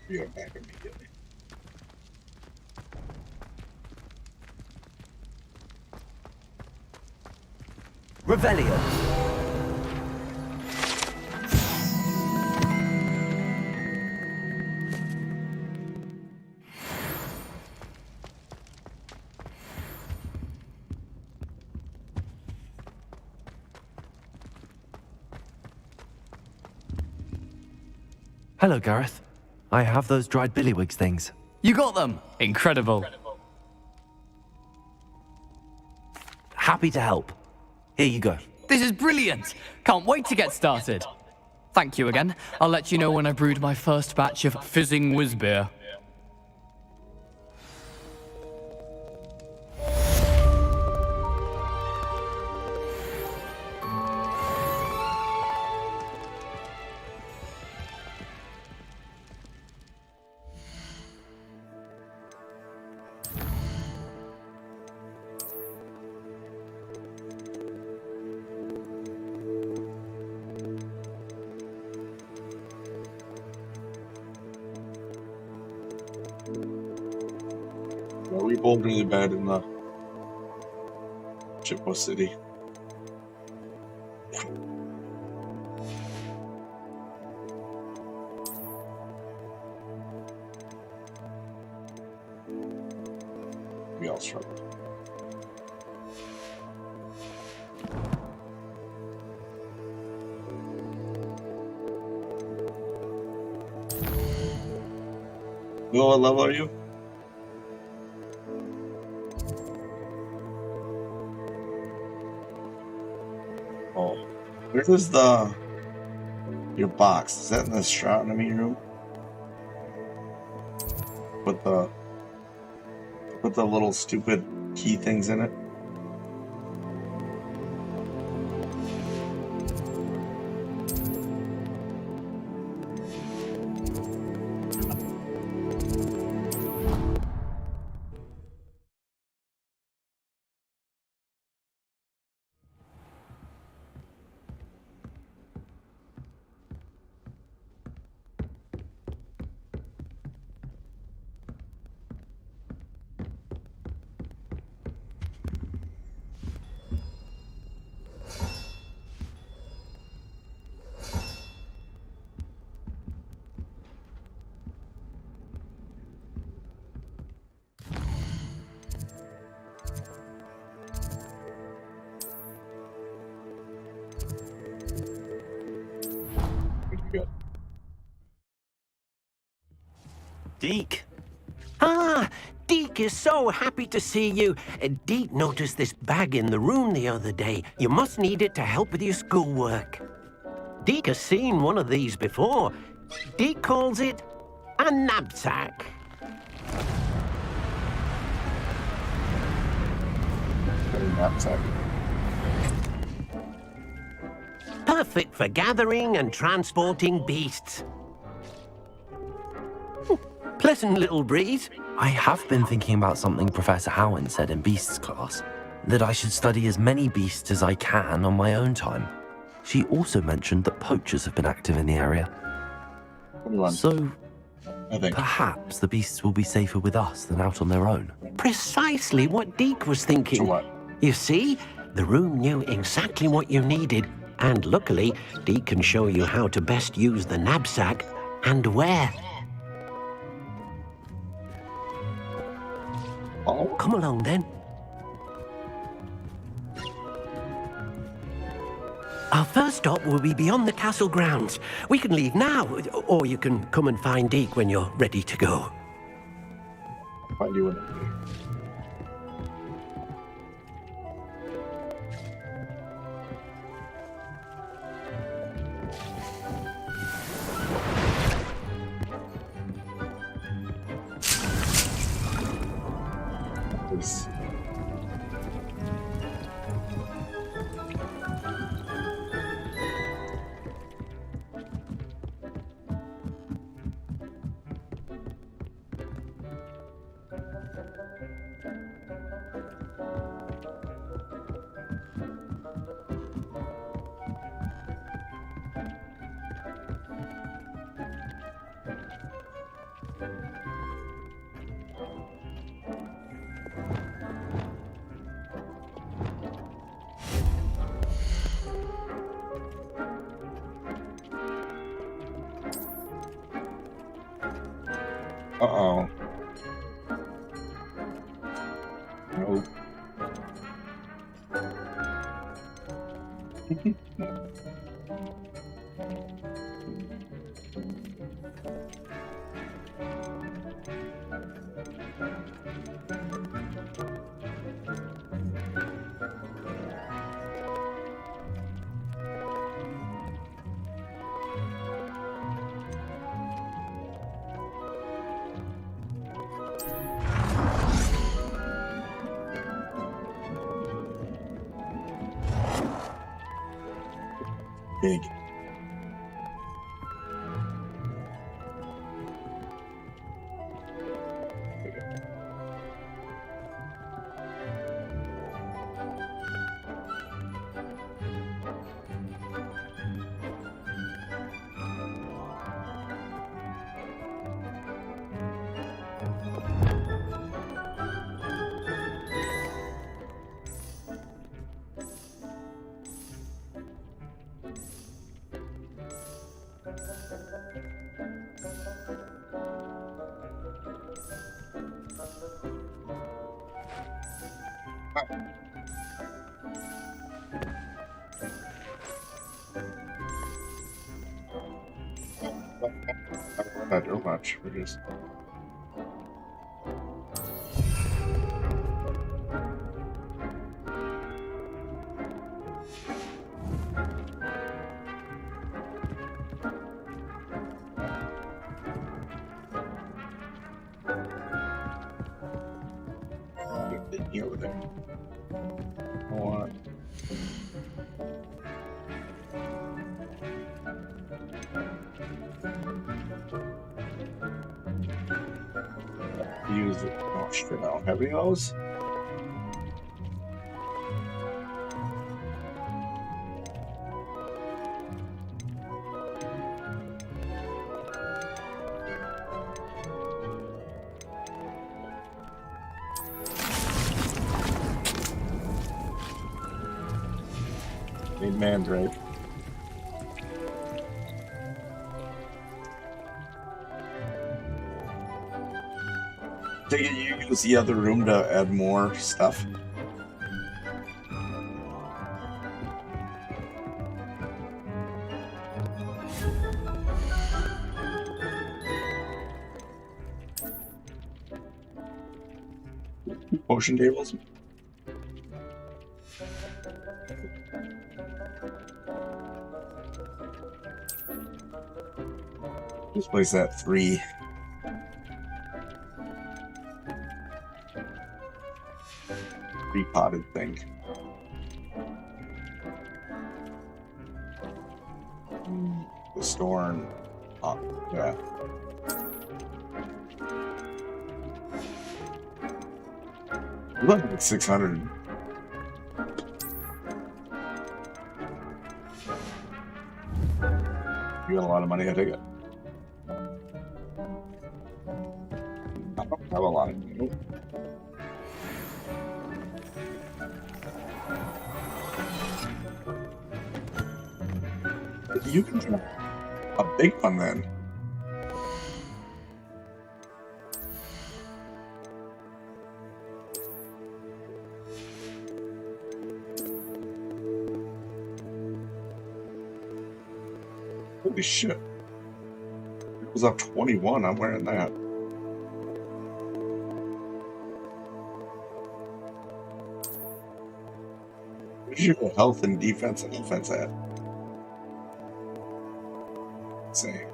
Yeah, back immediately. Revelio. Hello, Gareth. I have those dried billywigs things. You got them? Incredible. Happy to help. Here you go. This is brilliant. Can't wait to get started. Thank you again. I'll let you know when I brewed my first batch of fizzing whiz beer. Well, we bowled really bad in the Chippewa City. We all struggled. Bill, what level are you? Oh, where is your box? Is that in the astronomy room? put the little stupid key things in it. Deke. Ah, Deke is so happy to see you. Deke noticed this bag in the room the other day. You must need it to help with your schoolwork. Deke has seen one of these before. Deke calls it a knapsack. Perfect for gathering and transporting beasts. Pleasant little breeze. I have been thinking about something Professor Howin said in Beasts class, that I should study as many beasts as I can on my own time. She also mentioned that poachers have been active in the area. So, perhaps the beasts will be safer with us than out on their own. Precisely what Deke was thinking. You see, the room knew exactly what you needed, and luckily, Deke can show you how to best use the knapsack and where. Come along then. Our first stop will be beyond the castle grounds. We can leave now, or you can come and find Deke when you're ready to go. I'll find you when Uh-oh. Nope. Big. Not do much. We're just. Oh shit, I don't have any of those. Need mandrake. Take it you use the other room to add more stuff. Potion tables. Just place that 3. Potted thing. The store and yeah. Look at 600. You got a lot of money, I take it. I don't have a lot of money. You can try a big one then. Holy shit. It was up 21. I'm wearing that. Where's your health and defense and offense at? Same.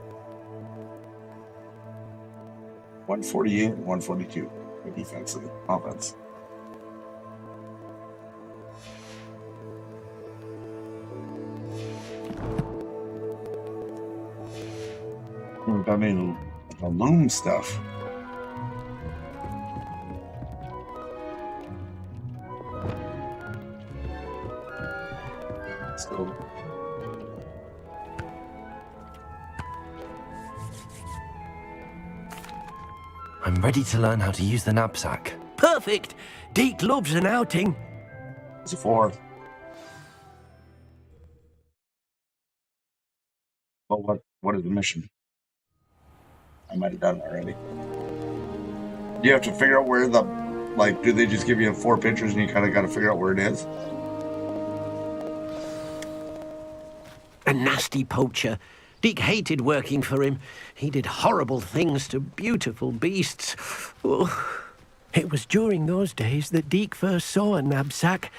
148 and 142 for defense and offense. I mean, the loom stuff. So. I'm ready to learn how to use the knapsack. Perfect! Deke loves an outing. It's a 4. Well, what is the mission? I might have done it already. You have to figure out where the, like, do they just give you 4 pictures and you kind of got to figure out where it is? A nasty poacher. Deke hated working for him. He did horrible things to beautiful beasts. Oh, it was during those days that Deke first saw a knapsack.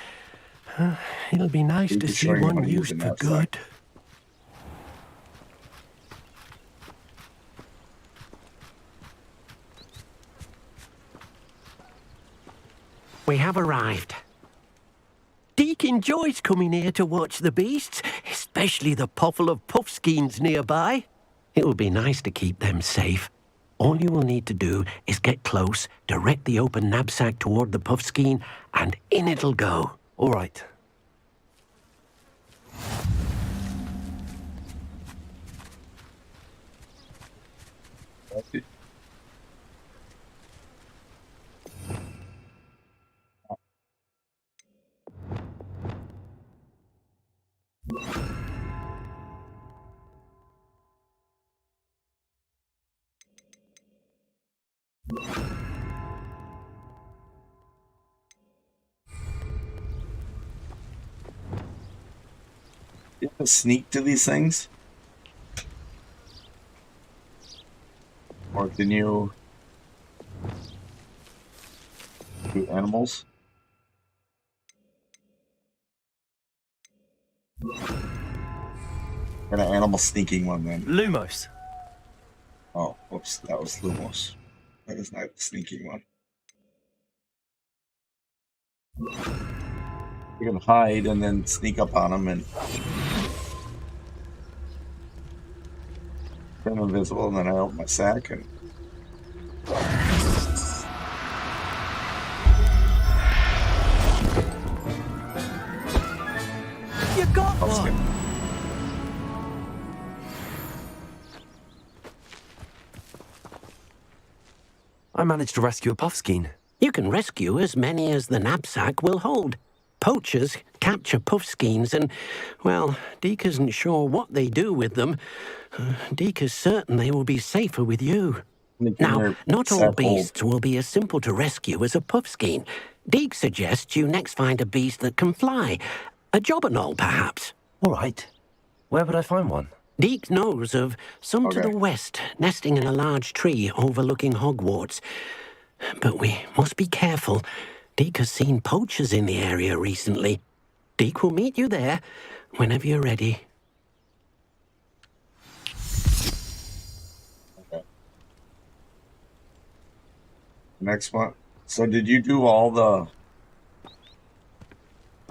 It'll be nice to see one used for good. We have arrived. Deke enjoys coming here to watch the beasts, especially the puffle of puffskeins nearby. It will be nice to keep them safe. All you will need to do is get close, direct the open knapsack toward the puffskein, and in it'll go. All right. You have to sneak to these things? Or can you do animals? Got an animal sneaking one then. Lumos. Oh, whoops, that was Lumos. That is not the sneaking one. You can hide and then sneak up on them and turn invisible, and then I open my sack and You got Puffskin. one! I managed to rescue a puffskein. You can rescue as many as the knapsack will hold. Poachers capture puffskeins and, well, Deke isn't sure what they do with them. Deke is certain they will be safer with you. Now, not all beasts will be as simple to rescue as a puffskein. Deke suggests you next find a beast that can fly. A jobberknoll, perhaps. All right. Where would I find one? Deke knows of some to the west, nesting in a large tree overlooking Hogwarts. But we must be careful. Deke has seen poachers in the area recently. Deke will meet you there whenever you're ready. Okay. Next one. So did you do all the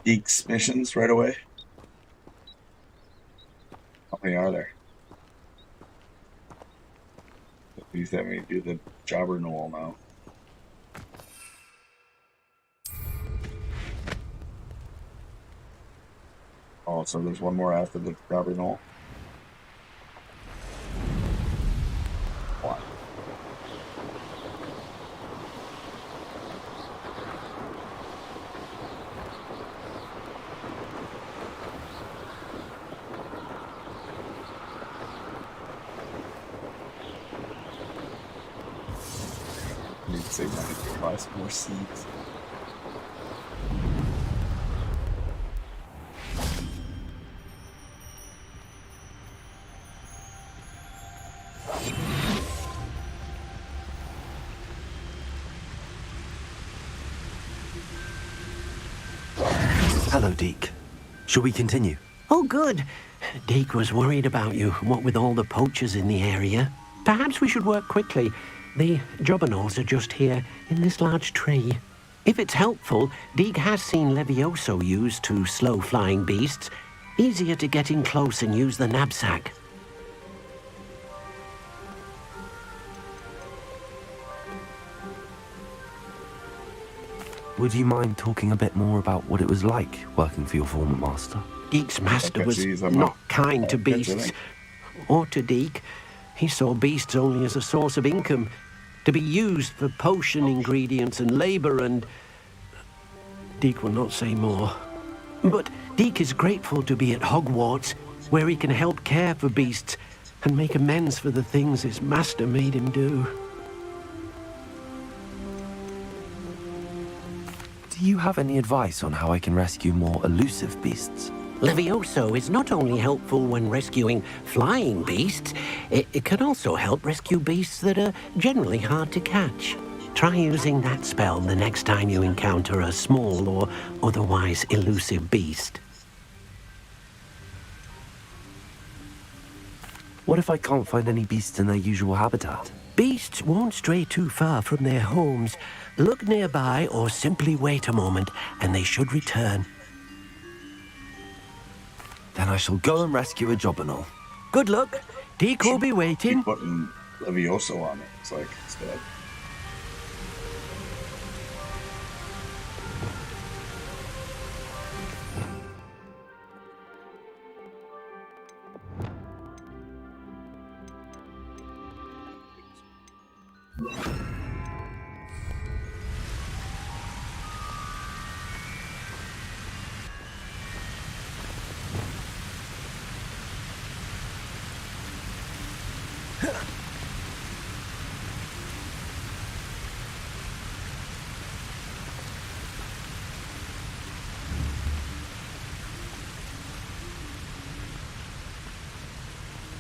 Deke's missions right away? How many are there? Please let me do the Jobberknoll now. Oh, so there's one more after the Jobberknoll. What? I need to save money to buy some more seeds. Hello, Deke. Shall we continue? Oh, good. Deke was worried about you, what with all the poachers in the area. Perhaps we should work quickly. The Jobberknolls are just here, in this large tree. If it's helpful, Deke has seen Levioso used to slow flying beasts. Easier to get in close and use the knapsack. Would you mind talking a bit more about what it was like working for your former master? Deke's master was not kind to beasts, or to Deke. He saw beasts only as a source of income, to be used for potion ingredients and labor, and Deke will not say more. But Deke is grateful to be at Hogwarts, where he can help care for beasts and make amends for the things his master made him do. Do you have any advice on how I can rescue more elusive beasts? Levioso is not only helpful when rescuing flying beasts, it can also help rescue beasts that are generally hard to catch. Try using that spell the next time you encounter a small or otherwise elusive beast. What if I can't find any beasts in their usual habitat? Beasts won't stray too far from their homes. Look nearby or simply wait a moment and they should return. Then I shall go and rescue a Jobberknoll. Good luck. Deke will be waiting. Keep putting Levioso on it. It's like, instead.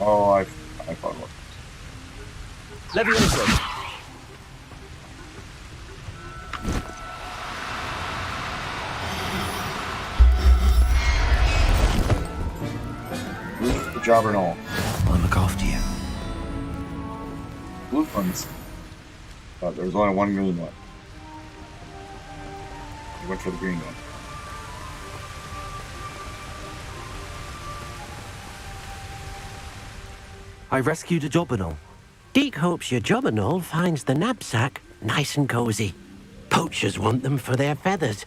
Oh, I found one. Levioso. Who's the Jobberknoll? I'll look after you. Blue ones. But there was only one green one. I went for the green one. I rescued a Jobberknoll. Deke hopes your Jobberknoll finds the knapsack nice and cozy. Poachers want them for their feathers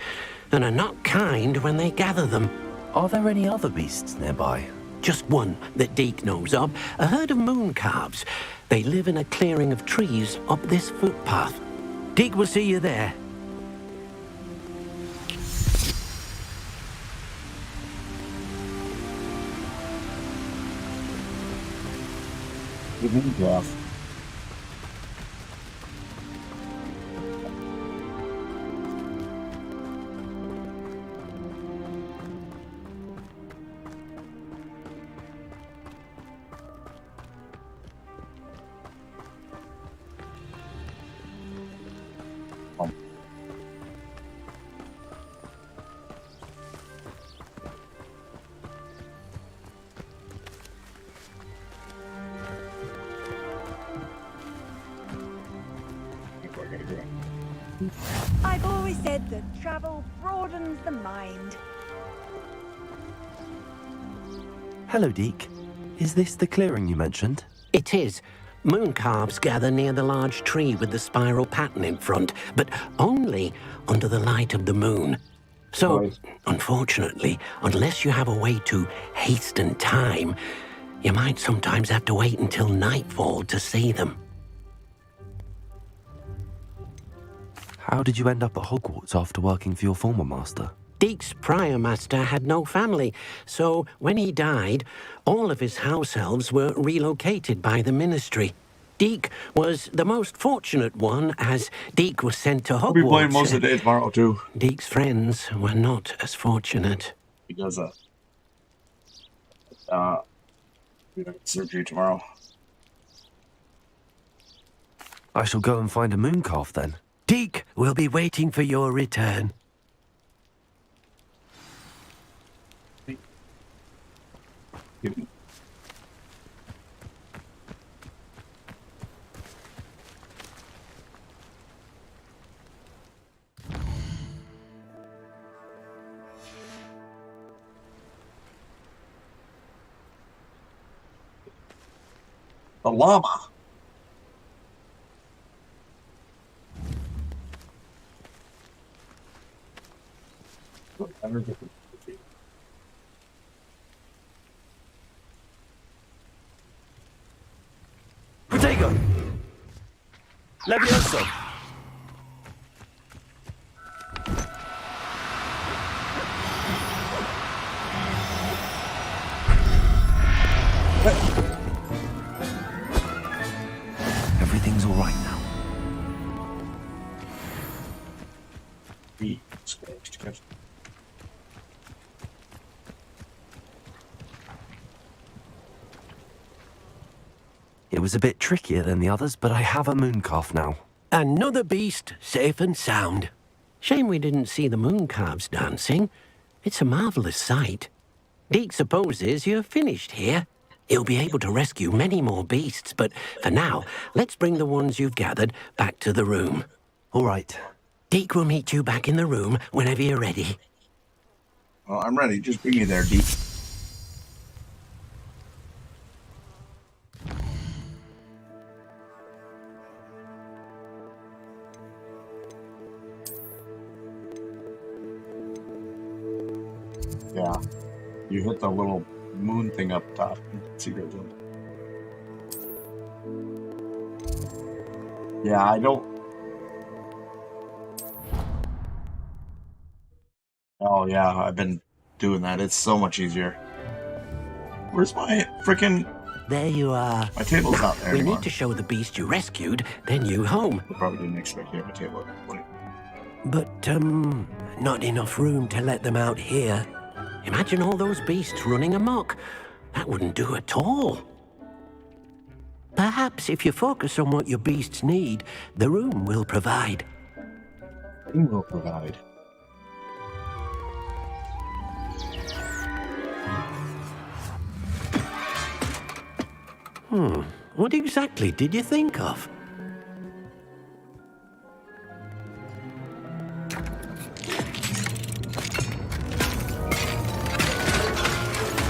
and are not kind when they gather them. Are there any other beasts nearby? Just one that Deke knows of, a herd of moon calves. They live in a clearing of trees up this footpath. Deke will see you there. The moon calf. I've always said that travel broadens the mind. Hello, Deke. Is this the clearing you mentioned? It is. Moon calves gather near the large tree with the spiral pattern in front, but only under the light of the moon. So, unfortunately, unless you have a way to hasten time, you might sometimes have to wait until nightfall to see them. How did you end up at Hogwarts after working for your former master? Deke's prior master had no family, so when he died, all of his house elves were relocated by the ministry. Deke was the most fortunate one, as Deke was sent to Hogwarts. I'll be playing most of the day tomorrow, too. Deke's friends were not as fortunate. Because, we have surgery tomorrow. I shall go and find a moon calf then. Deke will be waiting for your return. The llama. Protego! Levioso! Everything's all right now. It was a bit trickier than the others, but I have a moon calf now. Another beast, safe and sound. Shame we didn't see the moon calves dancing. It's a marvellous sight. Deke supposes you're finished here. He'll be able to rescue many more beasts, but for now, let's bring the ones you've gathered back to the room. All right. Deke will meet you back in the room whenever you're ready. Well, I'm ready. Just bring me there, Deke. Yeah. You hit the little moon thing up top. Secret room. Yeah, I don't... Oh, yeah, I've been doing that. It's so much easier. Where's my frickin'... There you are. My table's not there We anymore. need to show the beast you rescued, then you home. I probably didn't expect to have a table. But, not enough room to let them out here. Imagine all those beasts running amok. That wouldn't do at all. Perhaps if you focus on what your beasts need, the room will provide. It will provide. What exactly did you think of?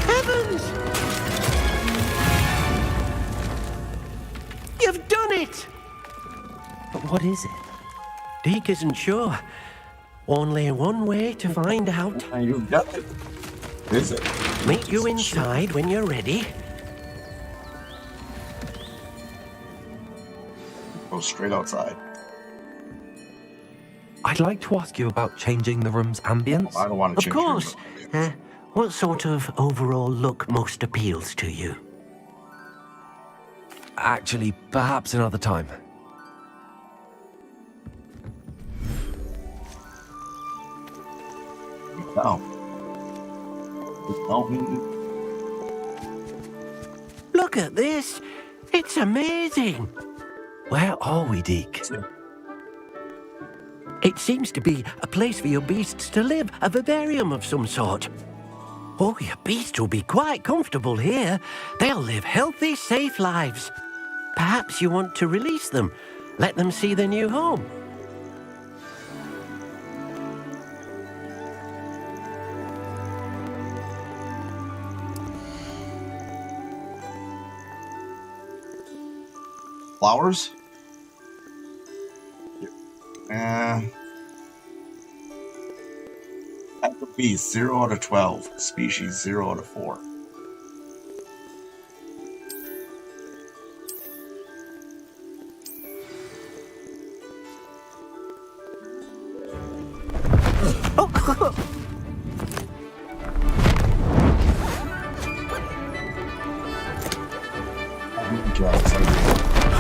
Heavens! You've done it! But what is it? Deke isn't sure. Only one way to find out. You've got it. Is it? Meet you inside when you're ready. Go straight outside. I'd like to ask you about changing the room's ambience. I don't want to Of change course. What sort of overall look most appeals to you? Actually, perhaps another time. Oh. Look at this. It's amazing. Where are we, Deke? It seems to be a place for your beasts to live, a vivarium of some sort. Oh, your beasts will be quite comfortable here. They'll live healthy, safe lives. Perhaps you want to release them, let them see their new home. Flowers? Type of beast 0 out of 12. Species 0 out of 4.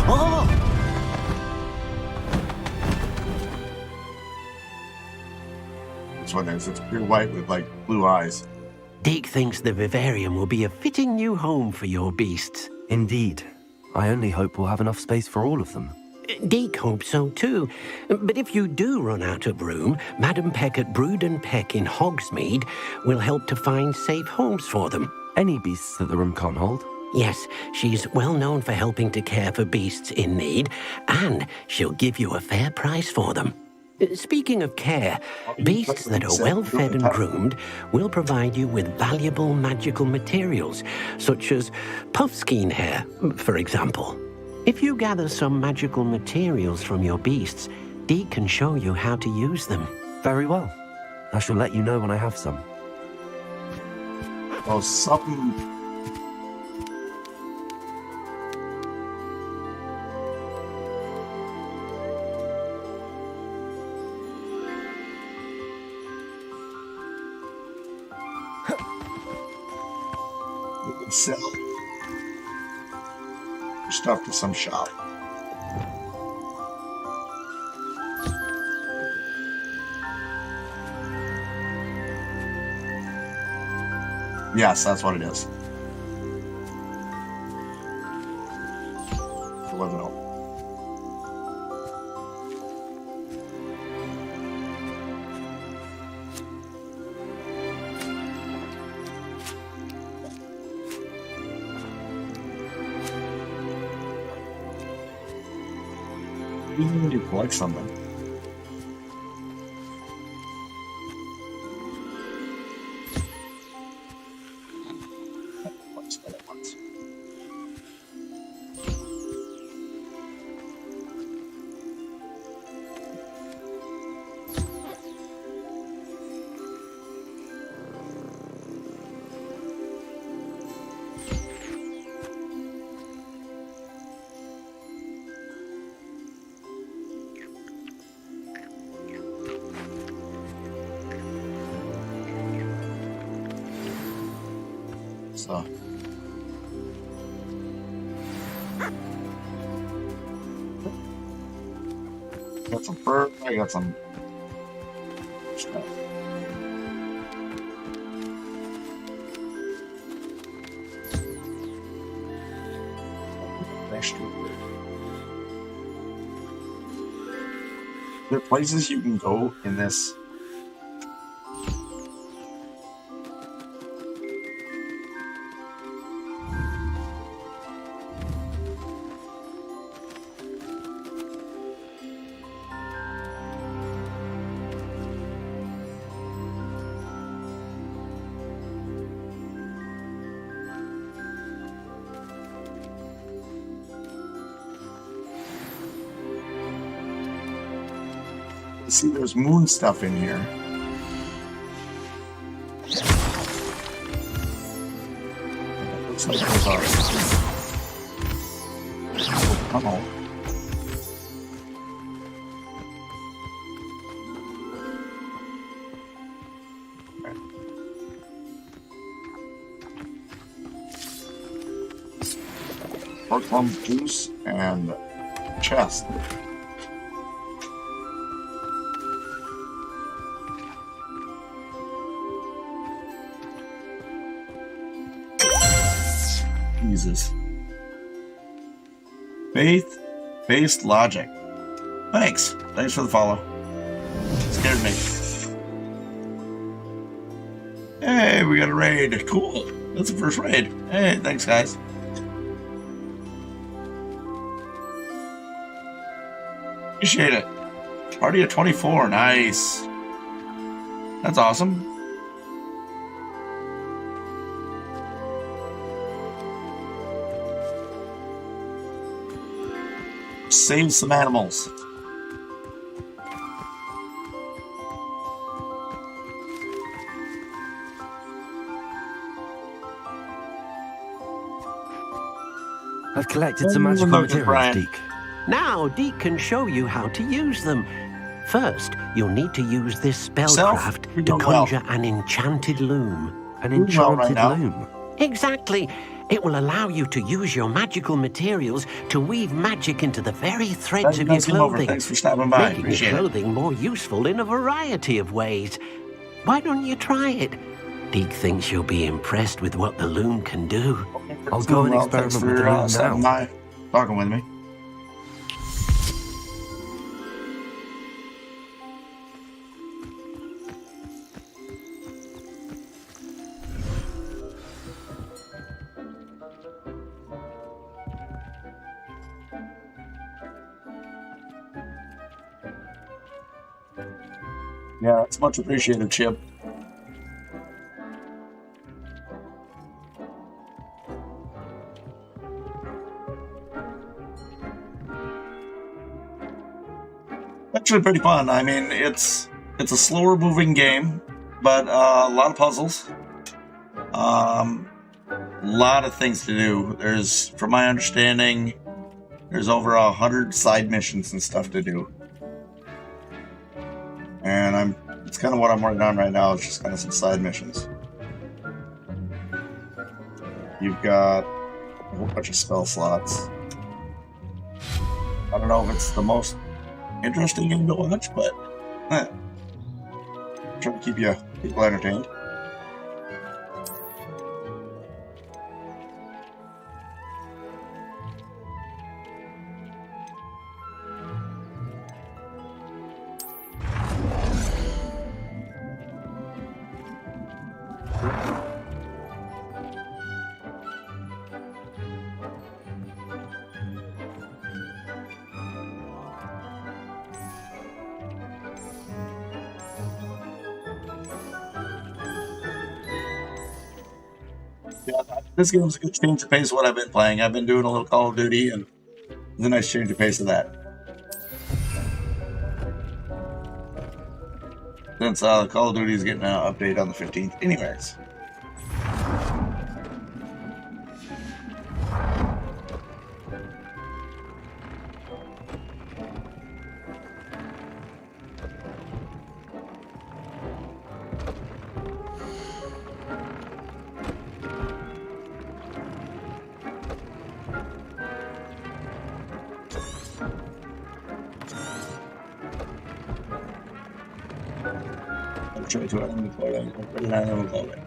Oh! This one is. It's pure white with like blue eyes. Deke thinks the vivarium will be a fitting new home for your beasts. Indeed. I only hope we'll have enough space for all of them. Deke hopes so too. But if you do run out of room, Madam Peck at Brood and Peck in Hogsmeade will help to find safe homes for them. Any beasts that the room can't hold? Yes, she's well known for helping to care for beasts in need, and she'll give you a fair price for them. Speaking of care, beasts that are well fed and groomed will provide you with valuable magical materials, such as puffskein hair, for example. If you gather some magical materials from your beasts, Deke can show you how to use them. Very well. I shall let you know when I have some. Oh, something. You can sell your stuff to some shop. Yes, that's what it is. 11. You need to collect something. So. Got some fur, I got some stuff. There are places you can go in this. See, there's moon stuff in here. Looks like those are. Oh, come on. Plum juice and chest. Jesus. Faith-based logic. Thanks. Thanks for the follow. Scared me. Hey, we got a raid. Cool. That's the first raid. Hey, thanks, guys. Appreciate it. Party of 24. Nice. That's awesome. Save some animals. I've collected some magical materials, Deke. Now, Deke can show you how to use them. First, you'll need to use this spellcraft to conjure an enchanted loom. An enchanted loom? Exactly. It will allow you to use your magical materials to weave magic into the very threads of your clothing, Thanks for stopping by. making your clothing more useful in a variety of ways. Why don't you try it? Deke thinks you'll be impressed with what the loom can do. I'll go and experiment with the loom now. Talking with me. Yeah, it's much appreciated, Chip. Actually pretty fun. I mean, it's a slower moving game, but a lot of puzzles. Lot of things to do. There's, from my understanding, there's over 100 side missions and stuff to do. And it's kind of what I'm working on right now, is just kind of some side missions. You've got a whole bunch of spell slots. I don't know if it's the most interesting game to watch, but try to keep people entertained. Yeah, this game's a good change of pace of what I've been playing. I've been doing a little Call of Duty, and it's a nice change of pace of that. Since Call of Duty is getting an update on the 15th. Anyways. Try to unload it.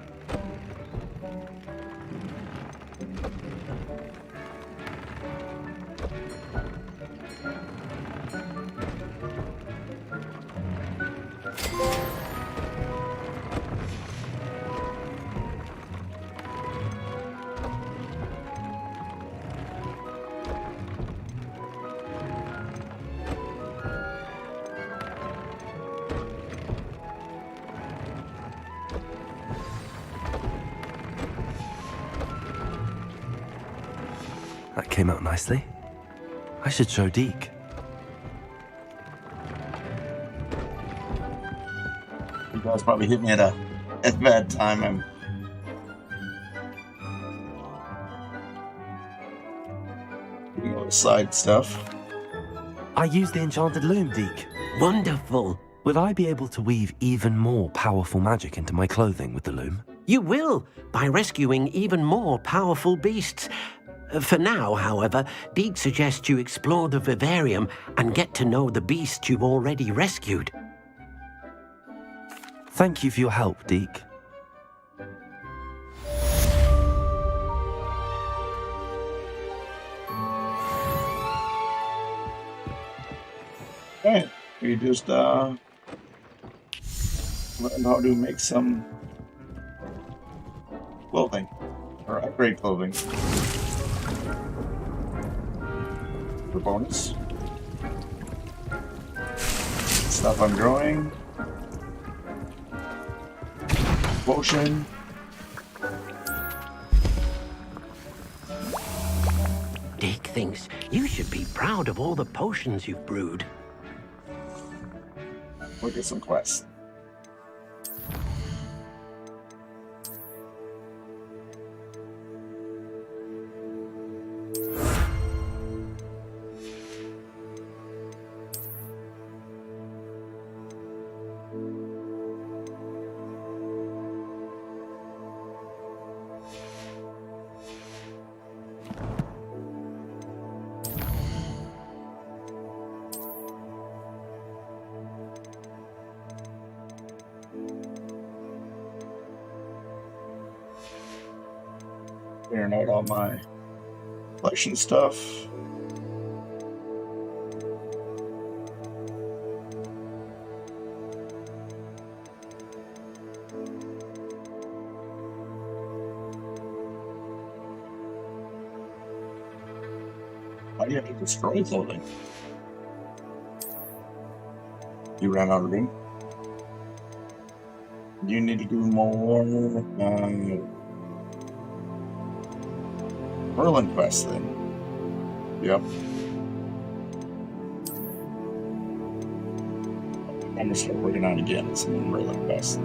That came out nicely. I should show Deke. You guys probably hit me at a bad time. You know, side stuff. I use the enchanted loom, Deke. Wonderful. Will I be able to weave even more powerful magic into my clothing with the loom? You will, by rescuing even more powerful beasts. For now, however, Deke suggests you explore the vivarium and get to know the beasts you've already rescued. Thank you for your help, Deke. Okay, we just learned how to make some clothing, or upgrade clothing. For bonus. Stuff I'm growing. Potion. Deke thinks you should be proud of all the potions you've brewed. We'll get some quests. Clearing out all my collection stuff. Why do you have to destroy clothing? You ran out of room. You need to do more Merlin quest then. Yep. I'm gonna start working on again some Merlin quest.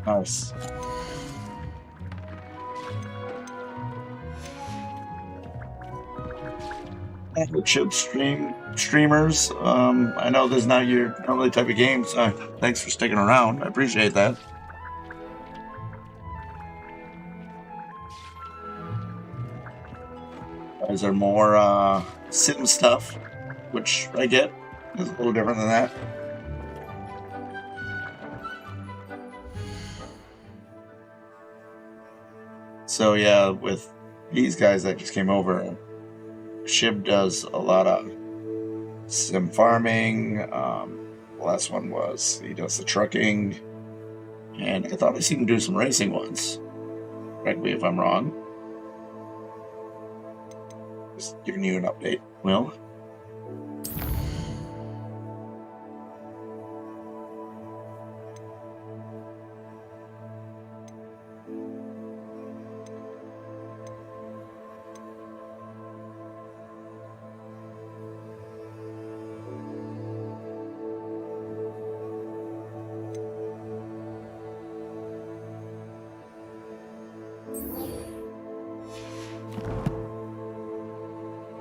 Nice. And chip streamers. I know this is not your normally type of game, so thanks for sticking around. I appreciate that. Is there more sim stuff, which I get is a little different than that. So yeah, with these guys that just came over, Shib does a lot of sim farming. The last one was he does the trucking, and I thought I seen him do some racing ones. Correct me if I'm wrong. Just giving you an update, Will.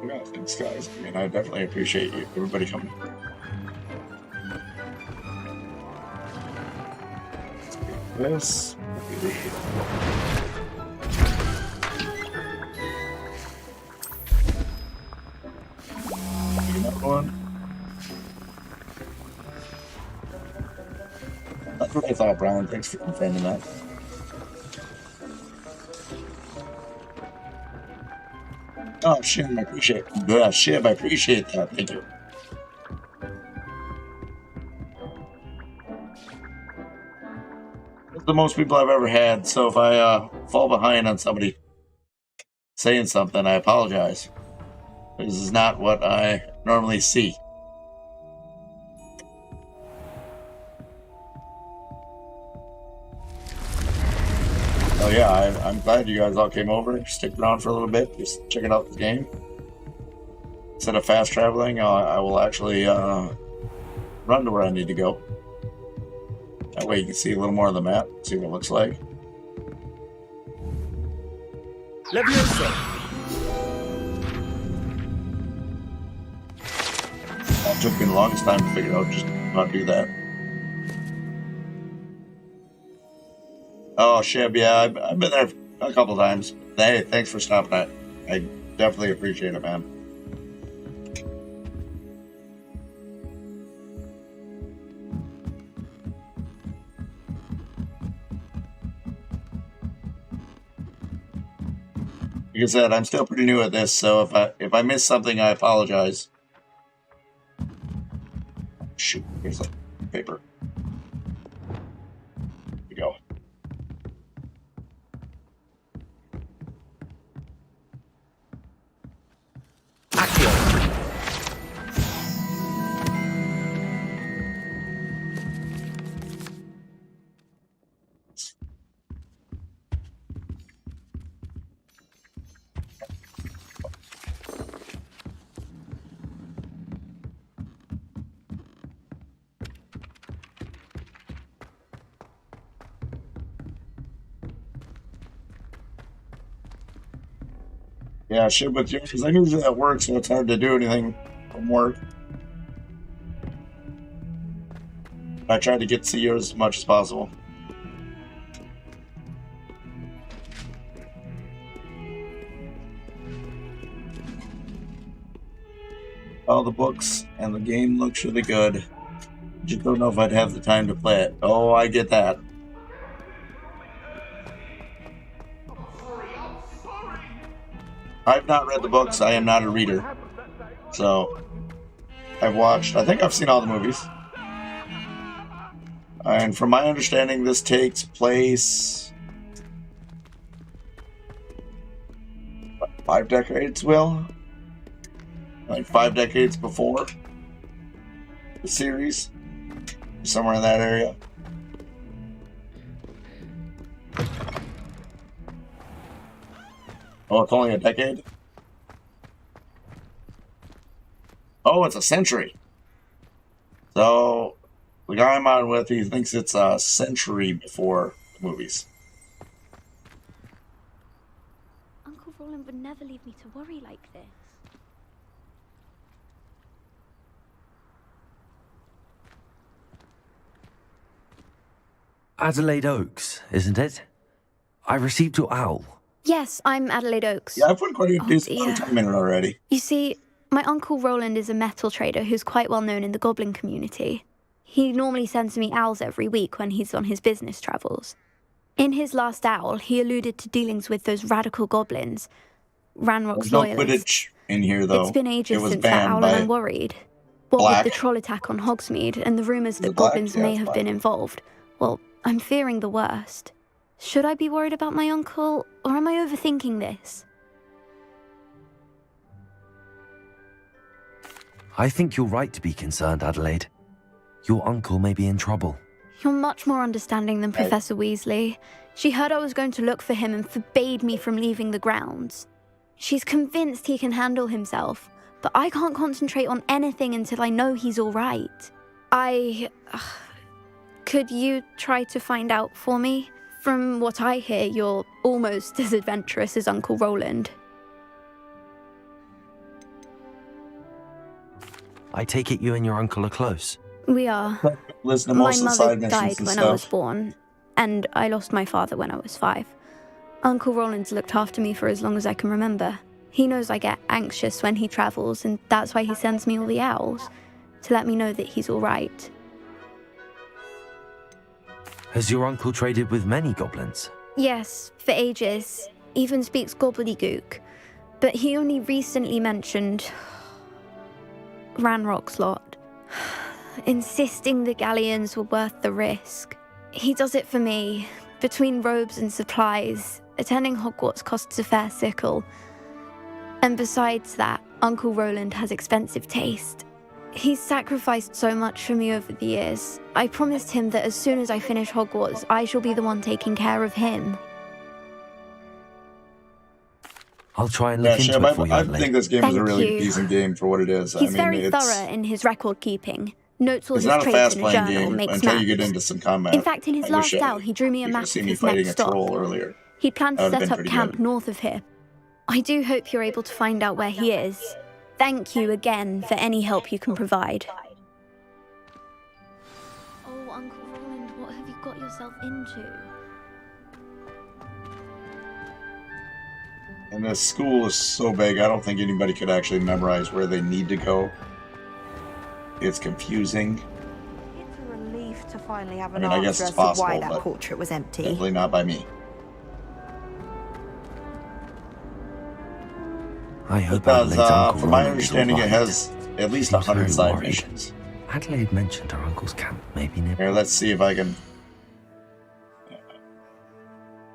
Yeah, thanks, guys. I mean, I definitely appreciate you, everybody coming. This. Another one. That's what I thought, Brian. Thanks for confirming that. Oh, Shib, I appreciate it. Yeah, Shib, I appreciate that. Thank you. It's the most people I've ever had, so if I fall behind on somebody saying something, I apologize. This is not what I normally see. Oh yeah, I'm glad you guys all came over. Stick around for a little bit, just checking out the game. Instead of fast traveling, I will actually run to where I need to go. That way you can see a little more of the map, see what it looks like. Leviosa! It took me the longest time to figure out just how to do that. Oh, Shib, yeah, I've been there a couple times. Hey, thanks for stopping by. I definitely appreciate it, man. Like I said, I'm still pretty new at this, so if I miss something, I apologize. Shoot, here's the paper. Here we go. Yeah, shit with you, because I'm usually at work, so it's hard to do anything from work. I try to get to you as much as possible. All the books and the game looks really good. Just don't know if I'd have the time to play it. Oh, I get that. I've not read the books. I am not a reader. So, I think I've seen all the movies. And from my understanding, this takes place 5 decades, Will? Like 5 decades before the series? Somewhere in that area. Oh, it's only a decade? Oh, it's a century. So, the guy I'm on with, he thinks it's a century before the movies. Uncle Roland would never leave me to worry like this. Adelaide Oaks, isn't it? I received your owl. Yes, I'm Adelaide Oaks. Yeah, I've put quite a decent amount of time in it already. You see, my Uncle Roland is a metal trader who's quite well known in the goblin community. He normally sends me owls every week when he's on his business travels. In his last owl, he alluded to dealings with those radical goblins, Ranrock's There's no loyalists. Quidditch in here, though. It's been ages It was since that banned owl, by and I'm worried. What Black. with the troll attack on Hogsmeade and the rumours that Black? goblins Yeah, may it's have Black. been involved, well, I'm fearing the worst. Should I be worried about my uncle, or am I overthinking this? I think you're right to be concerned, Adelaide. Your uncle may be in trouble. You're much more understanding than Professor Weasley. She heard I was going to look for him and forbade me from leaving the grounds. She's convinced he can handle himself, but I can't concentrate on anything until I know he's all right. Could you try to find out for me? From what I hear, you're almost as adventurous as Uncle Roland. I take it you and your uncle are close. We are. Listen to My most of the mother side missions died and when I was stuff. born, and I lost my father when I was 5. Uncle Roland's looked after me for as long as I can remember. He knows I get anxious when he travels, and that's why he sends me all the owls, to let me know that he's all right. Has your uncle traded with many goblins? Yes, for ages. Even speaks gobbledygook. But he only recently mentioned Ranrock's lot, insisting the galleons were worth the risk. He does it for me. Between robes and supplies, attending Hogwarts costs a fair sickle. And besides that, Uncle Roland has expensive taste. He's sacrificed so much for me over the years. I promised him that as soon as I finish Hogwarts, I shall be the one taking care of him. I'll try and look into it for you, I Adelaide. think this game is a Thank really you. decent game for what it is. He's very thorough in his record keeping. Notes all It's his not a traits in a fast-playing journal, game makes until maps. you get into some combat. In fact, in his I wish last out, he drew me a you map could of see me his fighting next a stop. troll earlier. He'd planned to That would've set been up pretty camp good. north of here. I do hope you're able to find out where he is. Thank you again for any help you can provide. Oh, Uncle Roland, what have you got yourself into? And this school is so big, I don't think anybody could actually memorize where they need to go. It's confusing. It's a relief to finally have I an mean, I guess answer it's as to possible, why that but portrait was empty. definitely not by me. I hope Because, Adelaide's Uncle from my Roland is understanding, it alright. has at least Seems 100 very side worried. missions. Adelaide mentioned her uncle's camp may be nearby. Here, let's see if I can...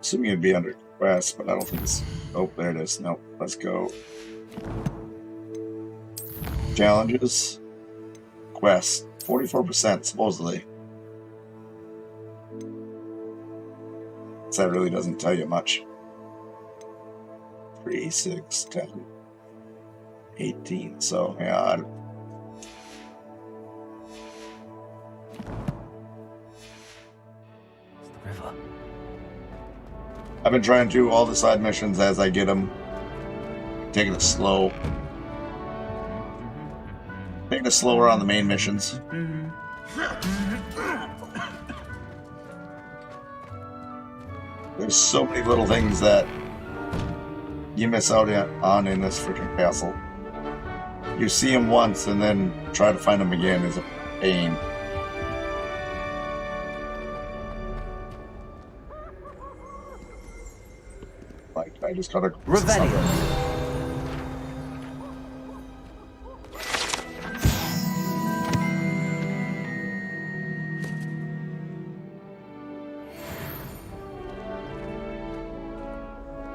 Assuming it'd be under quest, but I don't think it's... Oh, there it is. No, let's go. Challenges. Quest. 44%, supposedly. So that really doesn't tell you much. 3, 6, 10, 18. So, yeah, I've been trying to do all the side missions as I get them. Taking it slow. Taking it slower on the main missions. There's so many little things that you miss out on in this freaking castle. You see them once and then try to find them again is a pain. Like, I just gotta... Revelio.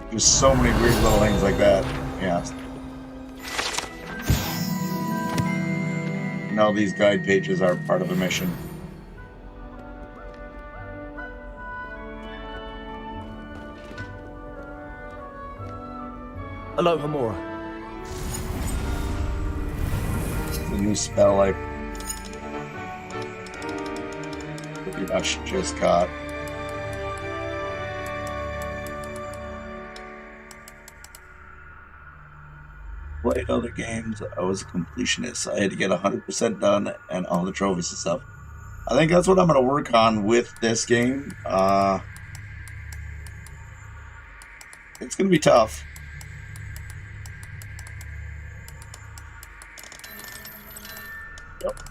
There's so many weird little things like that. Yeah. Now these guide pages are part of a mission. Aloha Mora. The new spell I pretty much just got. Played other games, I was a completionist. I had to get 100% done and all the trophies and stuff. I think that's what I'm going to work on with this game. It's going to be tough. Yep.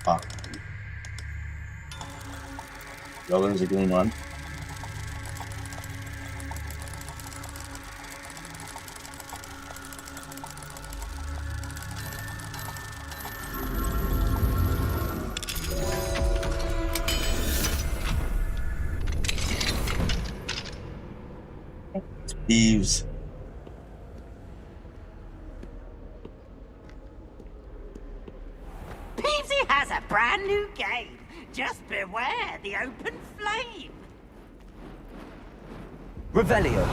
Ah. Oh, there's a green one. Thieves. Peavesy has a brand new game. Just beware the open flame. Revelio.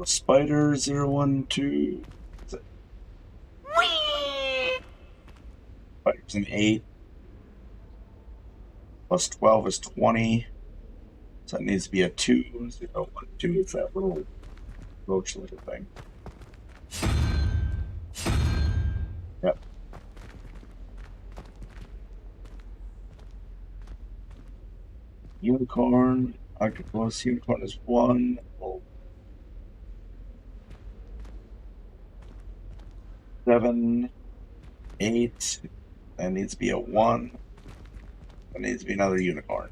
Spider 012. Spider's an 8. Plus 12 is 20. So it needs to be a 2. 0, 1, 2. It's that little roach looking thing. Yep. Unicorn. Octopus. Unicorn is 1. Oh. 7, 8. That needs to be a 1. That needs to be another unicorn.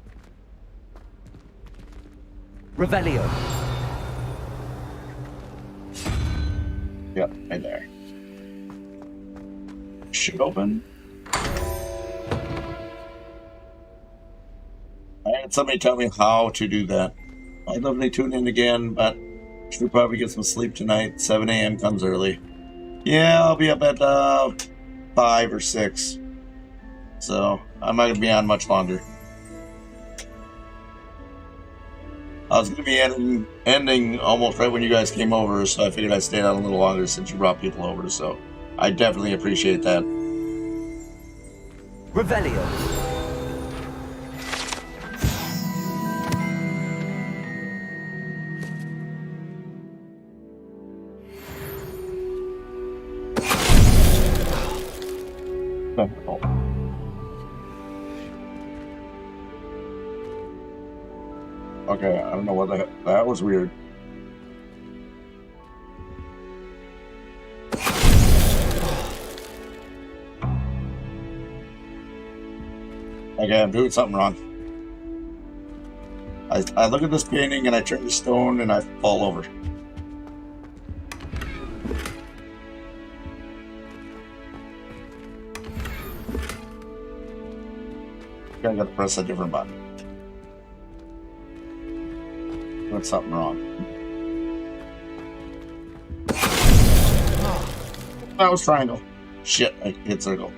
Revelio. Yep, right there. Should open. I had somebody tell me how to do that. I'd love to tune in again, but should probably get some sleep tonight. 7 a.m. comes early. Yeah, I'll be up at 5 or 6. So I'm not going to be on much longer. I was going to be ending almost right when you guys came over, so I figured I'd stay on a little longer since you brought people over, so I definitely appreciate that. Revelio. Okay, I don't know what the heck. That was weird. Okay, I'm doing something wrong. I look at this painting and I turn the stone and I fall over. I gotta press a different button. That's something wrong. That was triangle. Shit, I hit circle.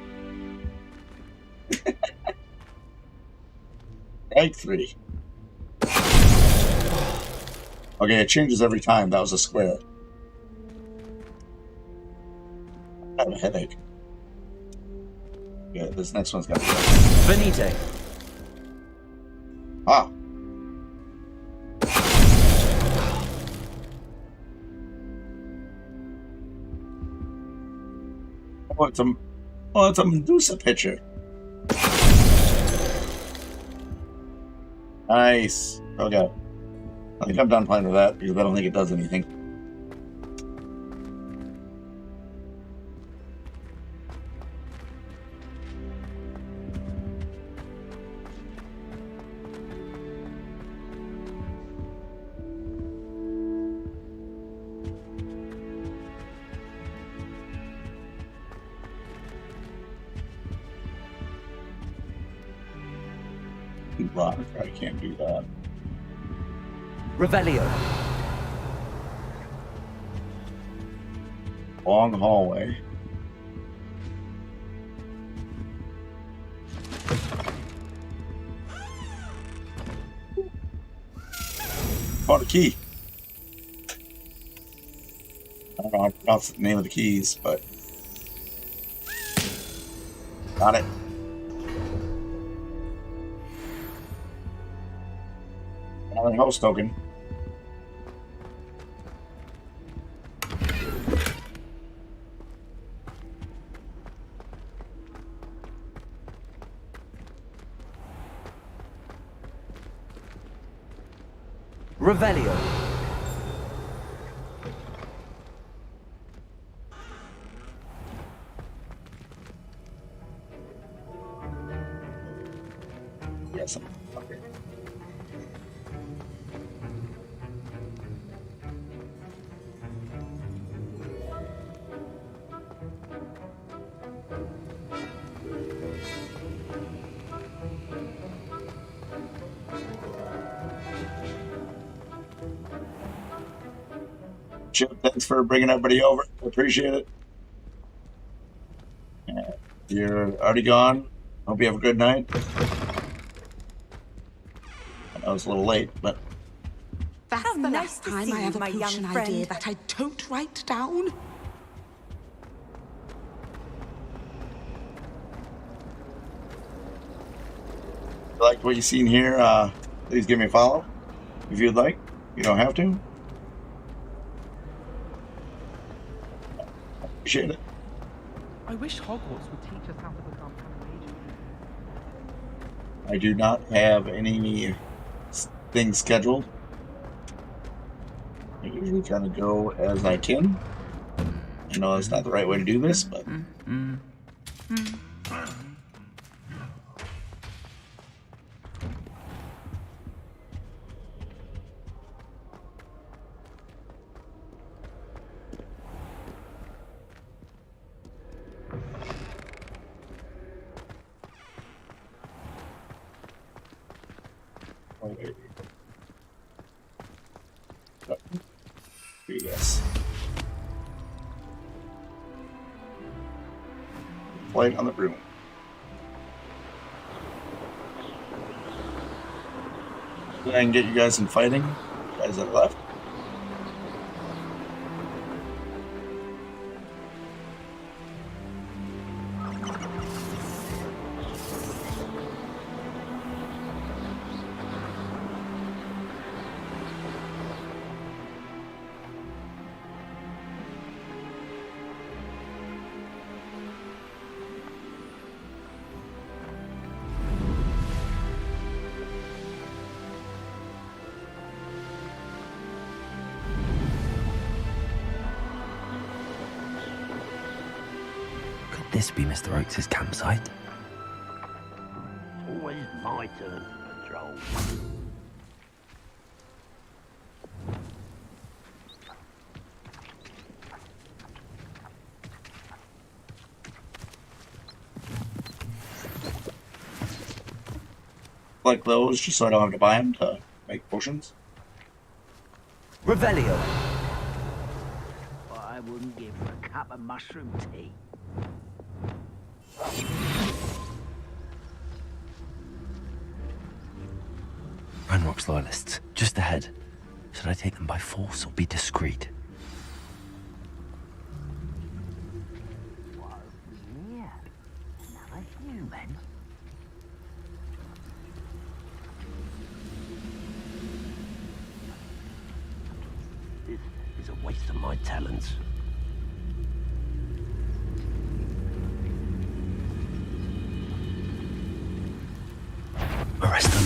Egg 3. Okay, it changes every time. That was a square. I have a headache. Yeah, this next one's got to be Venite. Ah. Oh, it's a Medusa picture. Nice. Okay. I think I'm done playing with that because I don't think it does anything. Block. I can't do that. Revelio. Long hallway. Found a key. I don't know how to pronounce the name of the keys, but got it. Another host token. Revelio. Yes. Okay. Chip, thanks for bringing everybody over. Appreciate it. You're already gone. Hope you have a good night. I was a little late, but That's the last time I have a potion idea that I don't write down. if you liked what you've seen here, please give me a follow if you'd like. You don't have to. Appreciate it. I wish Hogwarts would teach us how to become animated. I do not have any things scheduled. I usually kind of go as I can. I know that's not the right way to do this, but... Yes. Light on the broom. Then I can get you guys in fighting. You guys that left. This be Mr. Oakes' campsite? Always my turn to patrol. Like those, just so I don't have to buy them to make potions. Revelio. I wouldn't give for a cup of mushroom tea. Ranrock's loyalists, just ahead. Should I take them by force or be discreet? Yeah, another human. This is a waste of my talents. Arrest them.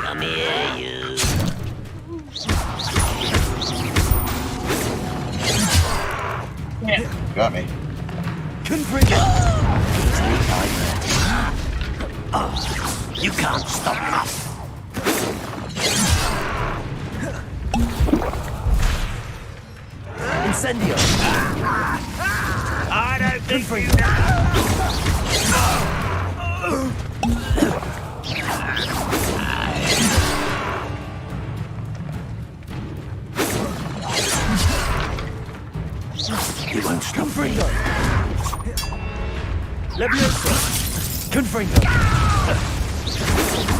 Come here, you. Got me. You can't stop us. Incendio. I don't think you You won't stop me. Leviosa. Confringo.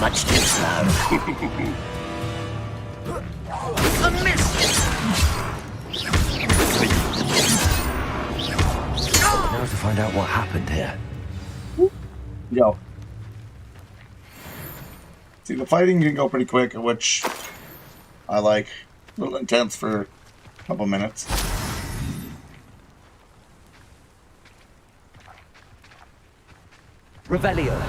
Much too slow. a miss. Now to find out what happened here. Yo. See, the fighting can go pretty quick, which I like. A little intense for a couple minutes. Revelio.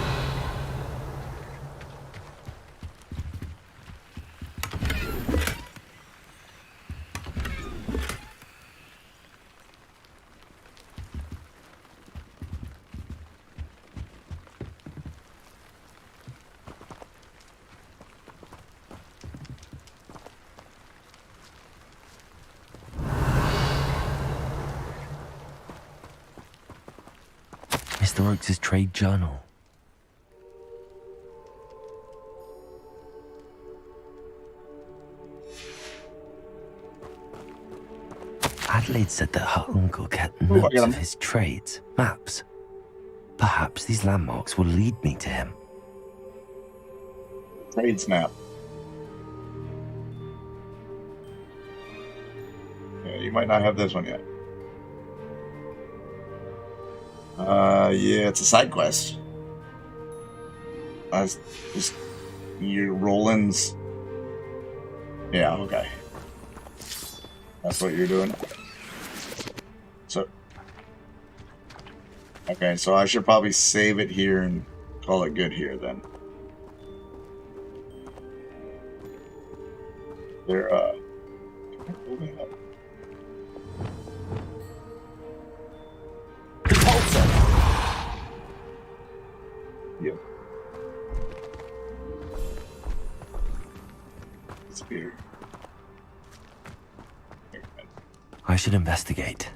Mr. Oakes' trade journal. Adelaide said that her uncle kept notes of his trades, maps. Perhaps these landmarks will lead me to him. Trades map. Yeah, you might not have this one yet. Yeah, it's a side quest. Just your Roland's. Yeah, okay. That's what you're doing. So, okay, so I should probably save it here and call it good here then. They're, can I pull that up? Yep. Spear. I should investigate.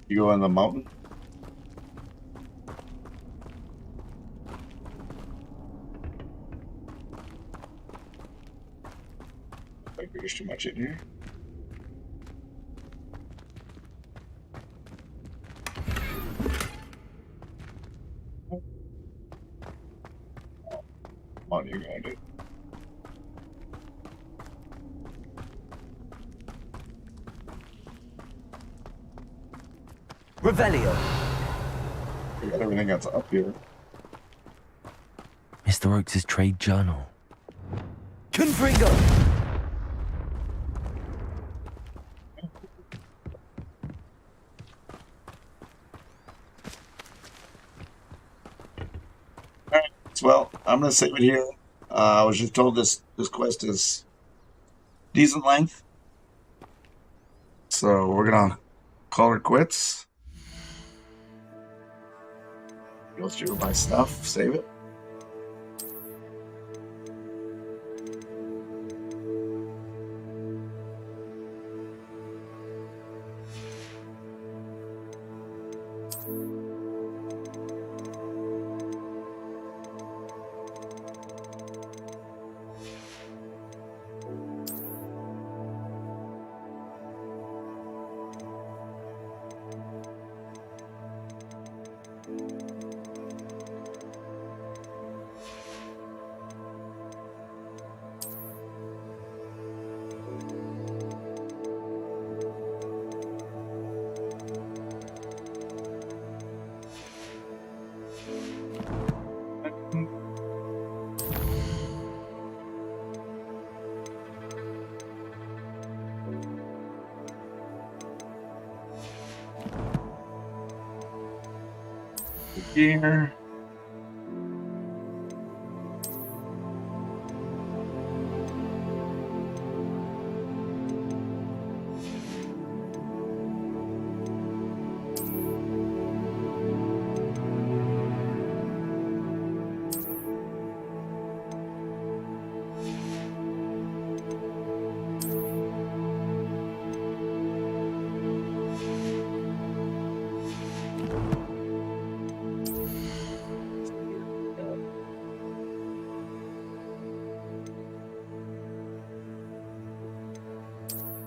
You go in the mountain? I think there's too much in here. Come on, you're going to. Revelio. We got everything that's up here. Mr. Oakes' trade journal. Confringo. Alright, well, I'm gonna save it here. I was just told this quest is decent length. So we're gonna call her quits. Go through my stuff, save it. Here.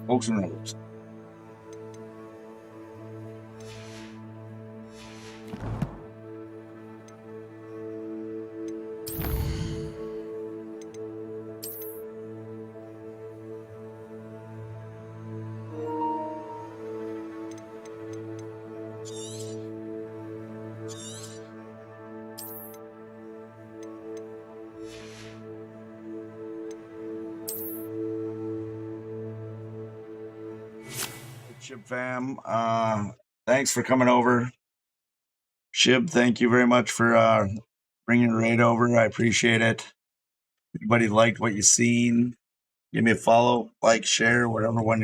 Oaks and Roads. Shib fam, thanks for coming over. Shib, thank you very much for bringing your raid over. I appreciate it. Anybody liked what you seen? Give me a follow, like, share, whatever one you're